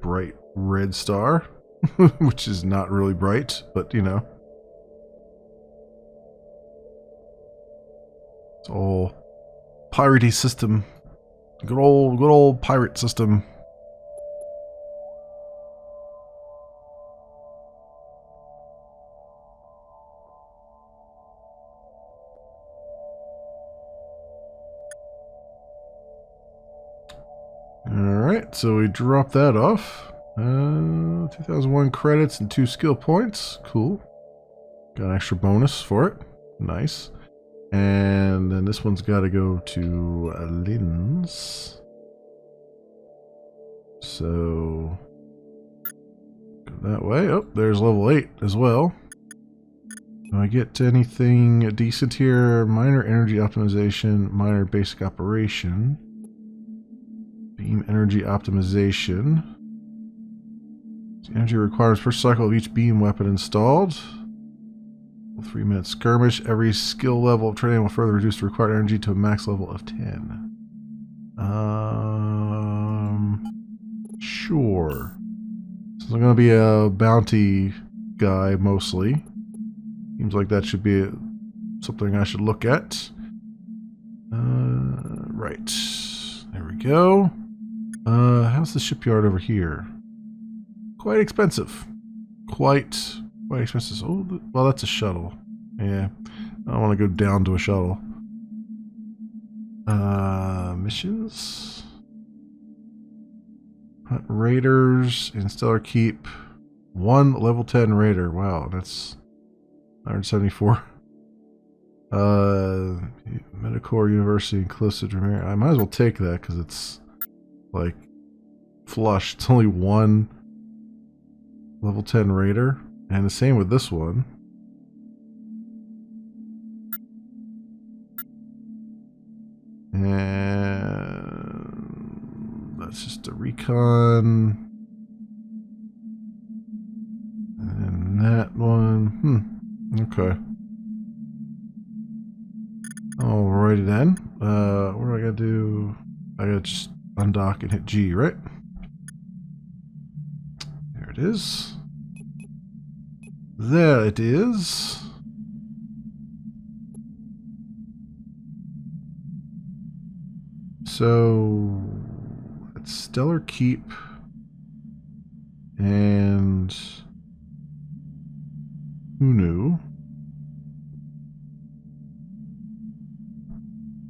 Bright red star, which is not really bright, but you know. It's all piratey system. Good old pirate system. Alright, so we drop that off. 2001 credits and 2 skill points. Cool. Got an extra bonus for it. Nice. And then this one's got to go to Linz. So go that way. Oh, there's level 8 as well. Do I get anything decent here? Minor energy optimization, minor basic operation. Beam energy optimization. The energy requirements per cycle of each beam weapon installed. 3-minute skirmish. Every skill level of training will further reduce the required energy to a max level of 10. Sure. So I'm going to be a bounty guy mostly. Seems like that should be something I should look at. Right. There we go. How's the shipyard over here? Quite expensive. Quite expensive. Oh, well, that's a shuttle. Yeah. I don't want to go down to a shuttle. Missions. Hunt raiders in Stellar Keep. 1 level 10 raider. Wow, that's 174. Metacore University inclusive. I might as well take that because it's like flush. It's only 1 level 10 raider, and the same with this one. And that's just a recon. And that one. Okay. Alrighty then. What do I gotta do? I gotta just undock and hit G, right? There it is. There it is. So it's Stellar Keep and who knew?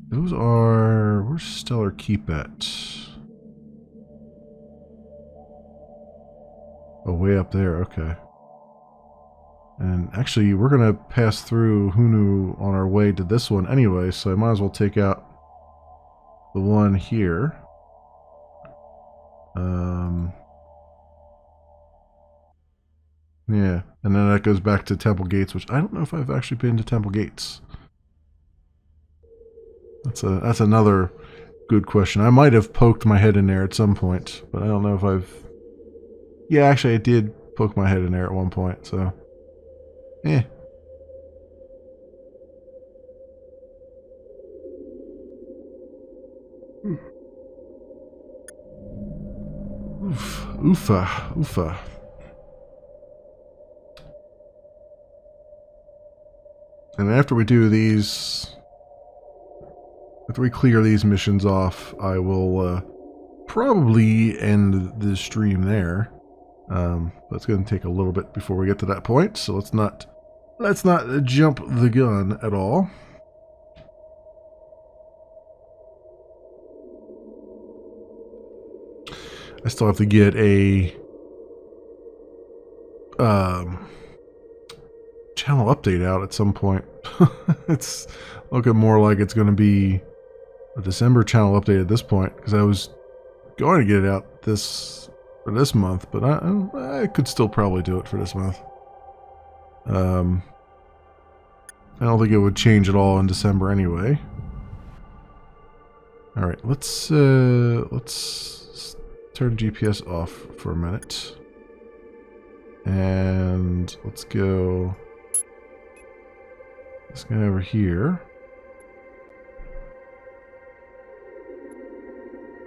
Those are, where's Stellar Keep at? Oh, way up there, okay. And actually, we're going to pass through Hunu on our way to this one anyway, so I might as well take out the one here. Yeah, and then that goes back to Temple Gates, which I don't know if I've actually been to Temple Gates. That's another good question. I might have poked my head in there at some point, but I don't know if I've... Yeah, actually I did poke my head in there at one point, so... Eh. Oof. Oofa. Oofa. And after we do these... After we clear these missions off, I will probably end the stream there. But it's going to take a little bit before we get to that point, so let's not jump the gun at all. I still have to get a channel update out at some point. It's looking more like it's going to be a December channel update at this point, because I was going to get it out for this month, but I could still probably do it for this month. I don't think it would change at all in December anyway. All right, let's turn GPS off for a minute. And let's go this guy over here.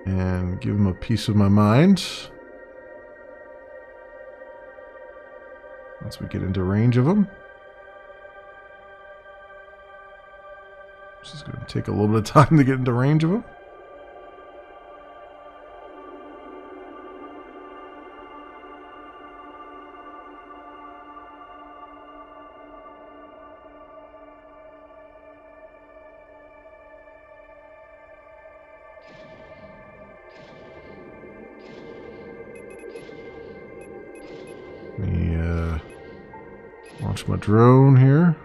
And give him a piece of my mind. Once we get into range of him. This is going to take a little bit of time to get into range of him. Let me launch my drone here.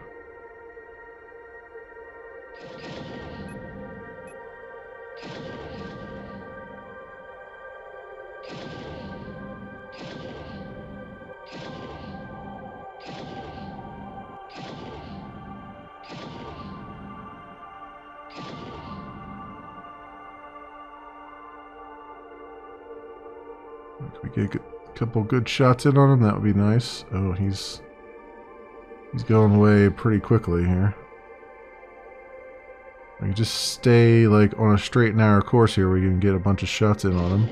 If we get a couple good shots in on him, that would be nice. Oh, he's going away pretty quickly here. I can just stay like on a straight narrow course here where we can get a bunch of shots in on him.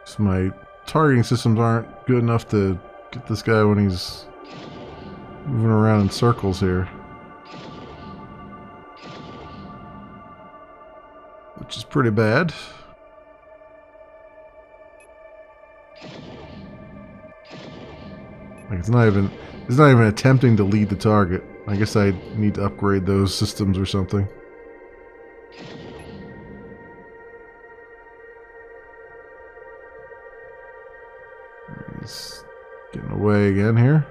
So my targeting systems aren't good enough to get this guy when he's moving around in circles here. Which is pretty bad. Like it's not even attempting to lead the target. I guess I need to upgrade those systems or something. He's getting away again here.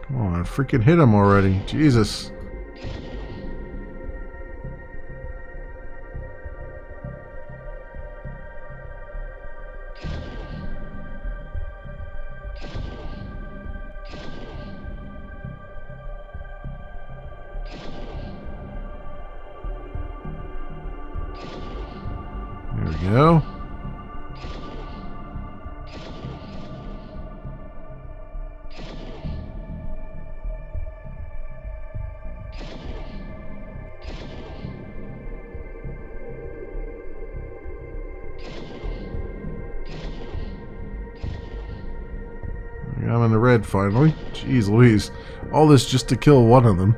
Come on, freaking hit him already. Jesus. There we go. I'm in the red finally. Jeez Louise. All this just to kill one of them.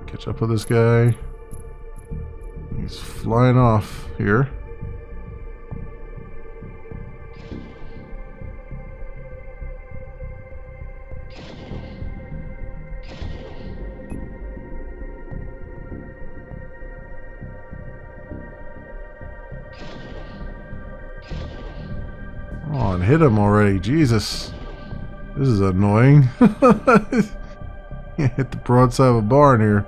Catch up with this guy. He's flying off here. Come on, hit him already. Jesus. This is annoying. Hit the broadside of a barn here.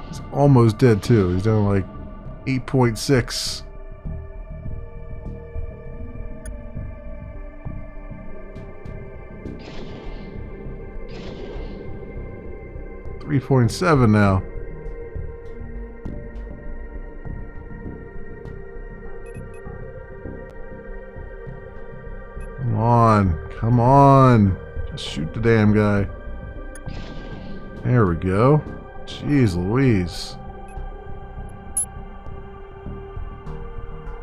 He's almost dead too. He's down like 8.6. .7 now. Come on, come on. Just shoot the damn guy. There we go. Jeez Louise.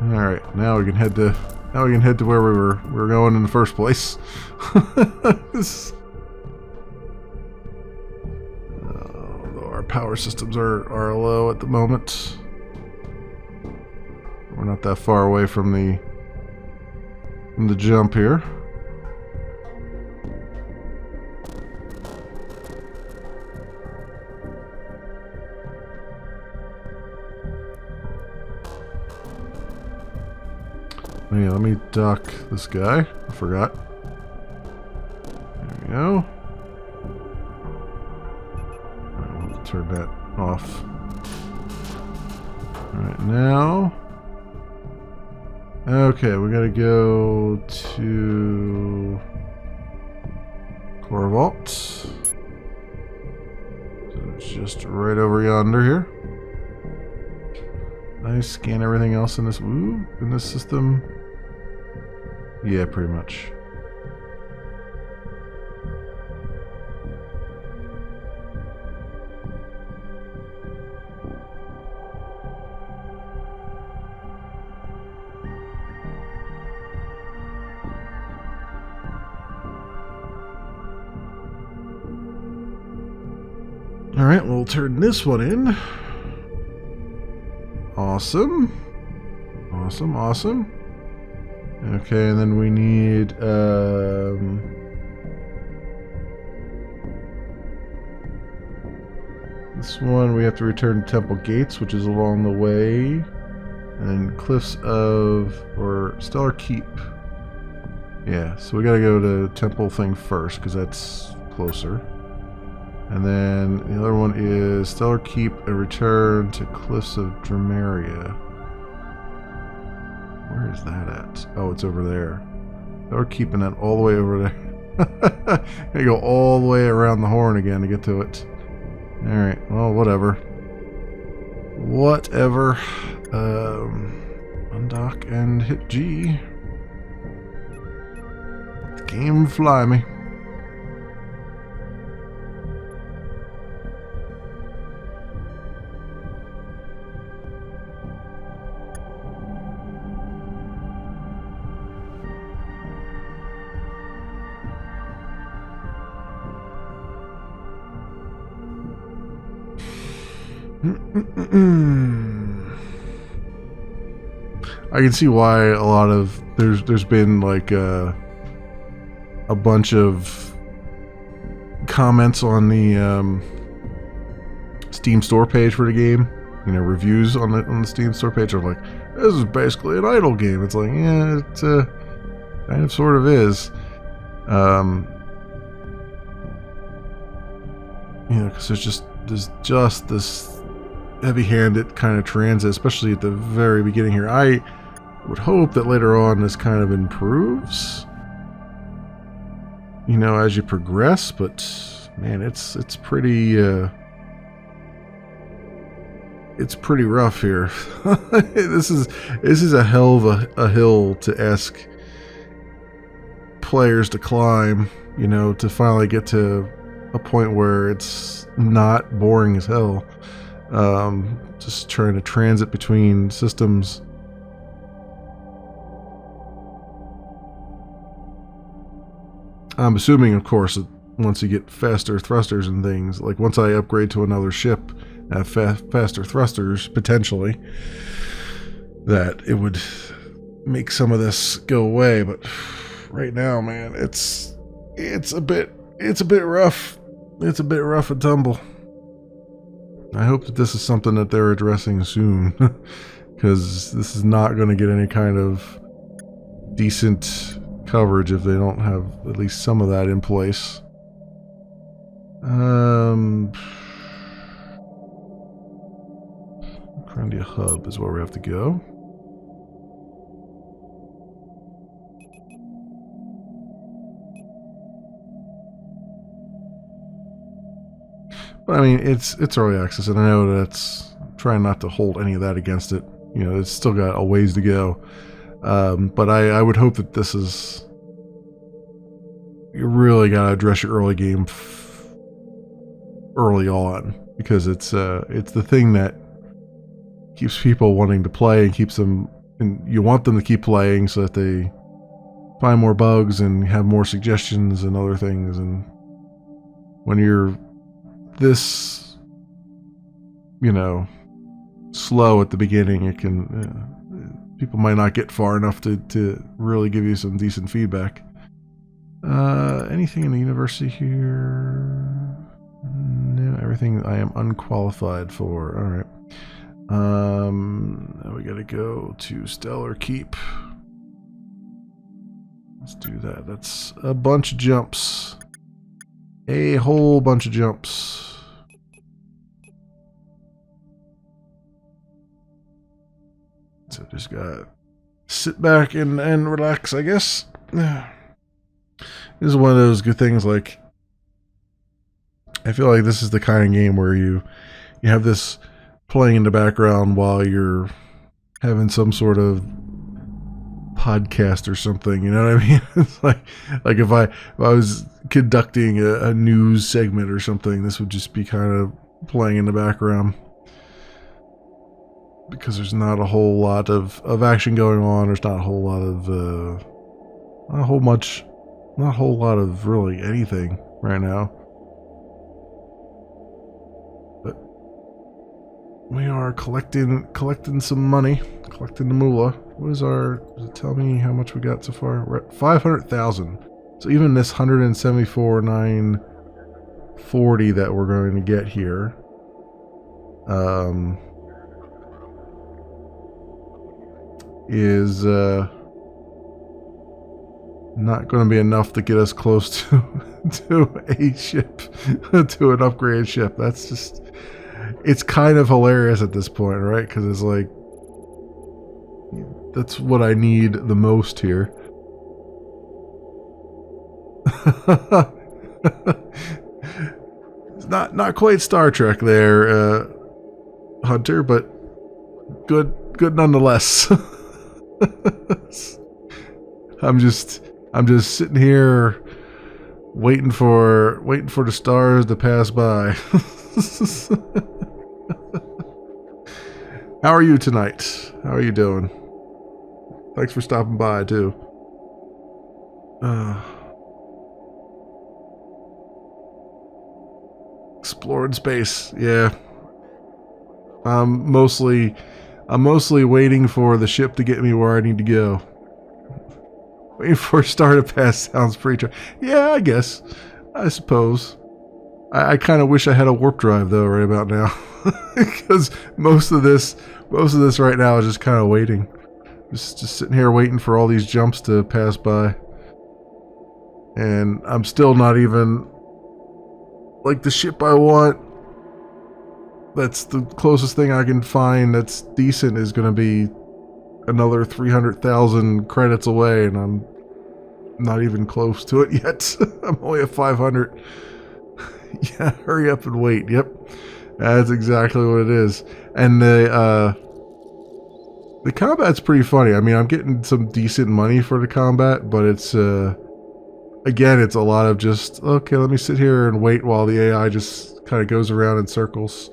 Alright, now we can head to where we were going in the first place. Although our power systems are low at the moment. We're not that far away from the jump here. Yeah, let me dock this guy. I forgot. There we go. Alright, we'll turn that off. Alright, now. Okay, we gotta go to Core Vault. So it's just right over yonder here. I scan everything else in this system. Yeah, pretty much. All right, we'll turn this one in. Awesome. Awesome, awesome. Okay, and then we need this one we have to return to Temple Gates, which is along the way. And then Cliffs of or Stellar Keep. Yeah, so we gotta go to Temple thing first, because that's closer. And then the other one is Stellar Keep and return to Cliffs of Dramaria. Where is that at? Oh, it's over there. We're keeping that all the way over there. Gotta go all the way around the horn again to get to it. Alright, well, whatever. Whatever. Undock and hit G. Let the game fly me. I can see why a lot of there's been like a bunch of comments on the Steam store page for the game. You know, reviews on the Steam store page are like, this is basically an idle game. It's like, yeah, it kind of sort of is. You know, because there's just this heavy-handed kind of transit, especially at the very beginning here. I would hope that later on this kind of improves, you know, as you progress, but man, it's pretty rough here. This is a hell of a hill to ask players to climb, you know, to finally get to a point where it's not boring as hell. Just trying to transit between systems. I'm assuming, of course, that once you get faster thrusters and things, like once I upgrade to another ship, have faster thrusters, potentially, that it would make some of this go away. But right now, man, it's a bit rough. It's a bit rough and tumble. I hope that this is something that they're addressing soon, because this is not going to get any kind of decent coverage if they don't have at least some of that in place. Grandia Hub is where we have to go. But I mean, it's early access, and I know that's trying not to hold any of that against it. You know, it's still got a ways to go. But I would hope that this is... You really got to address your early game early on, because it's the thing that keeps people wanting to play and keeps them, and you want them to keep playing so that they find more bugs and have more suggestions and other things. And when you're this, slow at the beginning, it can people might not get far enough to really give you some decent feedback. Anything in the university here? No, everything I am unqualified for. All right. Now we gotta go to Stellar Keep. Let's do that. That's a bunch of jumps. A whole bunch of jumps. So just gotta sit back and relax, I guess. This is one of those good things, like, I feel like this is the kind of game where you have this playing in the background while you're having some sort of podcast or something, you know what I mean? It's like if I was conducting a news segment or something, this would just be kind of playing in the background, because there's not a whole lot of action going on. There's not a whole lot of not a whole lot of really anything right now. But we are collecting some money, collecting the moolah. What is our, does it tell me how much we got so far? We're at 500,000. So even this 174,940 that we're going to get here, is not going to be enough to get us close to a ship, to an upgraded ship. That's just, it's kind of hilarious at this point, right? Because it's like, that's what I need the most here. It's not quite Star Trek there, Hunter, but good nonetheless. I'm just sitting here waiting for the stars to pass by. How are you tonight? How are you doing? Thanks for stopping by too. Exploring space, yeah. I'm mostly waiting for the ship to get me where I need to go. Waiting for a star to pass sounds pretty yeah, I guess. I suppose. I kind of wish I had a warp drive though right about now. Because most of this right now is just kind of waiting. Just sitting here waiting for all these jumps to pass by. And I'm still not even, like, the ship I want. That's the closest thing I can find that's decent is going to be another 300,000 credits away, and I'm not even close to it yet. I'm only at 500. Yeah, hurry up and wait. Yep, that's exactly what it is. And the combat's pretty funny. I mean, I'm getting some decent money for the combat, but it's again, it's a lot of just, okay, let me sit here and wait while the AI just kind of goes around in circles.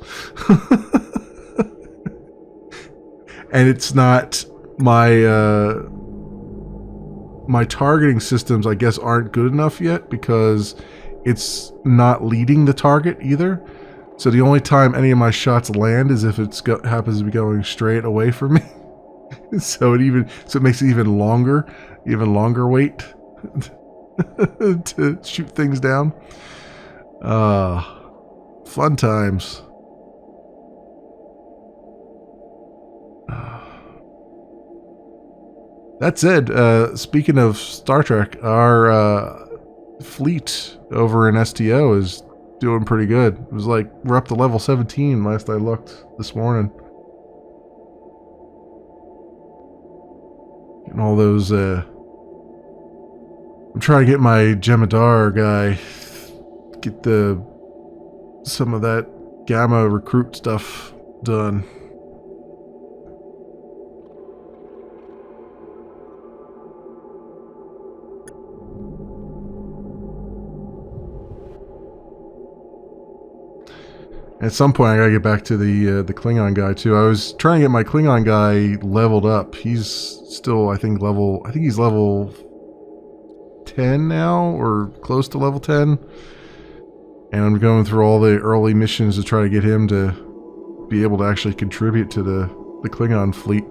And it's not my my targeting systems, I guess, aren't good enough yet, because it's not leading the target either. So the only time any of my shots land is if it happens to be going straight away from me. So it makes it even longer wait to shoot things down. Fun times. That said, speaking of Star Trek, our fleet over in STO is doing pretty good. It was like, we're up to level 17 last I looked this morning. Getting all those, I'm trying to get my Jemadar guy, get some of that Gamma recruit stuff done. At some point, I gotta get back to the Klingon guy too. I was trying to get my Klingon guy leveled up. He's still, I think he's level 10 now, or close to level 10. And I'm going through all the early missions to try to get him to be able to actually contribute to the Klingon fleet.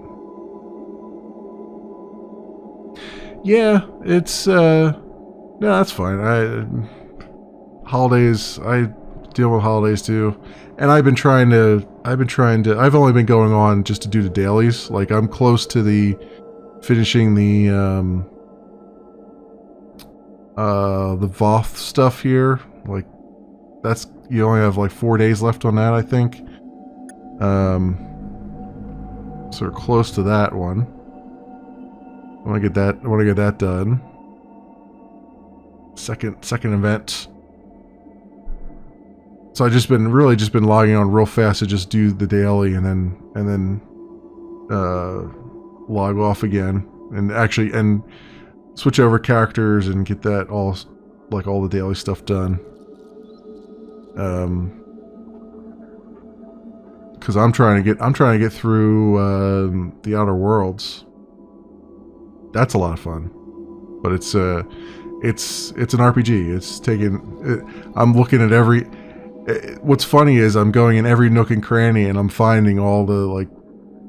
Yeah, it's no, that's fine. Holidays, I deal with holidays too. And I've only been going on just to do the dailies. Like, I'm close to finishing the Voth stuff here. Like, you only have like 4 days left on that, I think. So we're close to that one. I want to get that done. Second event. So I just been logging on real fast to just do the daily and then log off again and switch over characters and get that all the daily stuff done. Because I'm trying to get through the Outer Worlds. That's a lot of fun, but it's an RPG. It's I'm looking at every. What's funny is I'm going in every nook and cranny and I'm finding all the like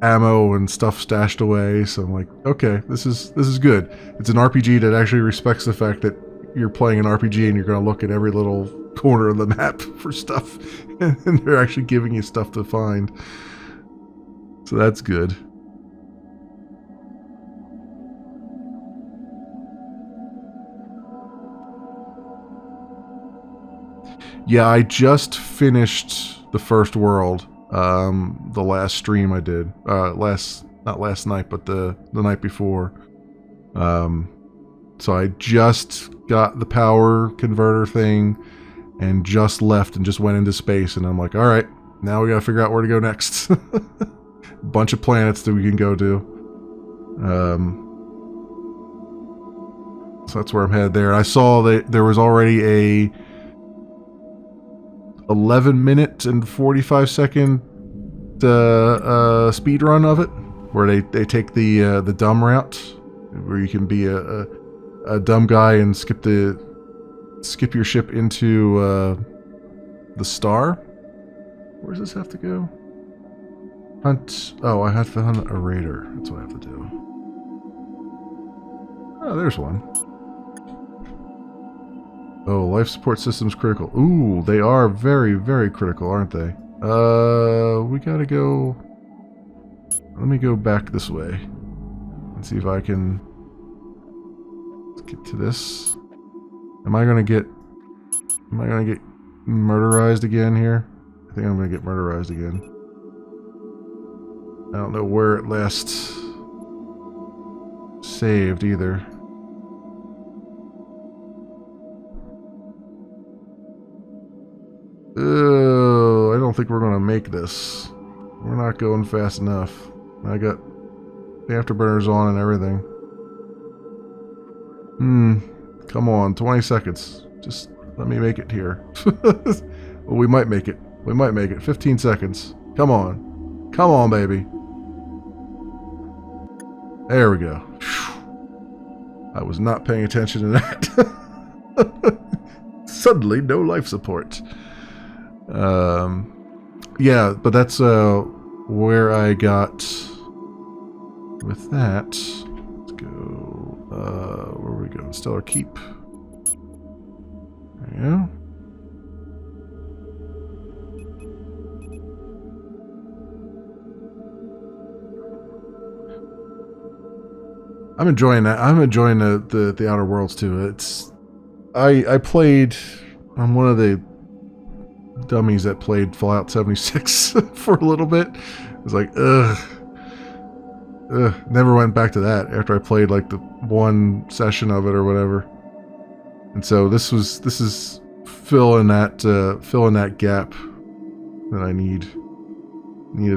ammo and stuff stashed away. So I'm like, okay, this is good. It's an RPG that actually respects the fact that you're playing an RPG and you're going to look at every little corner of the map for stuff, and they're actually giving you stuff to find. So that's good. Yeah, I just finished the first world. The last stream I did. Not last night, but the night before. So I just got the power converter thing and just left and just went into space, and I'm like, all right, now we gotta figure out where to go next. Bunch of planets that we can go to. So that's where I'm headed there. I saw that there was already a 11-minute and 45-second speed run of it, where they take the dumb route, where you can be a dumb guy and skip your ship into the star. Where does this have to go? Hunt. Oh, I have to hunt a raider. That's what I have to do. Oh, there's one. Oh, life support system's critical. Ooh, they are very, very critical, aren't they? We gotta go. Let me go back this way and see if I can. Let's get to this. Am I gonna get murderized again here? I think I'm gonna get murderized again. I don't know where it last saved either. Oh, I don't think we're gonna make this. We're not going fast enough. I got the afterburners on and everything. Come on, 20 seconds. Just let me make it here. Well, we might make it. We might make it. 15 seconds. Come on. Come on, baby. There we go. I was not paying attention to that. Suddenly, no life support. Yeah, but that's where I got with that. Let's go. Where we go? Stellar Keep. There you go. I'm enjoying that. I'm enjoying the Outer Worlds too. It's I played. I'm one of the dummies that played Fallout 76 for a little bit. It was like, never went back to that after I played like the one session of it or whatever. And so this is filling that gap that I needed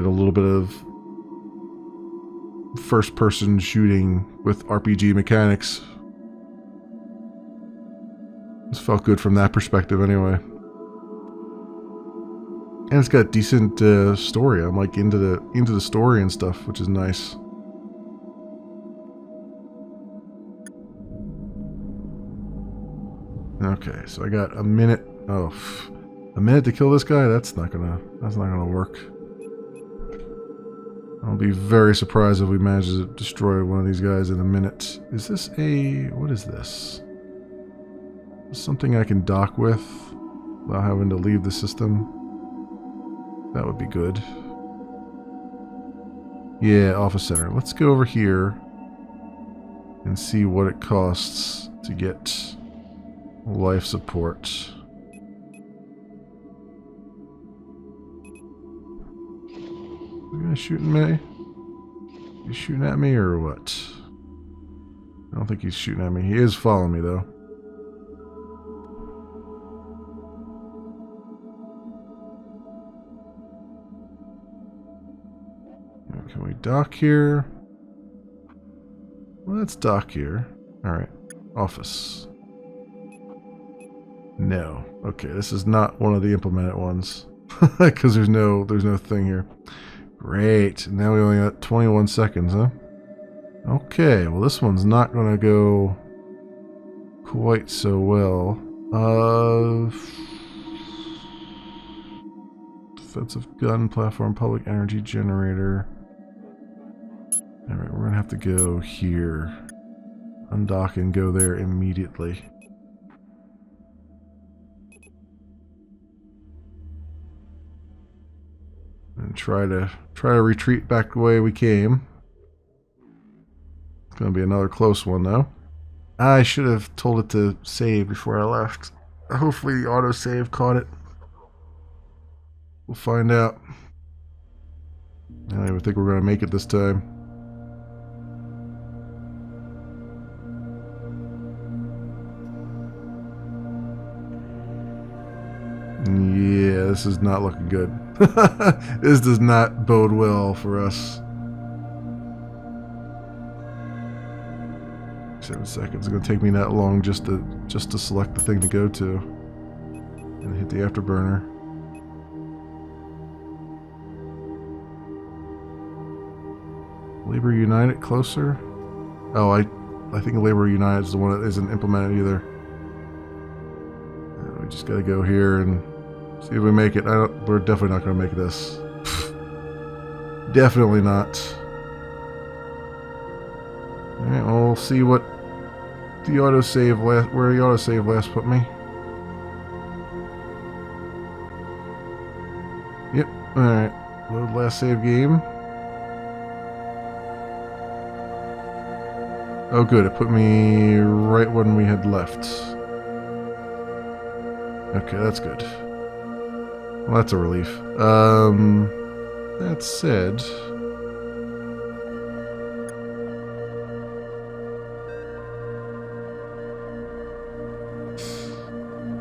a little bit of first person shooting with RPG mechanics. This felt good from that perspective anyway. And it's got decent story. I'm like into the story and stuff, which is nice. Okay, so I got a minute. Oh, a minute to kill this guy. That's not gonna work. I'll be very surprised if we manage to destroy one of these guys in a minute. Is this a... what is this? Something I can dock with without having to leave the system? That would be good. Yeah, office center. Let's go over here and see what it costs to get life support. You guys shooting me? You shooting at me or what? I don't think he's shooting at me. He is following me though. Can we dock here? Well, let's dock here. Alright. Office. No. Okay, this is not one of the implemented ones. Because there's no thing here. Great. Now we only got 21 seconds, huh? Okay, well this one's not gonna go quite so well. Defensive gun platform, public energy generator. Alright, we're gonna have to go here. Undock and go there immediately. And try to retreat back the way we came. It's gonna be another close one though. I should have told it to save before I left. Hopefully the autosave caught it. We'll find out. I don't even think we're gonna make it this time. Yeah, this is not looking good. This does not bode well for us. 7 seconds. It's gonna take me that long just to select the thing to go to and hit the afterburner. Labor United closer? Oh, I think Labor United is the one that isn't implemented either. We just gotta go here and see if we make it. We're definitely not gonna make this. Definitely not. Alright, well, we'll see what the autosave where the autosave last put me. Yep, alright. Load last save game. Oh good, it put me right when we had left. Okay, that's good. Well, that's a relief. That said...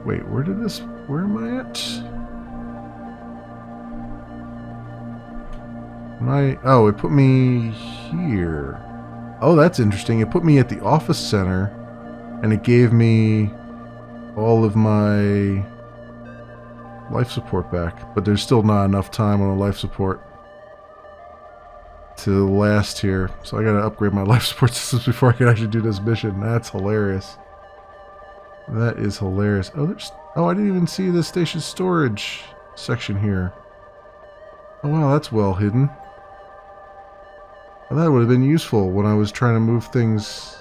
Wait, where am I at? Oh, it put me here. Oh, that's interesting. It put me at the office center, and it gave me all of my life support back, but there's still not enough time on the life support to last here, so I gotta upgrade my life support systems before I can actually do this mission. That's hilarious. That is hilarious. Oh, I didn't even see the station storage section here. Oh wow, that's well hidden. Well, that would have been useful when I was trying to move things,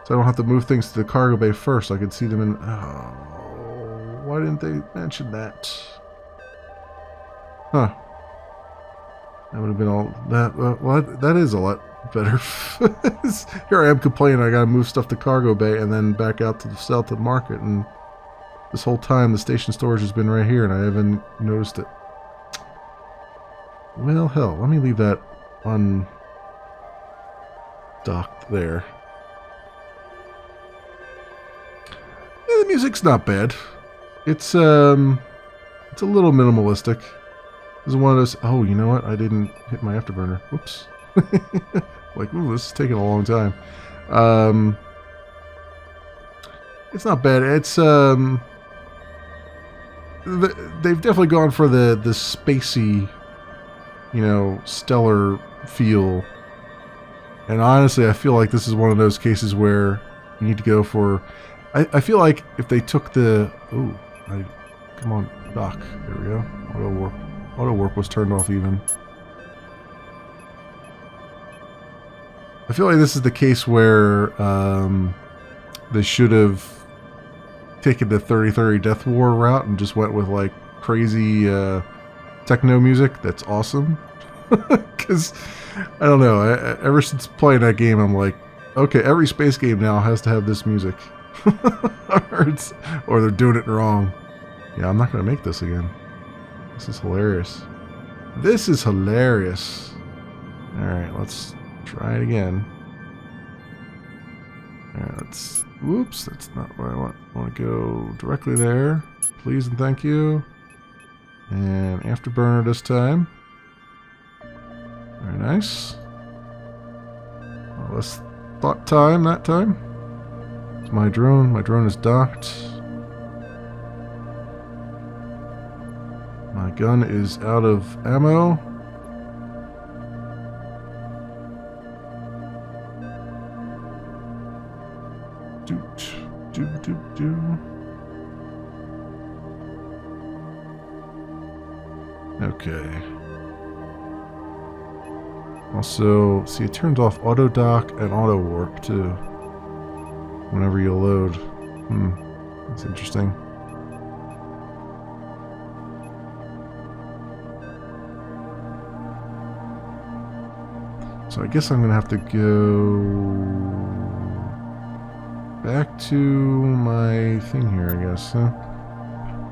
so I don't have to move things to the cargo bay first. I could see them in... Oh, why didn't they mention that? Huh. That would have been all... Well, that is a lot better. Here I am complaining I gotta move stuff to cargo bay and then back out to the south to the market, and this whole time the station storage has been right here and I haven't noticed it. Well, hell, let me leave that undocked there. Yeah, the music's not bad. It's a little minimalistic. This is one of those... Oh, you know what? I didn't hit my afterburner. Whoops. Like, ooh, this is taking a long time. It's not bad. It's they've definitely gone for the spacey, you know, stellar feel. And honestly, I feel like this is one of those cases where you need to go for... I feel like if they took the... Ooh, come on, dock. There we go. Auto warp was turned off even. I feel like this is the case where they should have taken the 30-30 Death War route and just went with like crazy techno music. That's awesome. Because, I don't know, ever since playing that game, I'm like, okay, every space game now has to have this music. Or they're doing it wrong. Yeah, I'm not going to make this again. This is hilarious. This is hilarious. Alright, let's try it again. Alright, let's... Whoops, that's not where I want. I want to go directly there. Please and thank you. And afterburner this time. Very nice. Less thought time that time. It's my drone. My drone is docked. My gun is out of ammo. Do. Okay. Also, see, it turns off auto dock and auto warp too. Whenever you load. That's interesting. So I guess I'm gonna have to go back to my thing here, I guess, huh?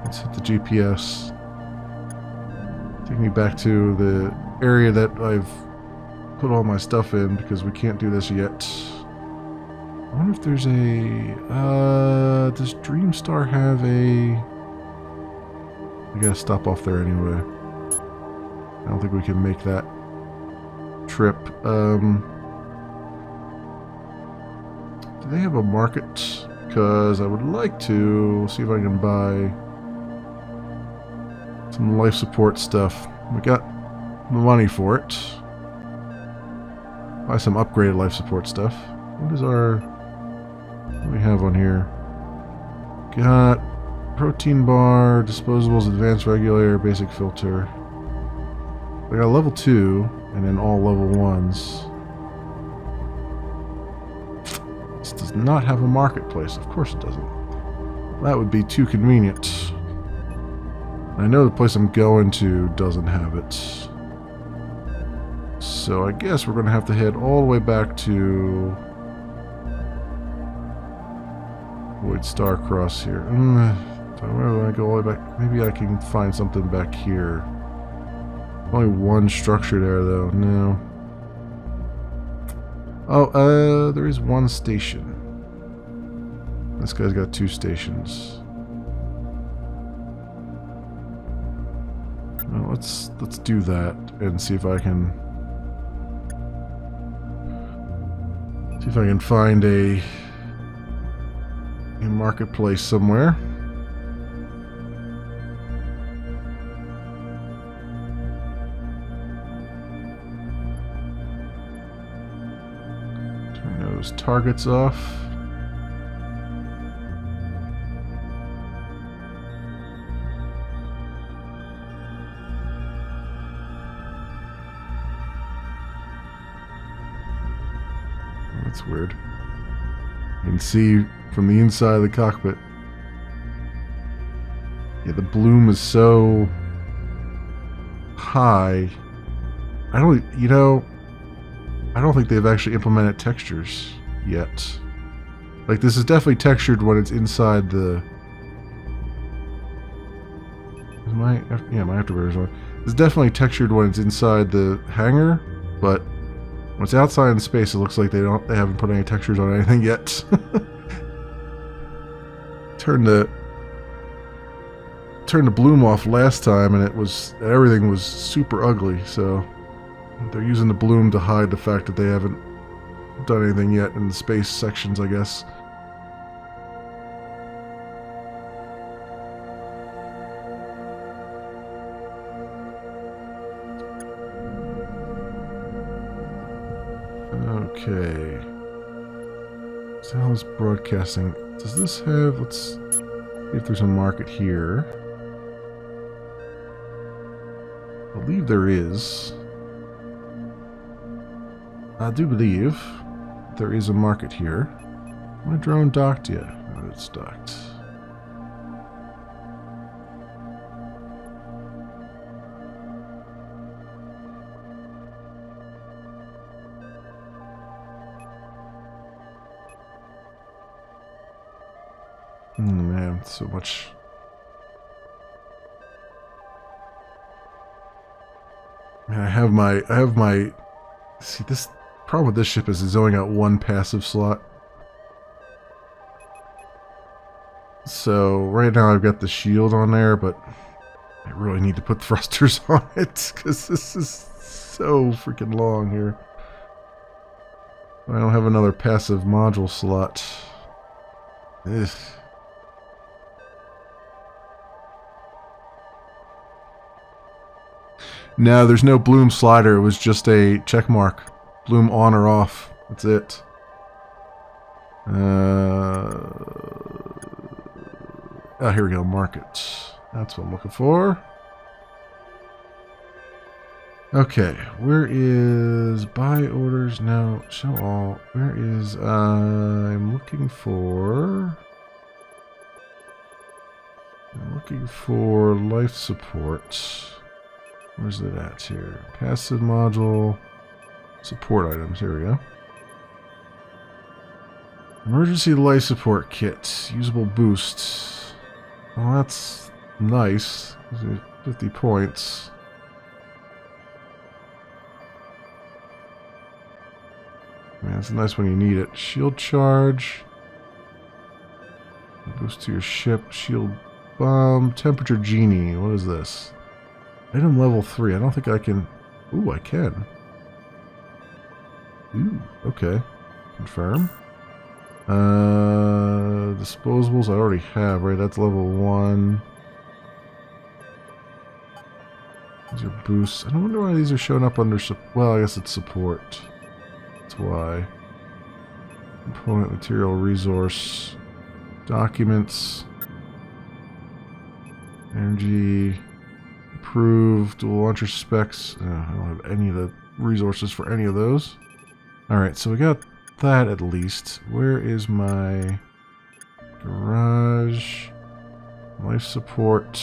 Let's hit the GPS. Take me back to the area that I've put all my stuff in, because we can't do this yet. I wonder if there's a... does Dreamstar have a... I gotta stop off there anyway. I don't think we can make that trip. Do they have a market? Because I would like to see if I can buy some life support stuff. We got the money for it. Buy some upgraded life support stuff. What is our... What do we have on here? Got protein bar, disposables, advanced regulator, basic filter. I got level 2 and then all level 1s. This does not have a marketplace. Of course it doesn't. That would be too convenient. I know the place I'm going to doesn't have it. So I guess we're going to have to head all the way back to Void Star Cross here. So where do I go all the way back? Maybe I can find something back here. Only one structure there, though. No. Oh, there is one station. This guy's got 2 stations. Well, let's do that and see if I can find a marketplace somewhere. Turn those targets off. That's weird. You can see from the inside of the cockpit. Yeah, the bloom is so high. I don't think they've actually implemented textures yet. Like, this is definitely textured when it's inside the... my afterburner one. It's definitely textured when it's inside the hangar, but when it's outside in space, it looks like they haven't put any textures on anything yet. Turned the bloom off last time, and everything was super ugly. So they're using the bloom to hide the fact that they haven't done anything yet in the space sections, I guess. Okay. So how is broadcasting? Does this have... Let's see if there's a market here. I believe there is. I do believe there is a market here. My drone docked yet? Oh, it's docked. Man, so much. Man, I have my. See, this problem with this ship is it's only got one passive slot. So right now I've got the shield on there, but I really need to put thrusters on it because this is so freaking long here. I don't have another passive module slot. Ugh. No, there's no bloom slider. It was just a check mark. Bloom on or off. That's it. Oh, here we go. Market. That's what I'm looking for. Okay. Where is buy orders? No. Show all. Where is... I'm looking for life support. Where's it at here? Passive module, support items. Here we go. Emergency life support kit, usable boost. Well, that's nice. 50 points. Man, it's nice when you need it. Shield charge. Boost to your ship. Shield bomb. Temperature genie. What is this? Item level 3. I don't think I can... Ooh, I can. Ooh, okay. Confirm. Disposables I already have, right? That's level 1. These are boosts. I don't wonder why these are showing up under... Well, I guess it's support. That's why. Component, material, resource. Documents. Energy... Approved, dual launcher specs. I don't have any of the resources for any of those. Alright, so we got that at least. Where is my garage? Life support.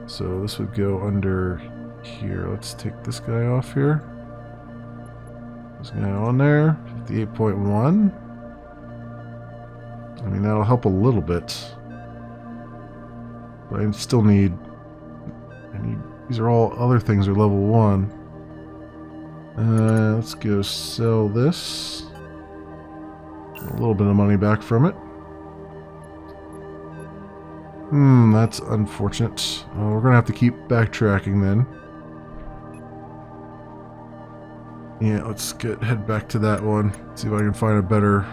So this would go under here. Let's take this guy off here. This guy on there. 58.1. I mean, that'll help a little bit. But I still need... These are all... Other things are level 1. Let's go sell this. A little bit of money back from it. That's unfortunate. We're gonna have to keep backtracking then. Yeah, let's head back to that one. See if I can find a better...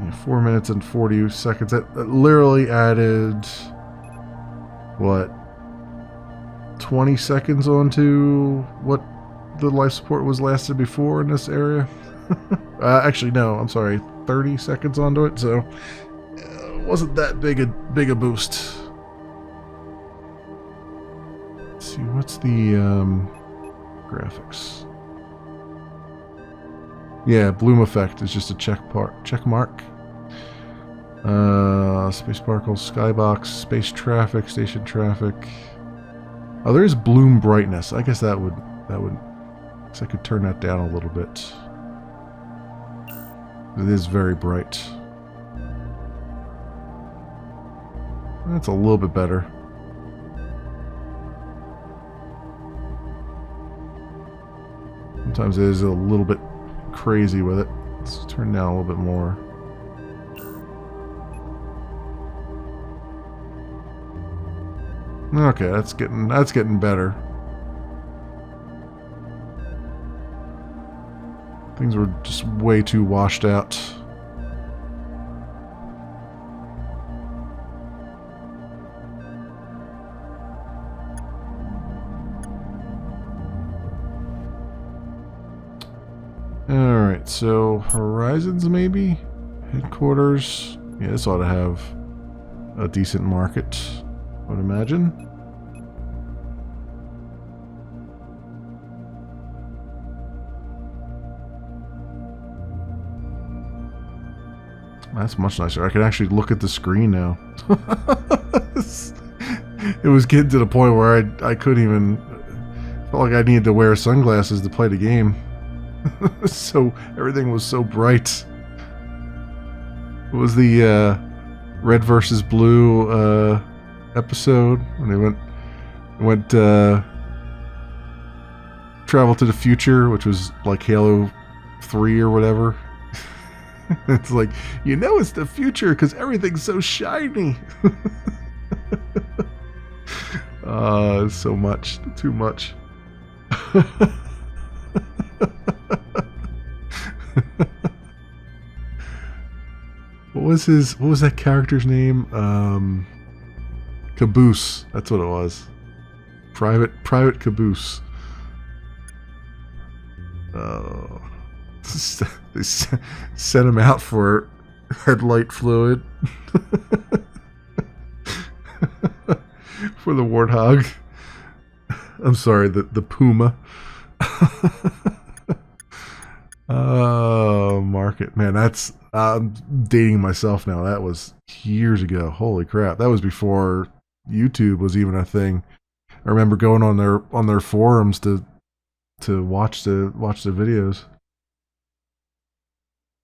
Yeah, 4 minutes and 40 seconds. That literally added... What? 20 seconds onto what the life support was lasted before in this area? Actually, no, I'm sorry. 30 seconds onto it, so... it wasn't that big a boost. Let's see, what's the graphics? Yeah, bloom effect is just a check mark. Space particles, skybox, space traffic, station traffic. Oh, there is bloom brightness. I guess that would. So I could turn that down a little bit. It is very bright. That's a little bit better. Sometimes it is a little bit crazy with it. Let's turn down a little bit more. Okay, that's getting better. Things were just way too washed out. Alright, so Horizons maybe? Headquarters? Yeah, this ought to have a decent market, I would imagine. That's much nicer. I can actually look at the screen now. It was getting to the point where I couldn't even... felt like I needed to wear sunglasses to play the game. So everything was so bright. It was the red versus blue episode when they went travel to the future, which was like Halo 3 or whatever. It's like, you know, it's the future because everything's so shiny. So much, too much. What was that character's name? Caboose. That's what it was. Private Caboose. Oh. They sent him out for headlight fluid. For the Warthog. I'm sorry, the Puma. Oh, market. Man, that's... I'm dating myself now. That was years ago. Holy crap. That was before YouTube was even a thing. I remember going on their forums to watch the videos.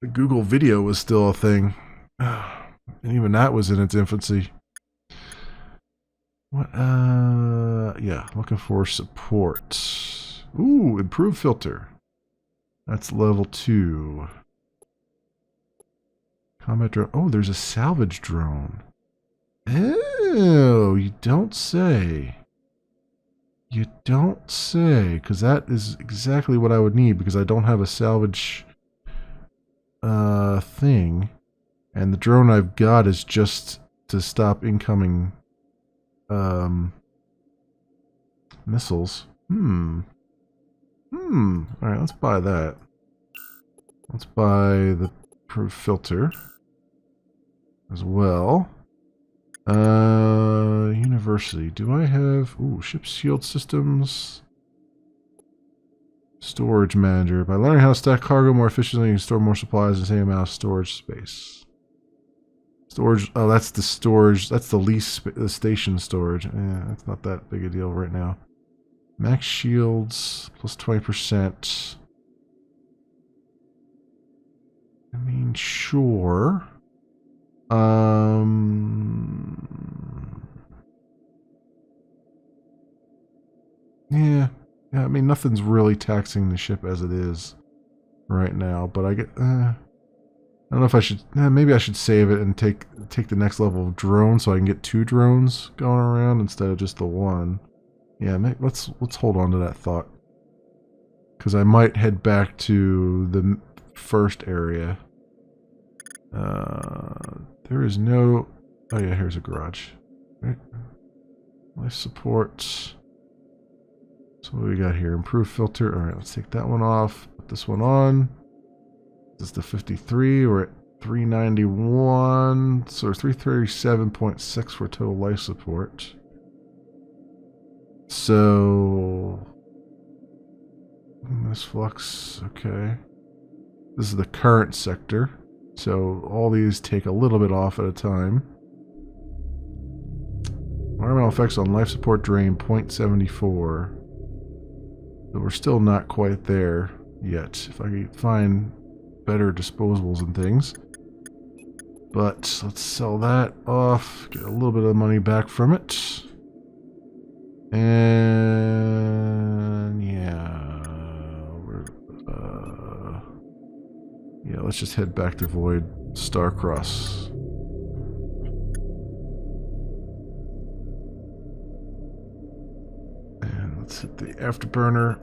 The Google Video was still a thing. And even that was in its infancy. What? Yeah, looking for support. Ooh, improved filter. That's level 2. Combat drone. Oh, there's a salvage drone. Oh, you don't say. You don't say, because that is exactly what I would need, because I don't have a salvage thing, and the drone I've got is just to stop incoming missiles. Alright, let's buy that. Let's buy the improved filter as well. University. Do I have... Ooh, ship shield systems. Storage manager. By learning how to stack cargo more efficiently, you can store more supplies in the same amount of storage space. Storage... Oh, that's the storage... That's the lease... the station storage. Yeah, that's not that big a deal right now. Max shields plus 20%. I mean, sure. Yeah, I mean, nothing's really taxing the ship as it is right now, but I get, I don't know if I should, maybe I should save it and take the next level of drone so I can get 2 drones going around instead of just the 1. Yeah, let's hold on to that thought. Because I might head back to the first area. There is no... Oh yeah, here's a garage. Right. Life support. So what do we got here? Improved filter. Alright, let's take that one off. Put this one on. This is the 53. We're at 391. So 337.6 for total life support. So... This flux, okay. This is the current sector. So all these take a little bit off at a time. Environmental effects on life support drain 0.74. So we're still not quite there yet. If I could find better disposables and things. But let's sell that off. Get a little bit of money back from it. And yeah. Yeah, let's just head back to Void Starcross. And let's hit the afterburner.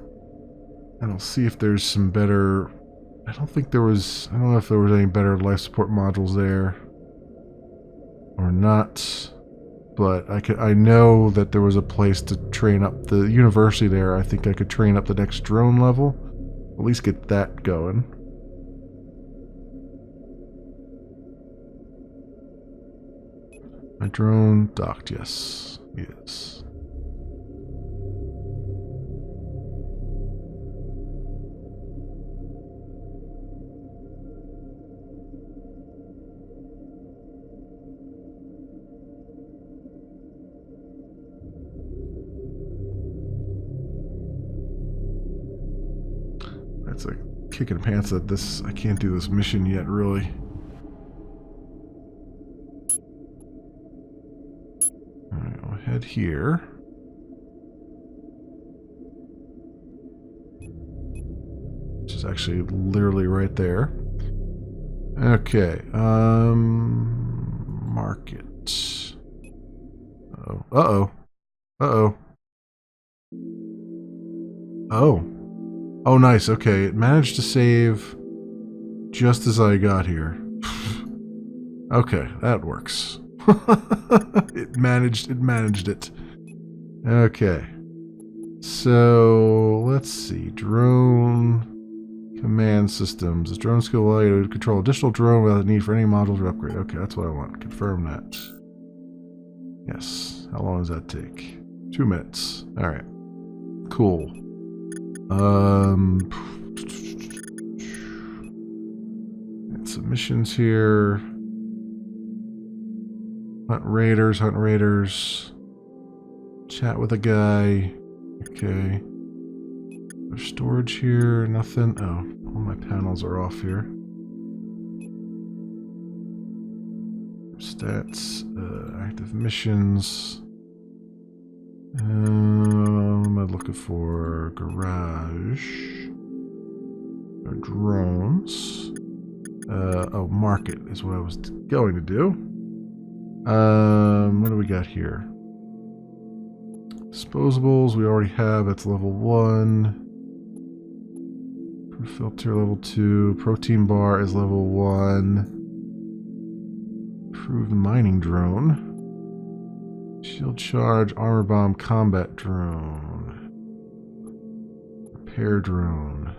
And I'll see if there's some better... I don't know if there was any better life support modules there. Or not. But I know that there was a place to train up the university there. I think I could train up the next drone level. At least get that going. My drone docked, yes. Yes. That's a kick in the pants that this, I can't do this mission yet, really. Alright, I'll head here. Which is actually literally right there. Okay, market. Uh-oh. Uh-oh. Uh-oh. Oh. Oh, nice. Okay, it managed to save just as I got here. Okay, that works. It managed it. Okay. So, let's see. Drone command systems. This drone skill will allow you to control additional drone without the need for any modules or upgrade. Okay, that's what I want. Confirm that. Yes. How long does that take? 2 minutes. Alright. Cool. Submissions here. Hunt raiders. Chat with a guy. Okay. There's storage here, nothing. Oh, all my panels are off here. Stats, active missions. What am I looking for? Garage. Or drones. Oh, market is what I was going to do. What do we got here? Disposables we already have. That's level 1. Filter level 2. Protein bar is level 1. Improved mining drone. Shield charge, armor bomb, combat drone. Repair drone.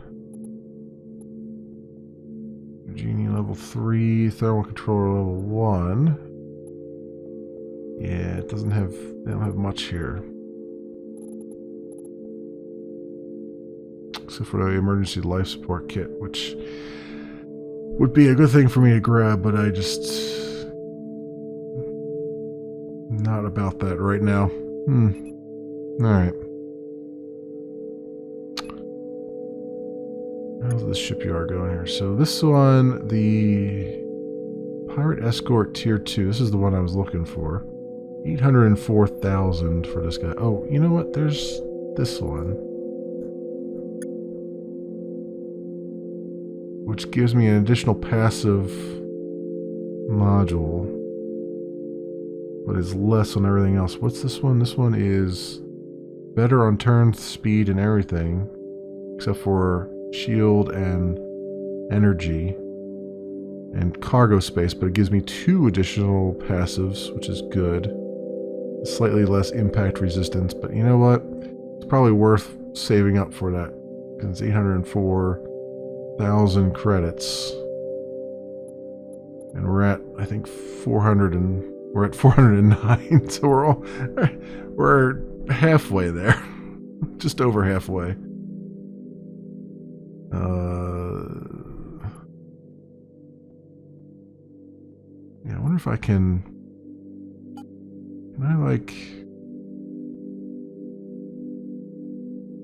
Genie level 3, thermal controller level 1. Yeah, it doesn't have, they don't have much here. Except for the emergency life support kit, which would be a good thing for me to grab, but I just not about that right now. Alright. How's this shipyard going here? So this one, the Pirate Escort Tier 2. This is the one I was looking for. 804,000 for this guy. Oh, you know what? There's this one. Which gives me an additional passive module. But is less on everything else. What's this one? This one is better on turn speed and everything. Except for shield and energy. And cargo space. But it gives me 2 additional passives, which is good. Slightly less impact resistance. But you know what? It's probably worth saving up for that. Because it's 804,000 credits. And we're at, I think, 400 and... We're at 409, so we're halfway there. Just over halfway. Yeah, I wonder if I can I like...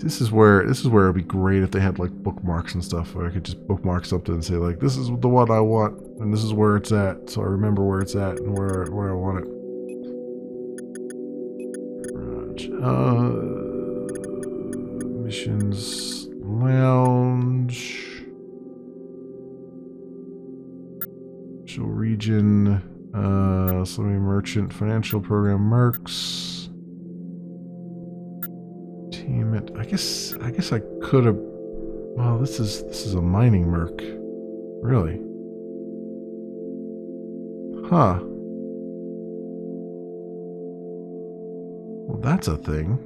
This is where it'd be great if they had like bookmarks and stuff, where I could just bookmark something and say like, this is the one I want, and this is where it's at, so I remember where it's at and where I want it. Missions lounge, special region, Semi merchant, financial program, mercs. I guess I could have. Well, this is a mining merc, really. Huh. Well, that's a thing.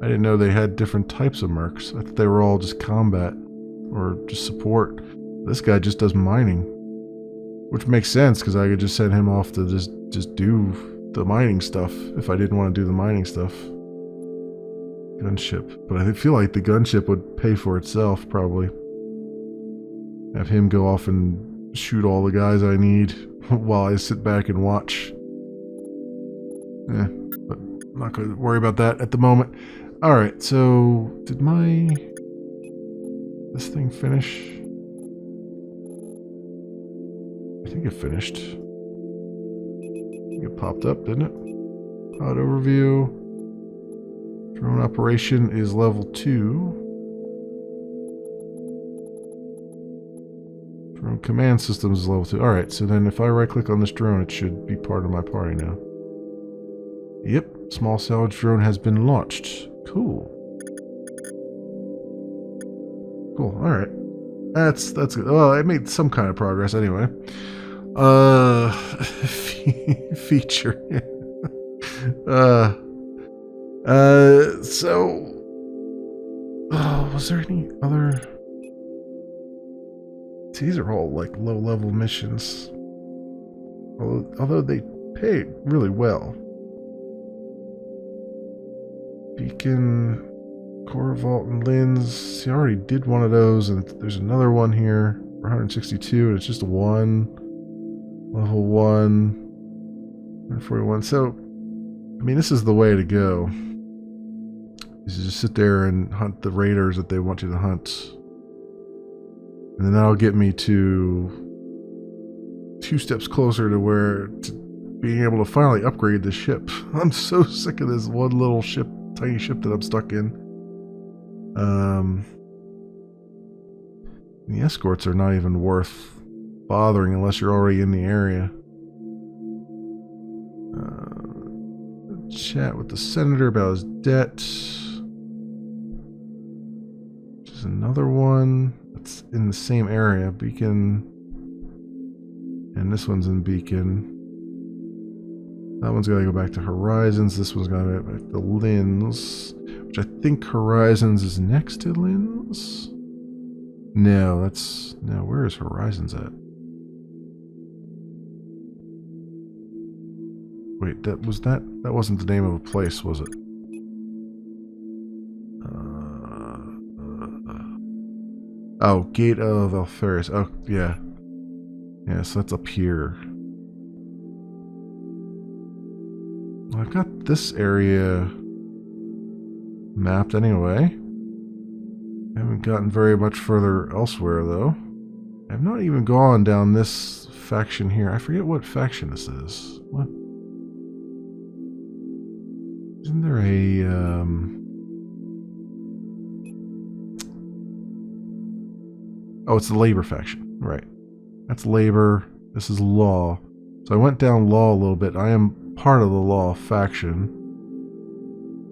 I didn't know they had different types of mercs. I thought they were all just combat. or just support. This guy just does mining, which makes sense because I could just send him off to just do the mining stuff if I didn't want to do the mining stuff. Gunship, but I feel like the gunship would pay for itself probably. Have him go off and shoot all the guys I need while I sit back and watch. But I'm not going to worry about that at the moment. Alright, so did this thing finish? I think it finished. It popped up, didn't it? Pod overview. Drone operation is level 2. Drone command systems is level 2. Alright, so then if I right click on this drone, it should be part of my party now. Yep, small salvage drone has been launched. Cool. Cool, alright. That's good. Well, I made some kind of progress anyway. Feature. So was there any other? These are all like low-level missions. Although they pay really well. Beacon, Core Vault and Lens. See, I already did one of those, and there's another one here for 162, and it's just one. Level 1. 141. So, I mean, this is the way to go. Is to just sit there and hunt the raiders that they want you to hunt. And then that'll get me to 2 steps closer to being able to finally upgrade the ship. I'm so sick of this one little ship, tiny ship that I'm stuck in. The escorts are not even worth bothering unless you're already in the area. Chat with the senator about his debt. Which is another one that's in the same area. Beacon. And this one's in Beacon. That one's got to go back to Horizons. This one's got to go back to Lens. Which I think Horizons is next to Lens? No, where is Horizons at? Wait, that wasn't the name of a place, was it? Oh, Gate of Alferis. Oh, yeah. Yeah, so that's up here. Well, I've got this area mapped anyway. I haven't gotten very much further elsewhere, though. I've not even gone down this faction here. I forget what faction this is. What? Isn't there a, Oh, it's the Labor faction. Right. That's Labor. This is Law. So I went down Law a little bit. I am part of the Law faction.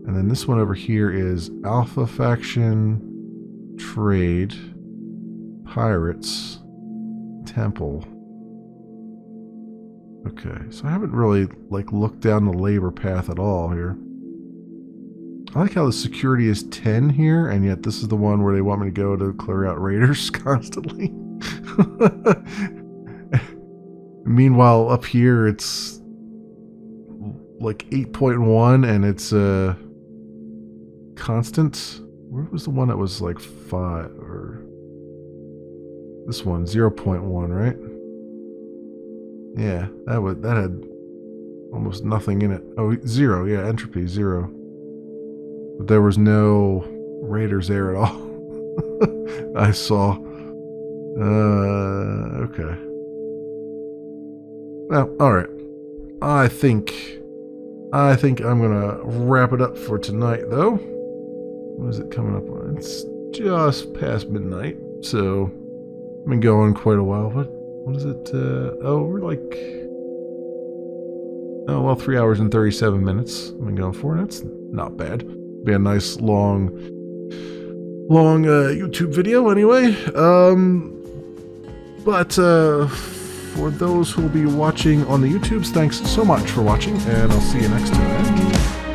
And then this one over here is Alpha faction, Trade, Pirates, Temple. Okay, so I haven't really, looked down the Labor path at all here. I like how the security is 10 here, and yet this is the one where they want me to go to clear out raiders constantly. Meanwhile, up here it's like 8.1, and it's constant. Where was the one that was like 5? Or this one, 0.1, right? Yeah, that had almost nothing in it. Oh, 0, yeah, entropy 0. But there was no raiders there at all. I saw. Okay. Well, alright. I think I'm gonna wrap it up for tonight, though. What is it coming up on? It's just past midnight, so I've been going quite a while. What is it? We're like... Oh, well, 3 hours and 37 minutes I've been going for. That's not bad. Be a nice long YouTube video anyway. But for those who will be watching on the YouTubes, thanks so much for watching, and I'll see you next time.